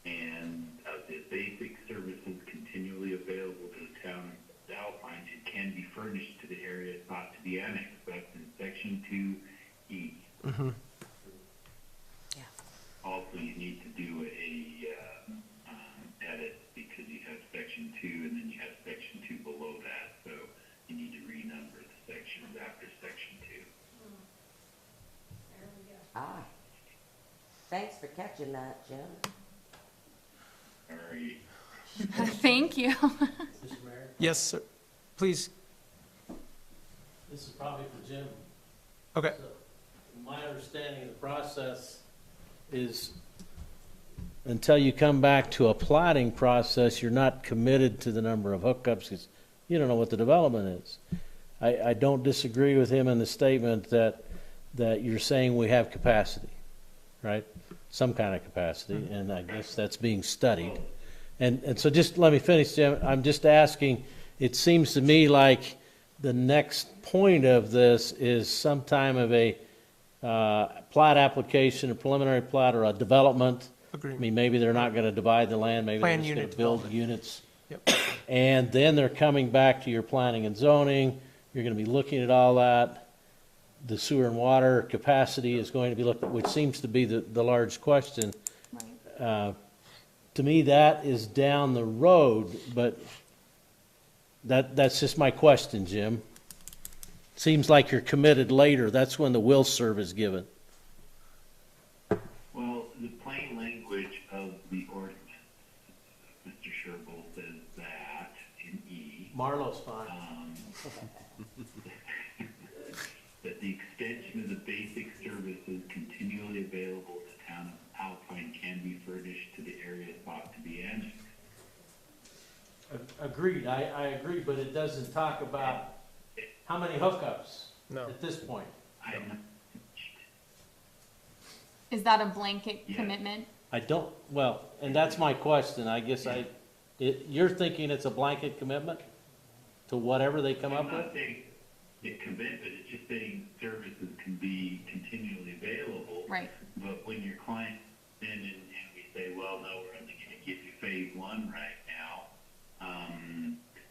and the basic services continually available to the town of Alpine and can be furnished to the area sought to be annexed. That's in section 2E. Mm-hmm. Also, you need to do a edit because you have section 2 and then you have section 2 below that. So you need to renumber the sections after section 2. Ah, thanks for catching that, Jim. Sorry. Thank you. Mr. Mayor, Yes, sir. Please. this is probably for Jim. Okay. So, my understanding of the process is until you come back to a plating process, you're not committed to the number of hookups because you don't know what the development is. I don't disagree with him in the statement that you're saying we have capacity, right? Some kind of capacity, and I guess that's being studied. And so just let me finish, Jim. I'm just asking, it seems to me like the next point of this is some time of a plat application, a preliminary plat, or a development. Agreed. I mean, maybe they're not going to divide the land, maybe they're Plan just going unit to build development. units. Yep. And then they're coming back to your planning and zoning, you're going to be looking at all that. The sewer and water capacity is going to be looked at, which seems to be the large question. To me, that is down the road, but that's just my question, Jim. Seems like you're committed later, that's when the will serve is given. Well, the plain language of the ordinance, Mr. Sherbold says that in E. Marlowe's fine. That the extension of the basic services continually available to town of Alpine can be furnished to the area thought to be annexed. Agreed, I agree, but it doesn't talk about how many hookups No. at this point. I am not, Is that a blanket commitment? I don't, well, and that's my question, I guess you're thinking it's a blanket commitment to whatever they come I'm up with? not saying a commitment, it's just saying services can be continually available. Right. But when your client in and we say, well, no, we're only going to give you phase 1 right now,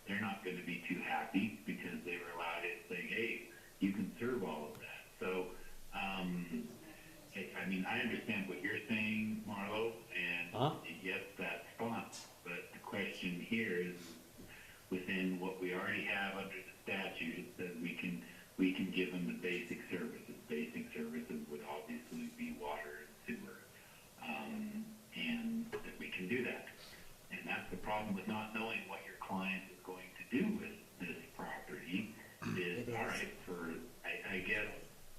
they're not going to be too happy because they were allowed in saying, hey, you can serve all of that. So, I mean, I understand what you're saying, Marlo, and yes, that's fine. But the question here is within what we already have under the statute, it says we can give them the basic services. Basic services would obviously be water and sewer, and that we can do that. And that's the problem with not knowing what your client is going to do with this property. Is all right for I guess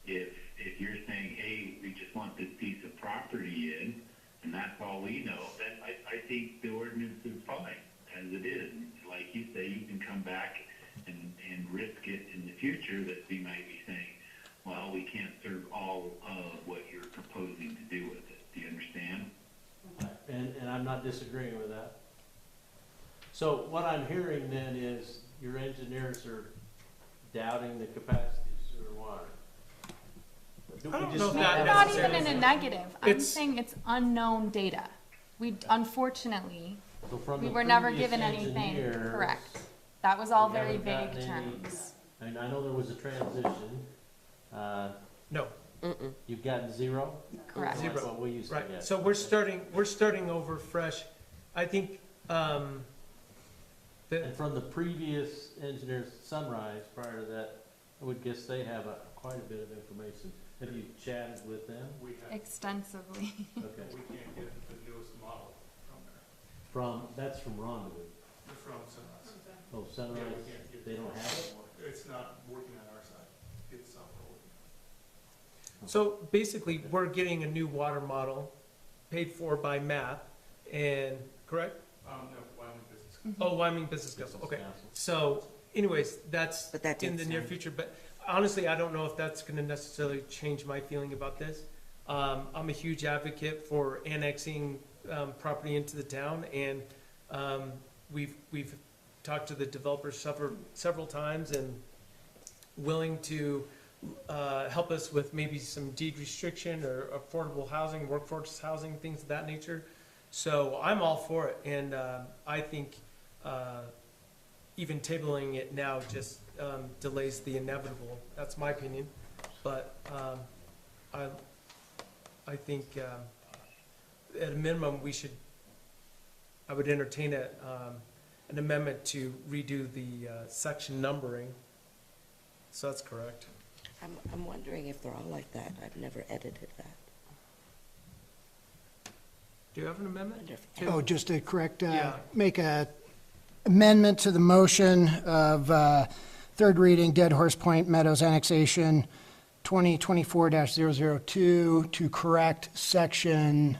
if you're saying, hey, we just want this piece of property in, and that's all we know, then I think the ordinance is fine as it is. Like you say, you can come back and risk it in the future that we might be saying, well, we can't serve all of what you're proposing to do with it. Do you understand? And I'm not disagreeing with that. So what I'm hearing then is your engineers are doubting the capacity of sewer and water. I don't know if that Maybe not even necessarily- in a negative. I'm It's- saying it's unknown data. We, unfortunately, So from we the were never previous given anything engineers, correct. That was all we very haven't vague gotten any- terms. And I know there was a transition. No. You've gotten zero? Correct. That's Zero. what we used to Right. get. So we're starting over fresh. I think, And from the previous engineers, Sunrise, prior to that, I would guess they have quite a bit of information. Have you chatted with them? Extensively. Okay. We can't get the newest model from there, That's from Rendezvous. from Sunrise. Oh, Sunrise, Yeah, we can't get they don't have it? It's not working on our side, it's software working. so basically, we're getting a new water model paid for by MAP, and, correct? No, Wyoming Business Oh, Wyoming Business Council, okay. So anyways, that's But that in the takes near time. future, but honestly, I don't know if that's gonna necessarily change my feeling about this. I'm a huge advocate for annexing, property into the town, and, we've talked to the developers several times and willing to, help us with maybe some deed restriction or affordable housing, workforce housing, things of that nature. So I'm all for it, and, I think, even tabling it now just delays the inevitable. That's my opinion. But I think at a minimum, I would entertain an amendment to redo the section numbering. So that's correct. I'm wondering if they're all like that. I've never edited that. Do you have an amendment? Oh, just to correct, Yeah. make a amendment to the motion of third reading Dead Horse Point Meadows annexation 2024-002 to correct section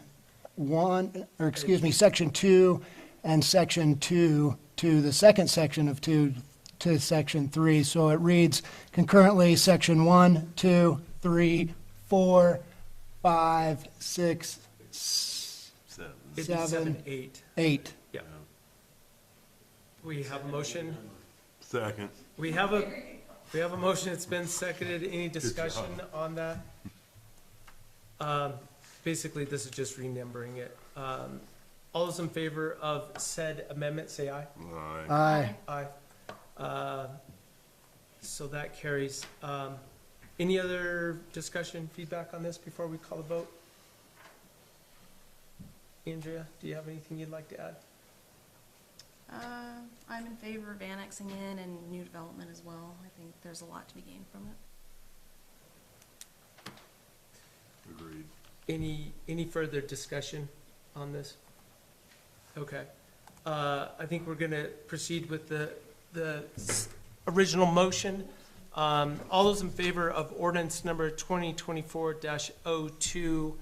1, or excuse me, section 2 and section 2 to the second section of 2 to section 3. So it reads concurrently section 1, 2, 3, 4, 5, 6, It'd be 7, 8. 8. Yeah. We have a motion. Second. We have a motion. It's been seconded. Any discussion on that? Basically, this is just renumbering it. All those in favor of said amendment, say aye. Aye. Aye. Aye. So that carries. Any other discussion, feedback on this before we call the vote? Andrea, do you have anything you'd like to add? I'm in favor of annexing in and new development as well. I think there's a lot to be gained from it. Agreed. Any further discussion on this? Okay. I think we're gonna proceed with the original motion. All those in favor of ordinance number 2024-02,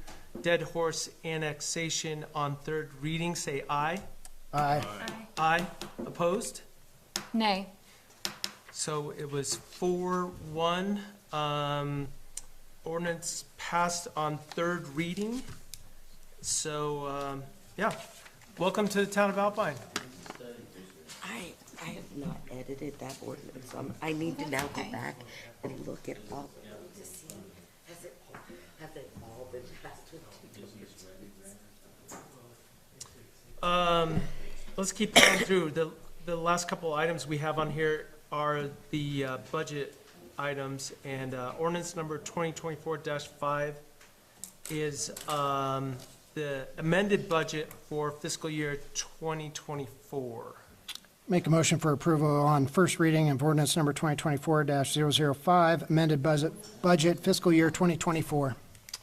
Dead Horse annexation on third reading, say aye. Aye. Aye. Opposed? Nay. So it was 4-1. Ordinance passed on third reading. So, yeah, welcome to the town of Alpine. I have not edited that ordinance. I need to now go back and look at all, to see, have they all been passed with 2 different? Let's keep going through. The last couple items we have on here are the budget items, and ordinance number 2024-5 is the amended budget for fiscal year 2024. Make a motion for approval on first reading of ordinance number 2024-005, amended budget fiscal year 2024.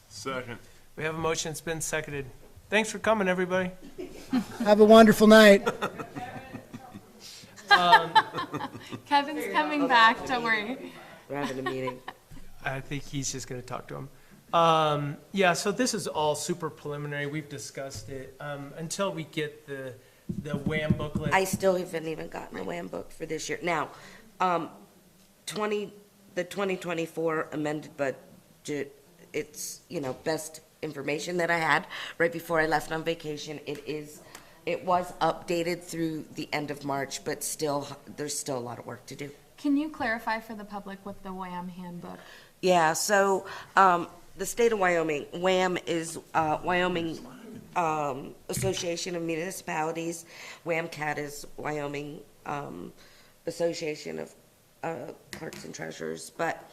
Second. We have a motion. It's been seconded. Thanks for coming, everybody. Have a wonderful night. Kevin's coming back, don't worry. We're having a meeting. I think he's just going to talk to him. Yeah, so this is all super preliminary. We've discussed it. Until we get the WHAM booklet. I still haven't even gotten the WHAM book for this year. Now, the 2024 amended budget, it's, best information that I had right before I left on vacation. It was updated through the end of March, but there's still a lot of work to do. Can you clarify for the public what the WHAM handbook? Yeah, so the state of Wyoming, WHAM is Wyoming Association of Municipalities. WHAMCAT is Wyoming Association of Clerks and Treasurers. But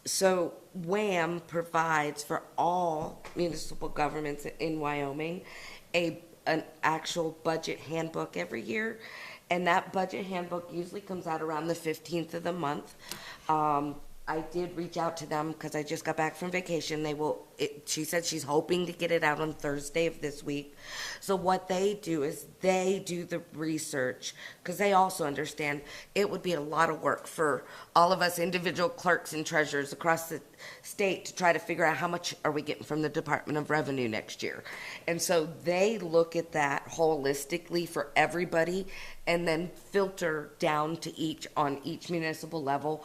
so WHAM provides for all municipal governments in Wyoming an actual budget handbook every year. And that budget handbook usually comes out around the 15th of the month. I did reach out to them because I just got back from vacation. She said she's hoping to get it out on Thursday of this week. So what they do is they do the research because they also understand it would be a lot of work for all of us individual clerks and treasurers across the state to try to figure out how much are we getting from the Department of Revenue next year. And so they look at that holistically for everybody and then filter down to each municipal level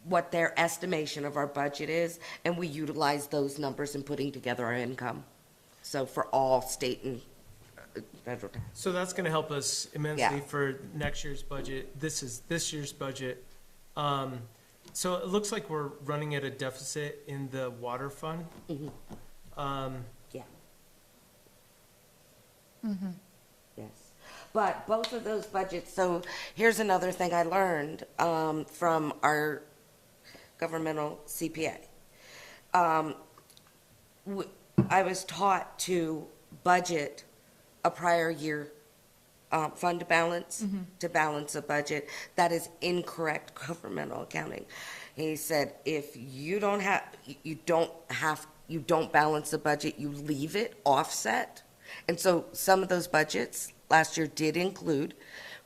what their estimation of our budget is, and we utilize those numbers in putting together our income. So for all state and federal tax. So that's gonna help us immensely Yeah. for next year's budget. This is this year's budget. So it looks like we're running at a deficit in the water fund. Yeah. Yes. But both of those budgets, so here's another thing I learned from our governmental CPA. I was taught to budget a prior year fund balance to balance a budget. That is incorrect governmental accounting. He said, if you don't balance the budget, you leave it offset. And so some of those budgets last year did include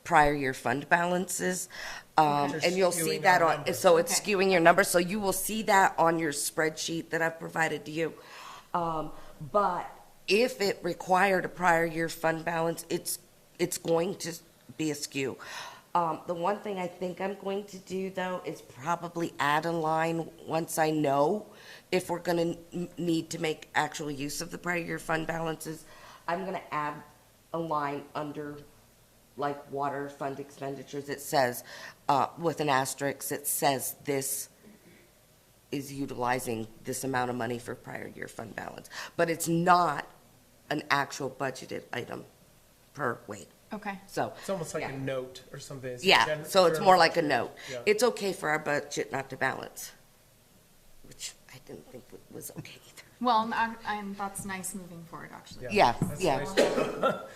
prior year fund balances. And you'll see that so it's skewing your numbers. So you will see that on your spreadsheet that I've provided to you. But if it required a prior year fund balance, it's going to be a skew. The one thing I think I'm going to do, though, is probably add a line once I know if we're going to need to make actual use of the prior year fund balances. I'm going to add a line under, like, water fund expenditures. It says, with an asterisk, it says this is utilizing this amount of money for prior year fund balance. But it's not an actual budgeted item per weight. Okay. So It's almost like a note or something. It's yeah, so it's more like a note. Yeah. It's okay for our budget not to balance, which I didn't think was okay either. Well, and that's nice moving forward, actually. Yeah, That's yeah. nice.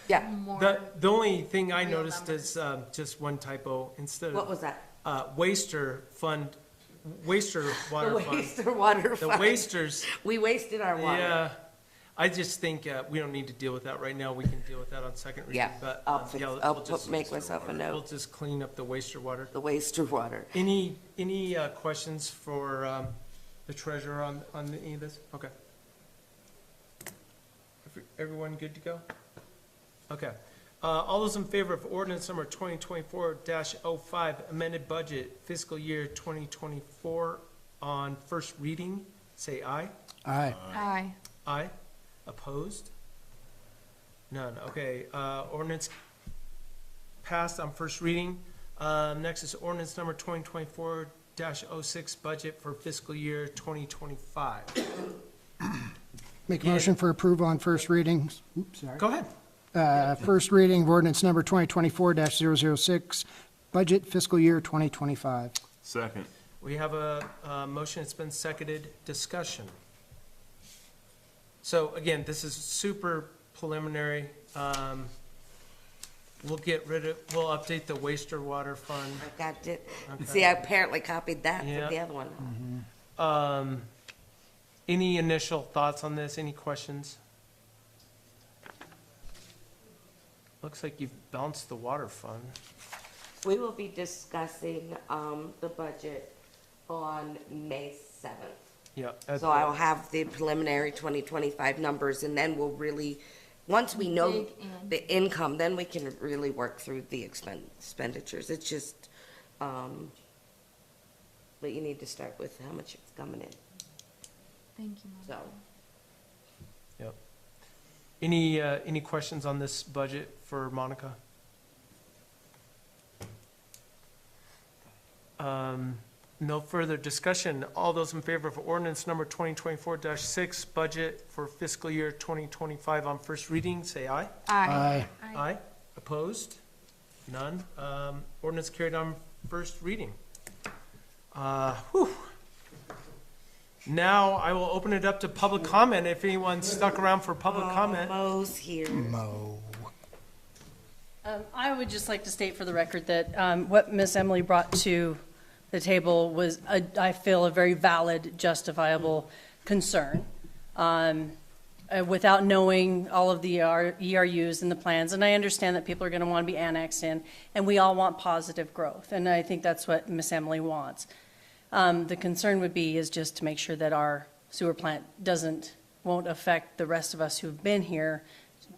Yeah. More The only thing I real noticed is just one typo. Instead What of was that? waster fund, waster water The fund. waster water The fund. wasters. We wasted our water. Yeah, I just think we don't need to deal with that right now. We can deal with that on second reading. Yeah, But I'll we'll just make myself a we'll note. just clean up the waster water. The waster water. Any questions for the treasurer on any of this? Okay. Everyone good to go? Okay. All those in favor of ordinance number 2024-05, amended budget fiscal year 2024 on first reading, say aye. Aye. Aye. Aye. Opposed? None. Okay. Ordinance passed on first reading. Next is ordinance number 2024-06, budget for fiscal year 2025. Make a motion for approval on first reading. Oops, sorry. Go ahead. First reading of ordinance number 2024-006, budget fiscal year 2025. Second. We have a motion, it's been seconded, discussion. So again, this is super preliminary. We'll we'll update the waster water fund. I got it. Okay. See, I apparently copied that Yeah. from the other one. Any initial thoughts on this? Any questions? Looks like you've bounced the water fund. We will be discussing the budget on May 7th. Yeah. So I will have the preliminary 2025 numbers, and then we'll really, once we know Dig in. the income, then we can really work through the expenditures. It's just, but you need to start with how much it's coming in, Thank you, so. Monica. Yep. Any questions on this budget for Monica? No further discussion. All those in favor of ordinance number 2024-6, budget for fiscal year 2025 on first reading, say aye. Aye. Aye. Opposed? None. Ordinance carried on first reading. Whew. Now I will open it up to public comment if anyone stuck around for public comment. Mo's here. Mo. I would just like to state for the record that what Miss Emily brought to the table was, I feel, a very valid, justifiable concern. Without knowing all of the ERUs and the plans, and I understand that people are going to want to be annexed in, and we all want positive growth, and I think that's what Miss Emily wants. The concern would be is just to make sure that our sewer plant won't affect the rest of us who've been here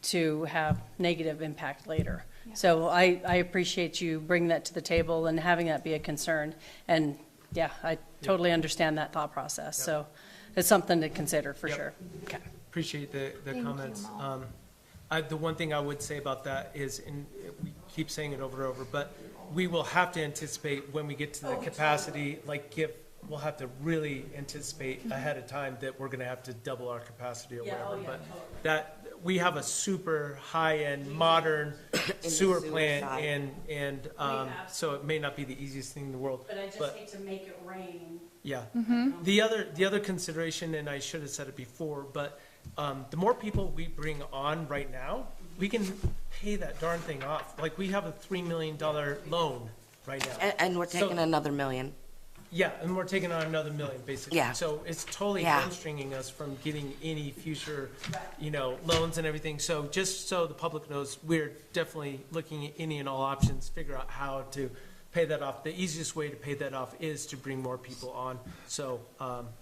to have negative impact later. Yeah. So I appreciate you bringing that to the table and having that be a concern, and yeah, I totally understand that thought process, so it's something to consider for sure. Okay. Appreciate the Thank comments. you, Mo. The one thing I would say about that is, and we keep saying it over and over, but we will have to anticipate when we get to the capacity, we'll have to really anticipate ahead of time that we're gonna have to double our capacity or whatever. But that, we have a super high-end, modern sewer plant, side. and so it may not be the easiest thing in the world. But I just hate to make it rain. Yeah. The other consideration, and I should have said it before, but the more people we bring on right now, we can pay that darn thing off. Like, we have a $3 million loan right now. And we're taking So- another $1 million. Yeah, and we're taking on another $1 million, basically. Yeah. So it's totally Yeah. hamstringing us from getting any future, loans and everything. So just so the public knows, we're definitely looking at any and all options, figure out how to pay that off. The easiest way to pay that off is to bring more people on. So,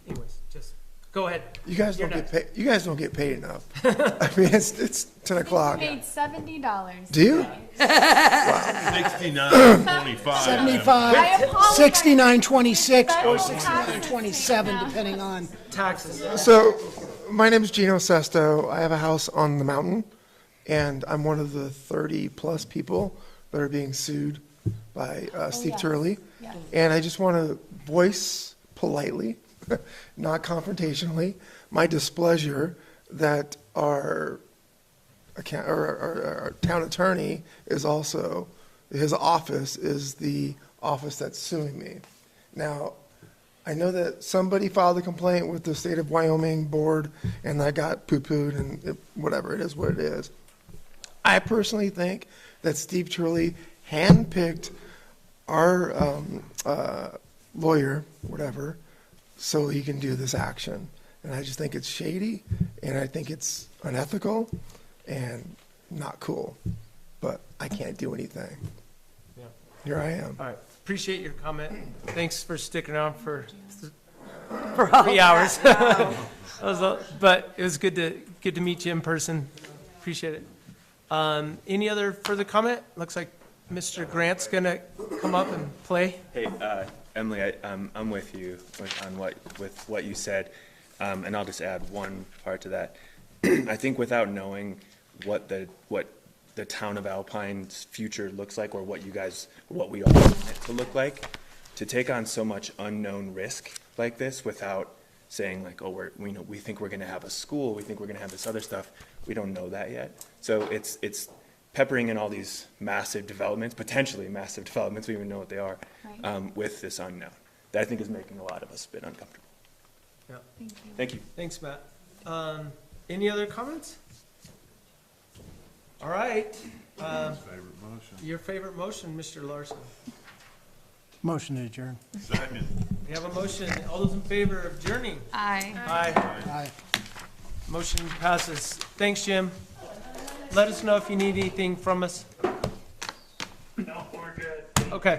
anyways, just go ahead. You guys You're don't next. get paid. You guys don't get paid enough. I mean, it's 10 o'clock. Made $70. Do you? 69.25. 75, apologize. 69.26, or Federal taxes 69.27, now. depending on. Taxes. So, my name is Gino Sesto. I have a house on the mountain, and I'm one of the 30-plus people that are being sued by Steve yes. Turley. Yes. And I just want to voice politely, not confrontationally, my displeasure that our town attorney is also, his office is the office that's suing me. Now, I know that somebody filed a complaint with the state of Wyoming board, and I got poo-pooed, and whatever, it is what it is. I personally think that Steve Turley handpicked our lawyer, whatever, so he can do this action. And I just think it's shady, and I think it's unethical and not cool. But I can't do anything. Yeah. Here I am. All right. Appreciate your comment. Thanks for sticking around for all 3 hours. But it was good to meet you in person. Appreciate it. Any other further comment? Looks like Mr. Grant's gonna come up and play. Hey, Emily, I'm with you on what you said, and I'll just add one part to that. I think without knowing what the town of Alpine's future looks like, or what we all want it to look like, to take on so much unknown risk like this without saying like, oh, we think we're going to have a school, we think we're going to have this other stuff, we don't know that yet. So it's peppering in all these massive developments, potentially massive developments, we don't even know what they are, Right. with this unknown. That I think is making a lot of us a bit uncomfortable. Yeah. Thank you. Thank you. Thanks, Matt. Any other comments? All right. Favorite motion. Your favorite motion, Mr. Larson. Motion to adjourn. Second. We have a motion. All those in favor of adjourning? Aye. Aye. Aye. Motion passes. Thanks, Jim. Let us know if you need anything from us. No, we're good. Okay.